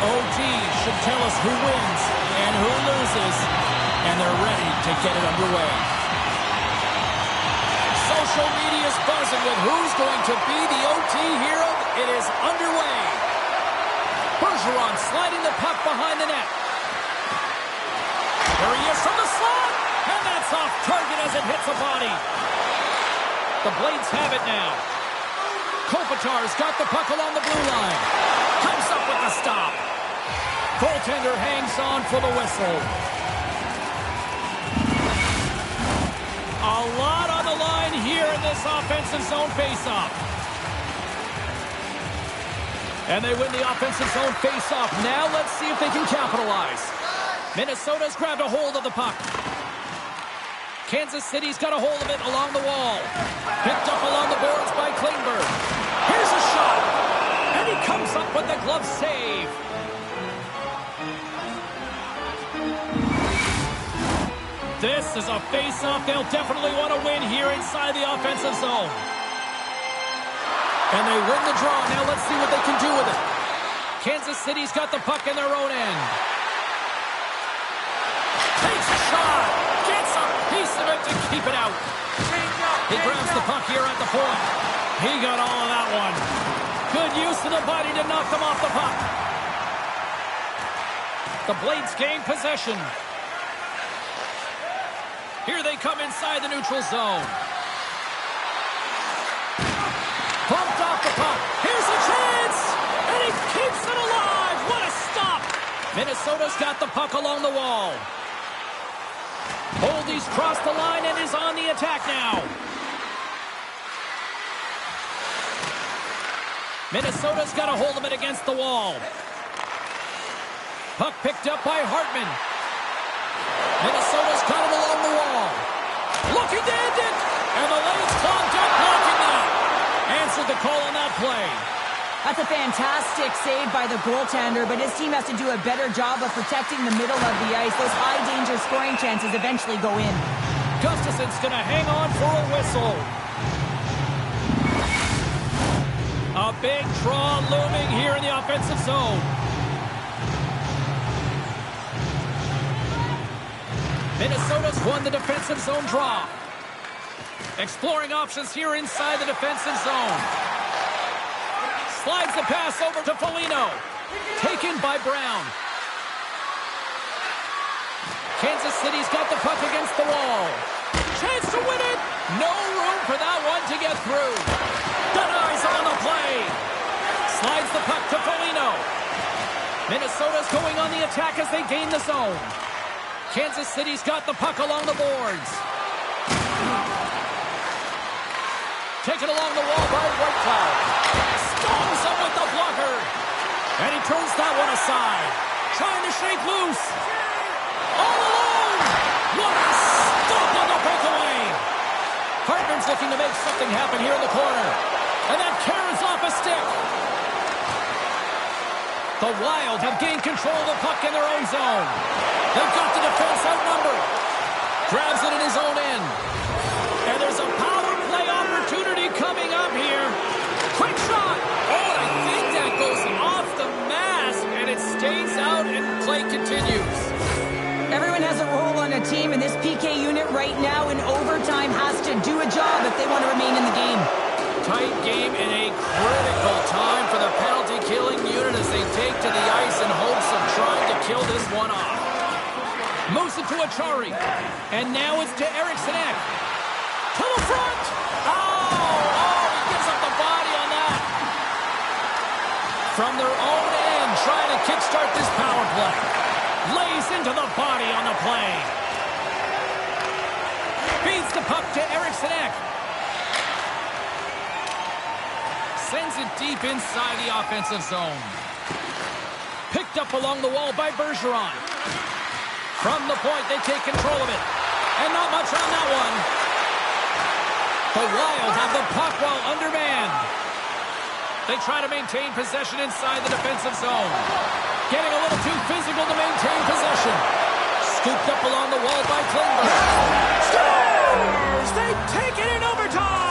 OT should tell us who wins and who loses, and they're ready to get it underway. Social media is buzzing with who's going to be the OT hero. It is underway. Bergeron sliding the puck behind the net. There he is from the slot, and that's off target as it hits a body. The Blades have it now. Kopitar's got the puck along the blue line. Comes up with the stop. Goaltender hangs on for the whistle. A lot on the line here in this offensive zone faceoff. And they win the offensive zone faceoff. Now let's see if they can capitalize. Minnesota's grabbed a hold of the puck. Kansas City's got a hold of it along the wall. Picked up along the boards by Klingberg. Here's a shot. And he comes up with the glove save. This is a face-off they'll definitely want to win here inside the offensive zone. And they win the draw. Now let's see what they can do with it. Kansas City's got the puck in their own end. Takes a shot. Gets a piece of it to keep it out. He grabs the puck here at the point. He got all of that one. Good use of the body to knock them off the puck. The Blades gain possession. Here they come inside the neutral zone. Bumped off the puck. Here's a chance! And he keeps it alive! What a stop! Minnesota's got the puck along the wall. Holdy's crossed the line and is on the attack now. Minnesota's got a hold of it against the wall. Puck picked up by Hartman. Minnesota's got it along the wall. Looking to end it! And the lane's clogged up, blocking that. Answered the call on that play. That's a fantastic save by the goaltender, but his team has to do a better job of protecting the middle of the ice. Those high-danger scoring chances eventually go in. Gustafson's going to hang on for a whistle. A big draw looming here in the offensive zone. Minnesota's won the defensive zone draw. Exploring options here inside the defensive zone. Slides the pass over to Foligno. Taken by Brown. Kansas City's got the puck against the wall. Chance to win it. No room for that one to get through. Denies on the play. Slides the puck to Foligno. Minnesota's going on the attack as they gain the zone. Kansas City's got the puck along the boards. Taken along the wall by Whitecloud. Stomps him with the blocker. And he turns that one aside. Trying to shake loose. All alone. What a stop on the breakaway. Hartman's looking to make something happen here in the corner. And that carries off a stick. The Wild have gained control of the puck in their own zone. They've got the defense outnumbered. Grabs it in his own end. And there's a power play opportunity coming up here. Quick shot. Oh, I think that goes off the mask. And it stays out and play continues. Everyone has a role on a team, and this PK unit right now in overtime has to do a job if they want to remain in the game. Tight game in a critical time for the penalty-killing unit as they take to the ice in hopes of trying to kill this one off. Moves it to Achari. And now it's to Eriksson Ek. To the front! Oh, he gives up the body on that. From their own end, trying to kickstart this power play. Lays into the body on the play. Feeds the puck to Eriksson Ek. sends it deep inside the offensive zone. Picked up along the wall by Bergeron. From the point, they take control of it. And not much on that one. The Wild have the puck while undermanned. They try to maintain possession inside the defensive zone. Getting a little too physical to maintain possession. Scooped up along the wall by Klingberg. Stars! They take it in overtime!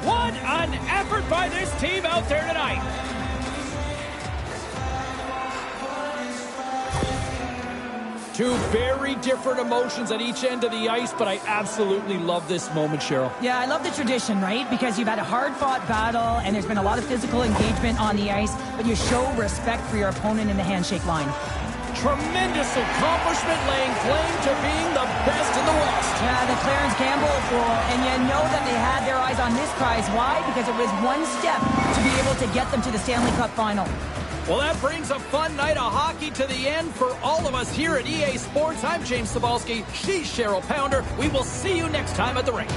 What an effort by this team out there tonight. Two very different emotions at each end of the ice, but I absolutely love this moment, Cheryl. Yeah, I love the tradition, right? Because you've had a hard-fought battle, and there's been a lot of physical engagement on the ice, but you show respect for your opponent in the handshake line. Tremendous accomplishment, laying claim to being the best in the West. Yeah, the Clarence Campbell goal, and you know that they had their eyes on this prize. Why? Because it was one step to be able to get them to the Stanley Cup final. Well, that brings a fun night of hockey to the end for all of us here at EA Sports. I'm James Cybulski. She's Cheryl Pounder. We will see you next time at the rink.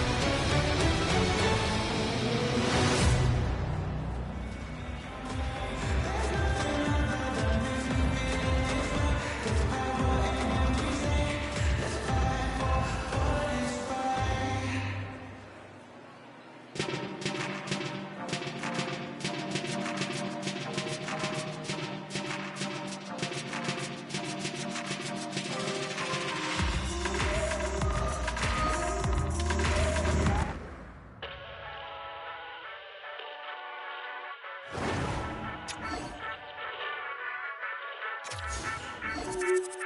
Thank you.